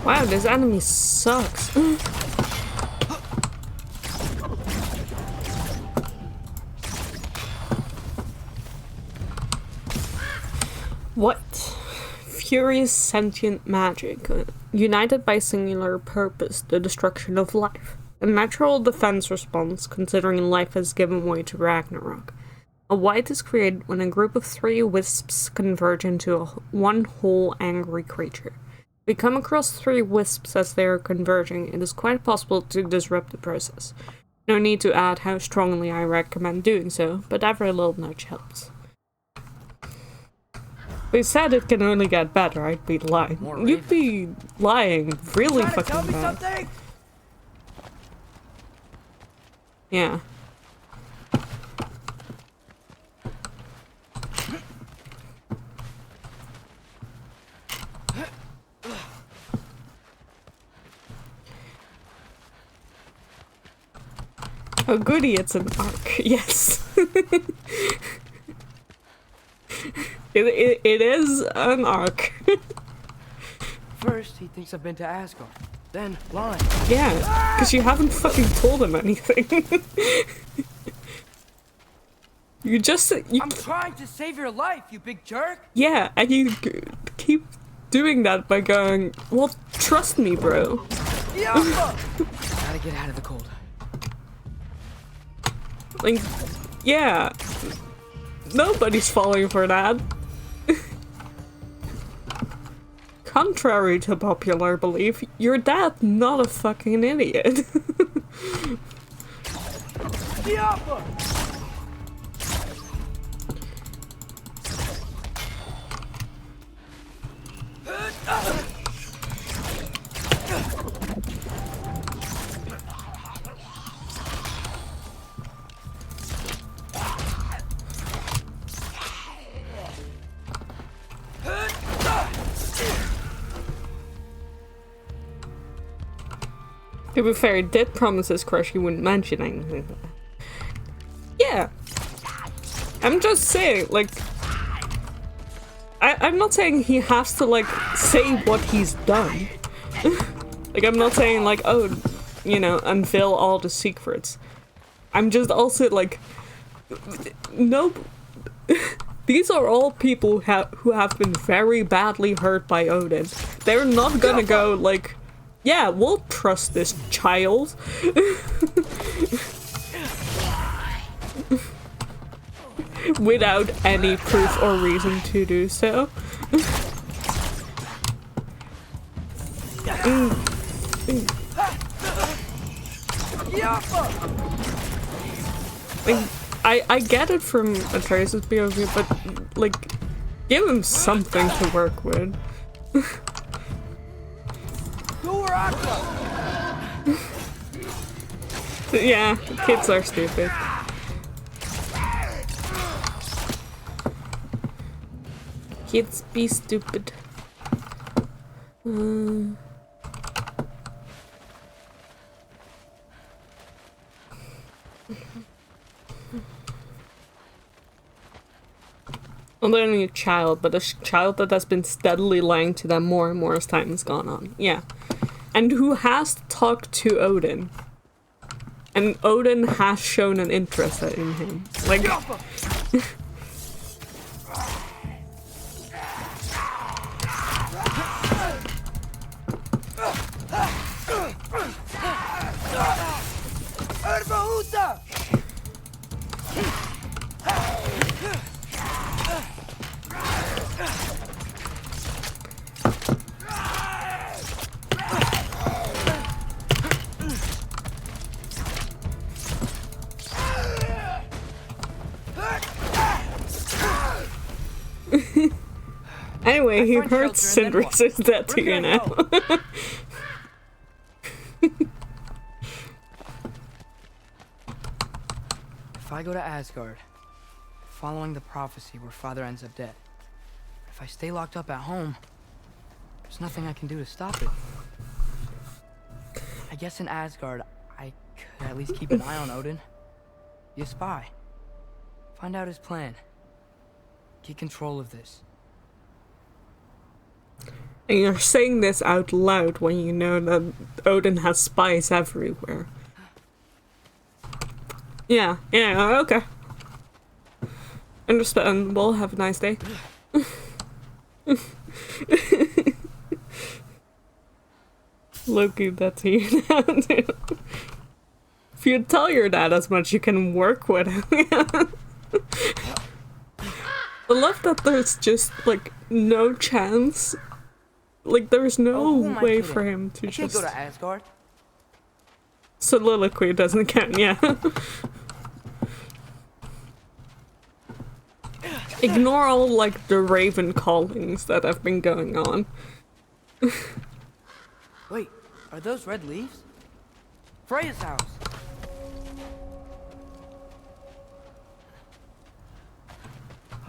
Wow, this enemy sucks. What? Furious sentient magic, united by singular purpose, the destruction of life. A natural defense response, considering life has given way to Ragnarok. A white is created when a group of 3 wisps converge into one whole angry creature. If we come across 3 wisps as they are converging, it is quite possible to disrupt the process. No need to add how strongly I recommend doing so, but every little nudge helps. They said it can only get better, I'd be lying. You'd be lying really fucking bad. Something? Yeah. Oh goody, it's an arc. Yes. It is an arc. First, he thinks I've been to Asgard. Then, lying. Yeah, because you haven't fucking told him anything. I'm trying to save your life, you big jerk! Yeah, and you keep doing that by going, well, trust me, bro. Gotta get out of the cold. Like, yeah. Nobody's falling for that. Contrary to popular belief, your dad's not a fucking idiot. To be fair, he did promise his crush he wouldn't mention anything. Yeah. I'm just saying, like... I'm not saying he has to, like, say what he's done. Like, I'm not saying, like, oh, you know, unveil all the secrets. I'm just also, like... No... These are all people who have been very badly hurt by Odin. They're not gonna go, like... Yeah, we'll trust this child. Without any proof or reason to do so. I get it from Atreus' POV, but like, give him something to work with. Yeah, kids are stupid. Kids be stupid. Not only a child, but a child that has been steadily lying to them more and more as time has gone on. Yeah. And who has talked to Odin. And Odin has shown an interest in him. Like... Anyway, he hurts Sindri, so that to you now. If I go to Asgard, following the prophecy where father ends up dead, if I stay locked up at home, there's nothing I can do to stop it. I guess in Asgard, I could at least keep an eye on Odin. Be a spy. Find out his plan. Get control of this. And you're saying this out loud when you know that Odin has spies everywhere. Yeah, okay. Understandable, have a nice day. Loki, that's you now, too. If you tell your dad as much, you can work with him. I love that there's just, like, no chance. Like, there's no way for him to just... I can't go to Asgard. Soliloquy doesn't count, yeah. Ignore all, like, the raven callings that have been going on. Wait, are those red leaves? Freya's house!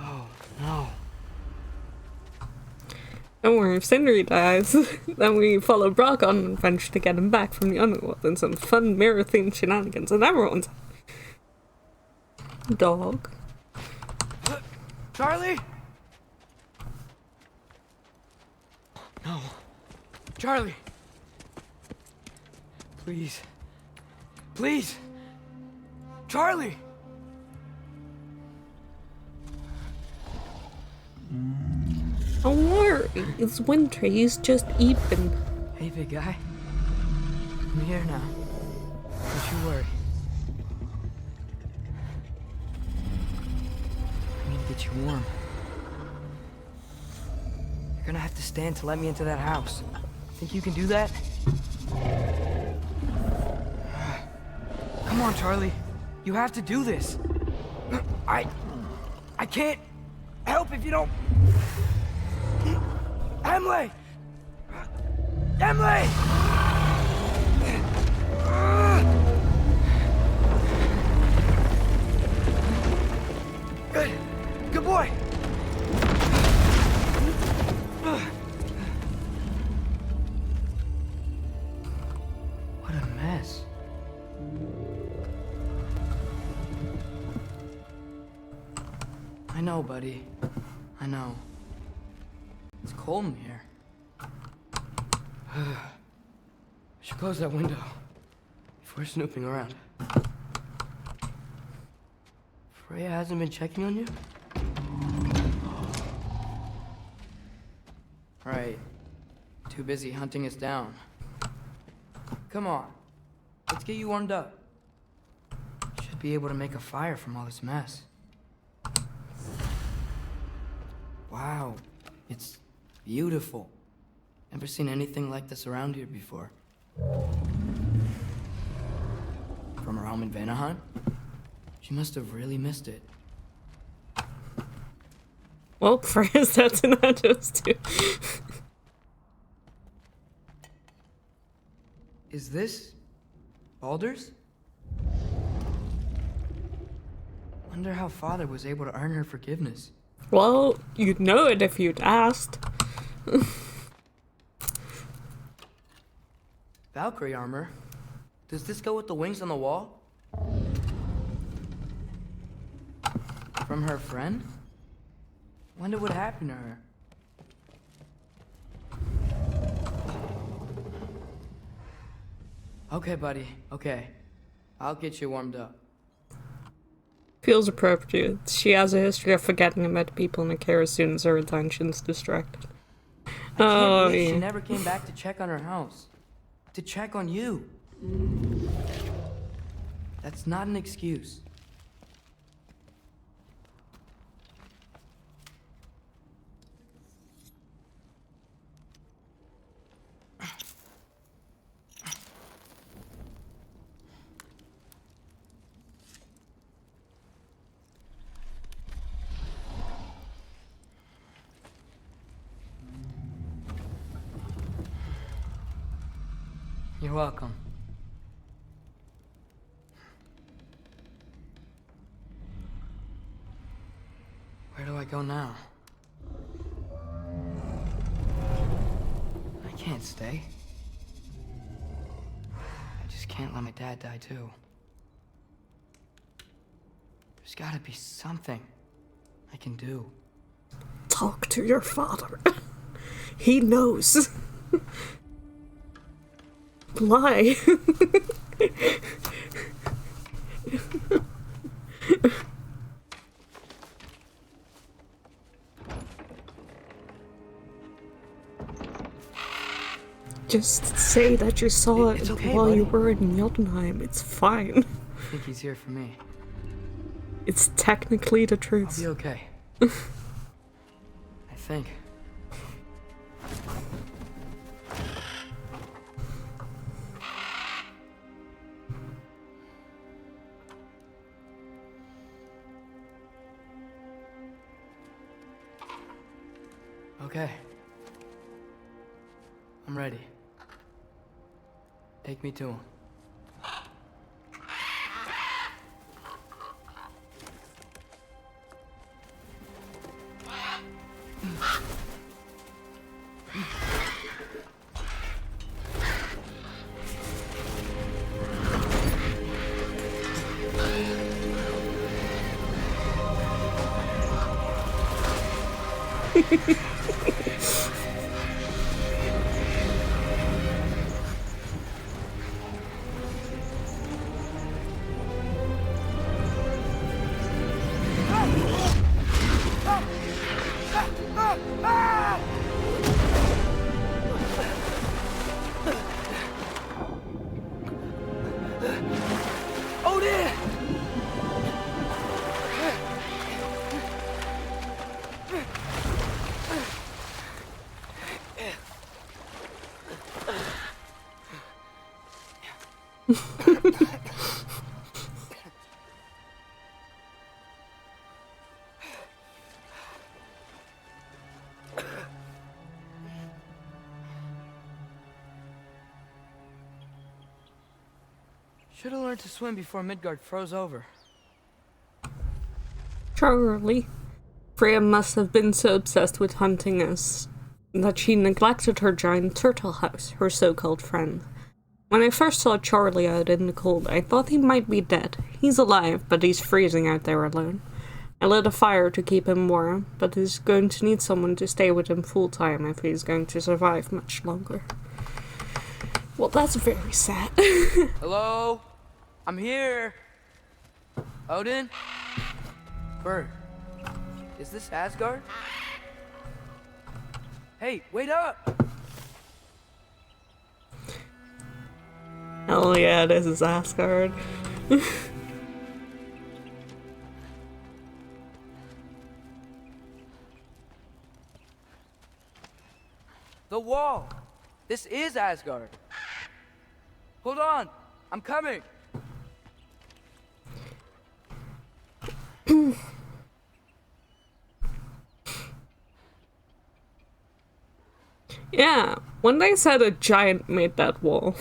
Oh, no. Don't worry, if Sindri dies, then we follow Brock on an adventure to get him back from the underworld and some fun mirror-themed shenanigans, and everyone's... Dog. Charlie? No. Charlie! Please. Please! Charlie! Don't worry, it's winter, he's just eating. Hey, big guy. I'm here now. Don't you worry. I need to get you warm. You're gonna have to stand to let me into that house. Think you can do that? Come on, Charlie. You have to do this. I can't help if you don't. Emily! Emily! Good. Good boy. What a mess. I know, buddy. I know. It's cold in here. I should close that window if we're snooping around. Freya hasn't been checking on you? Right. Too busy hunting us down. Come on. Let's get you warmed up. Should be able to make a fire from all this mess. Wow. It's beautiful. Never seen anything like this around here before. From her home in Vanaheim? She must have really missed it. Well, Freya's that's in Nando's too. Is this Baldur's? Wonder how Father was able to earn her forgiveness. Well, you'd know it if you'd asked. Valkyrie armor? Does this go with the wings on the wall? From her friend? Wonder what happened to her. Okay, buddy. Okay. I'll get you warmed up. Feels appropriate. She has a history of forgetting about people in the care as soon as her attention's distracted. I can't believe she never came back to check on her house. To check on you. That's not an excuse. You're welcome. Where do I go now? I can't stay. I just can't let my dad die too. There's gotta be something I can do. Talk to your father. He knows. Lie. Just say that you saw it okay, while buddy. you were in Jotunheim. It's fine. I think he's here for me. It's technically the I'll truth. be okay. I think. Okay. I'm ready. Take me to him. Odin! Should have learned to swim before Midgard froze over. Charlie. Freya must have been so obsessed with hunting us that she neglected her giant turtle house, her so-called friend. When I first saw Charlie out in the cold, I thought he might be dead. He's alive, but he's freezing out there alone. I lit a fire to keep him warm, but he's going to need someone to stay with him full-time if he's going to survive much longer. Well, that's very sad. Hello? I'm here. Odin? Bird. Is this Asgard? Hey, wait up! Hell yeah, this is Asgard. The wall! This is Asgard! Hold on! I'm coming! Yeah, when they said a giant made that wall,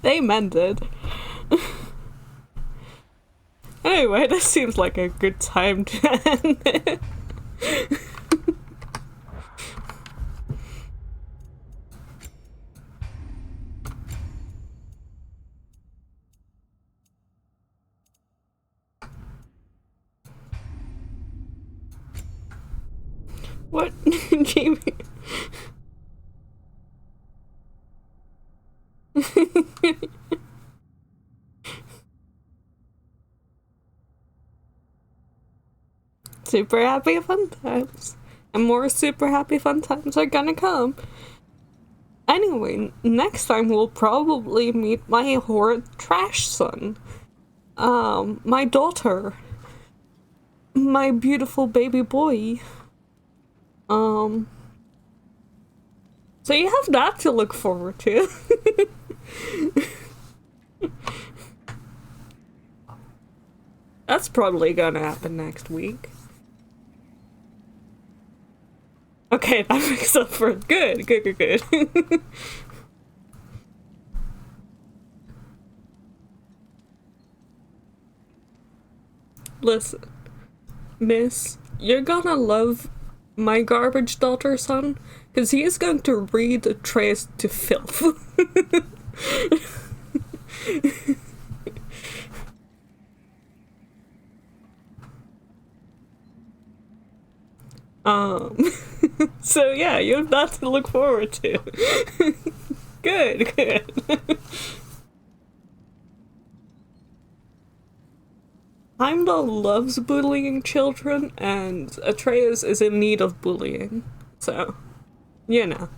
they meant it. Anyway, this seems like a good time to end it. What? Jamie? Super happy fun times. And more super happy fun times are gonna come. Anyway, next time we'll probably meet my horrid trash son. My daughter. My beautiful baby boy. So you have that to look forward to. That's probably gonna happen next week. Okay, that makes up for it. Good, good, good, good. Listen, miss, you're gonna love my garbage daughter son, because he is going to read Atreus to filth. So yeah, you have that to look forward to. Good, good. Heimdall loves bullying children, and Atreus is in need of bullying. So, you know.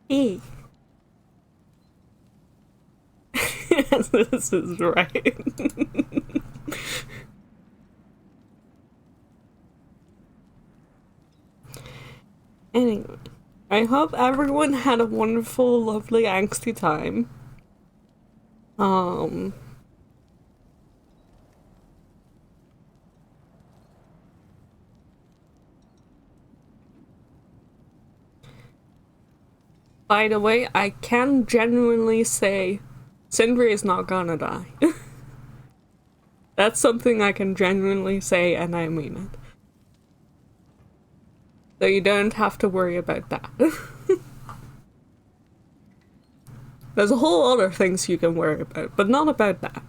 E. Yes, this is right. Anyway, I hope everyone had a wonderful, lovely, angsty time. By the way, I can genuinely say Sindri is not gonna die. That's something I can genuinely say, and I mean it. So you don't have to worry about that. There's a whole other things you can worry about, but not about that.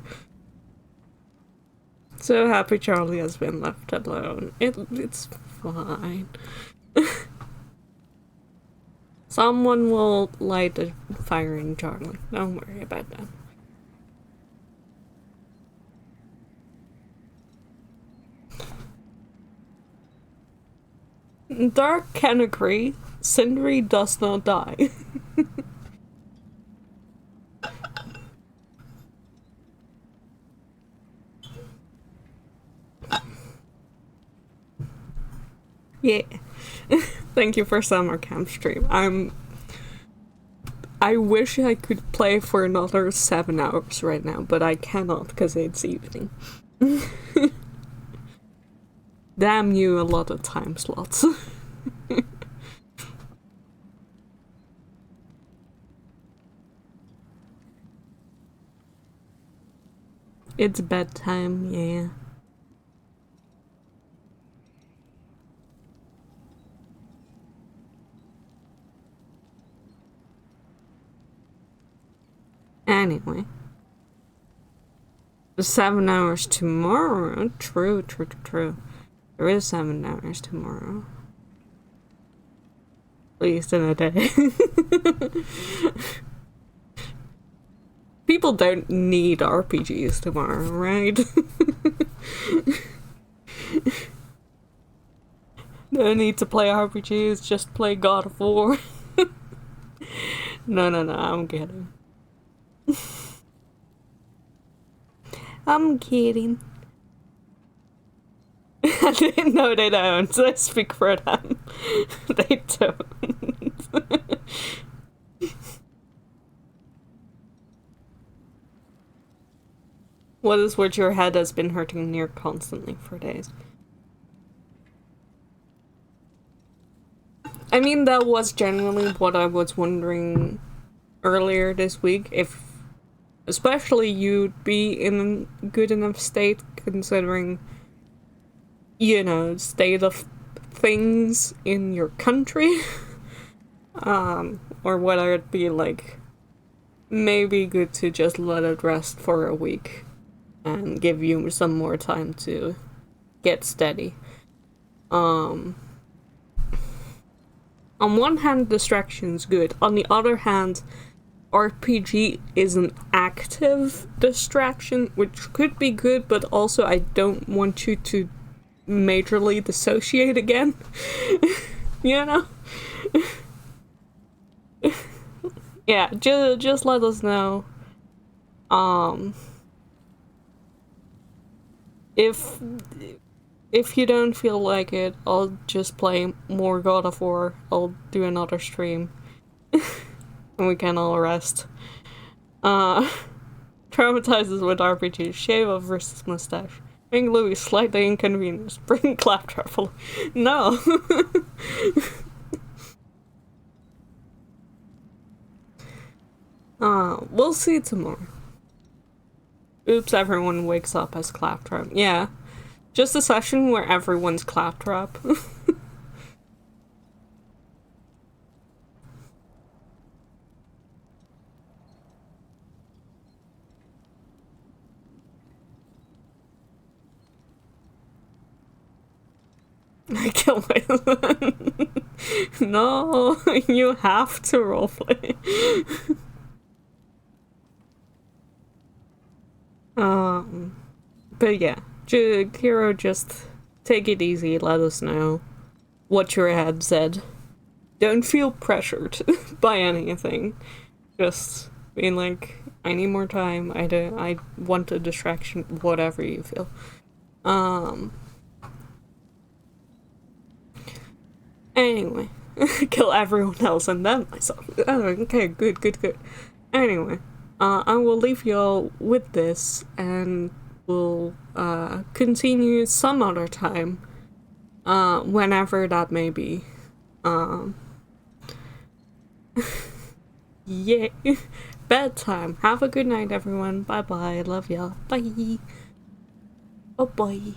So happy Charlie has been left alone. It's fine. Someone will light a fire in Charlie. Don't worry about that. Dark can agree. Sindri does not die. Yeah. Thank you for summer camp stream. I wish I could play for another 7 hours right now, but I cannot because it's evening. Damn you, a lot of time slots. It's bedtime, yeah. Anyway. The 7 hours tomorrow? True. There is 7 hours tomorrow. At least in a day. People don't need RPGs tomorrow, right? No need to play RPGs, just play God of War. No, I'm kidding. I'm kidding. No, they don't. I speak for them. They don't. What is what your head has been hurting near constantly for days? I mean, that was generally what I was wondering earlier this week, if especially you'd be in a good enough state considering, you know, state of things in your country. Or whether it be like maybe good to just let it rest for a week and give you some more time to get steady. On one hand, distraction's good. On the other hand, RPG is an active distraction, which could be good, but also I don't want you to majorly dissociate again. You know? Yeah, just let us know. If you don't feel like it, I'll just play more God of War. I'll do another stream. And we can all rest. Traumatizes with RPGs. Shave off versus mustache. Make Louis slightly inconvenienced. Bring Claptrap. No. We'll see tomorrow. Oops, everyone wakes up as Claptrap. Yeah. Just a session where everyone's Claptrap. I can't wait. No, you have to roleplay. But yeah, Kiro, just take it easy, let us know what your head said. Don't feel pressured by anything. Just being like, I need more time, I want a distraction, whatever you feel. Anyway, kill everyone else and then myself. Oh, okay, good. Anyway, I will leave y'all with this, and we'll continue some other time, whenever that may be. Yeah, bedtime. Have a good night, everyone. Bye bye. Love y'all. Bye. Oh boy.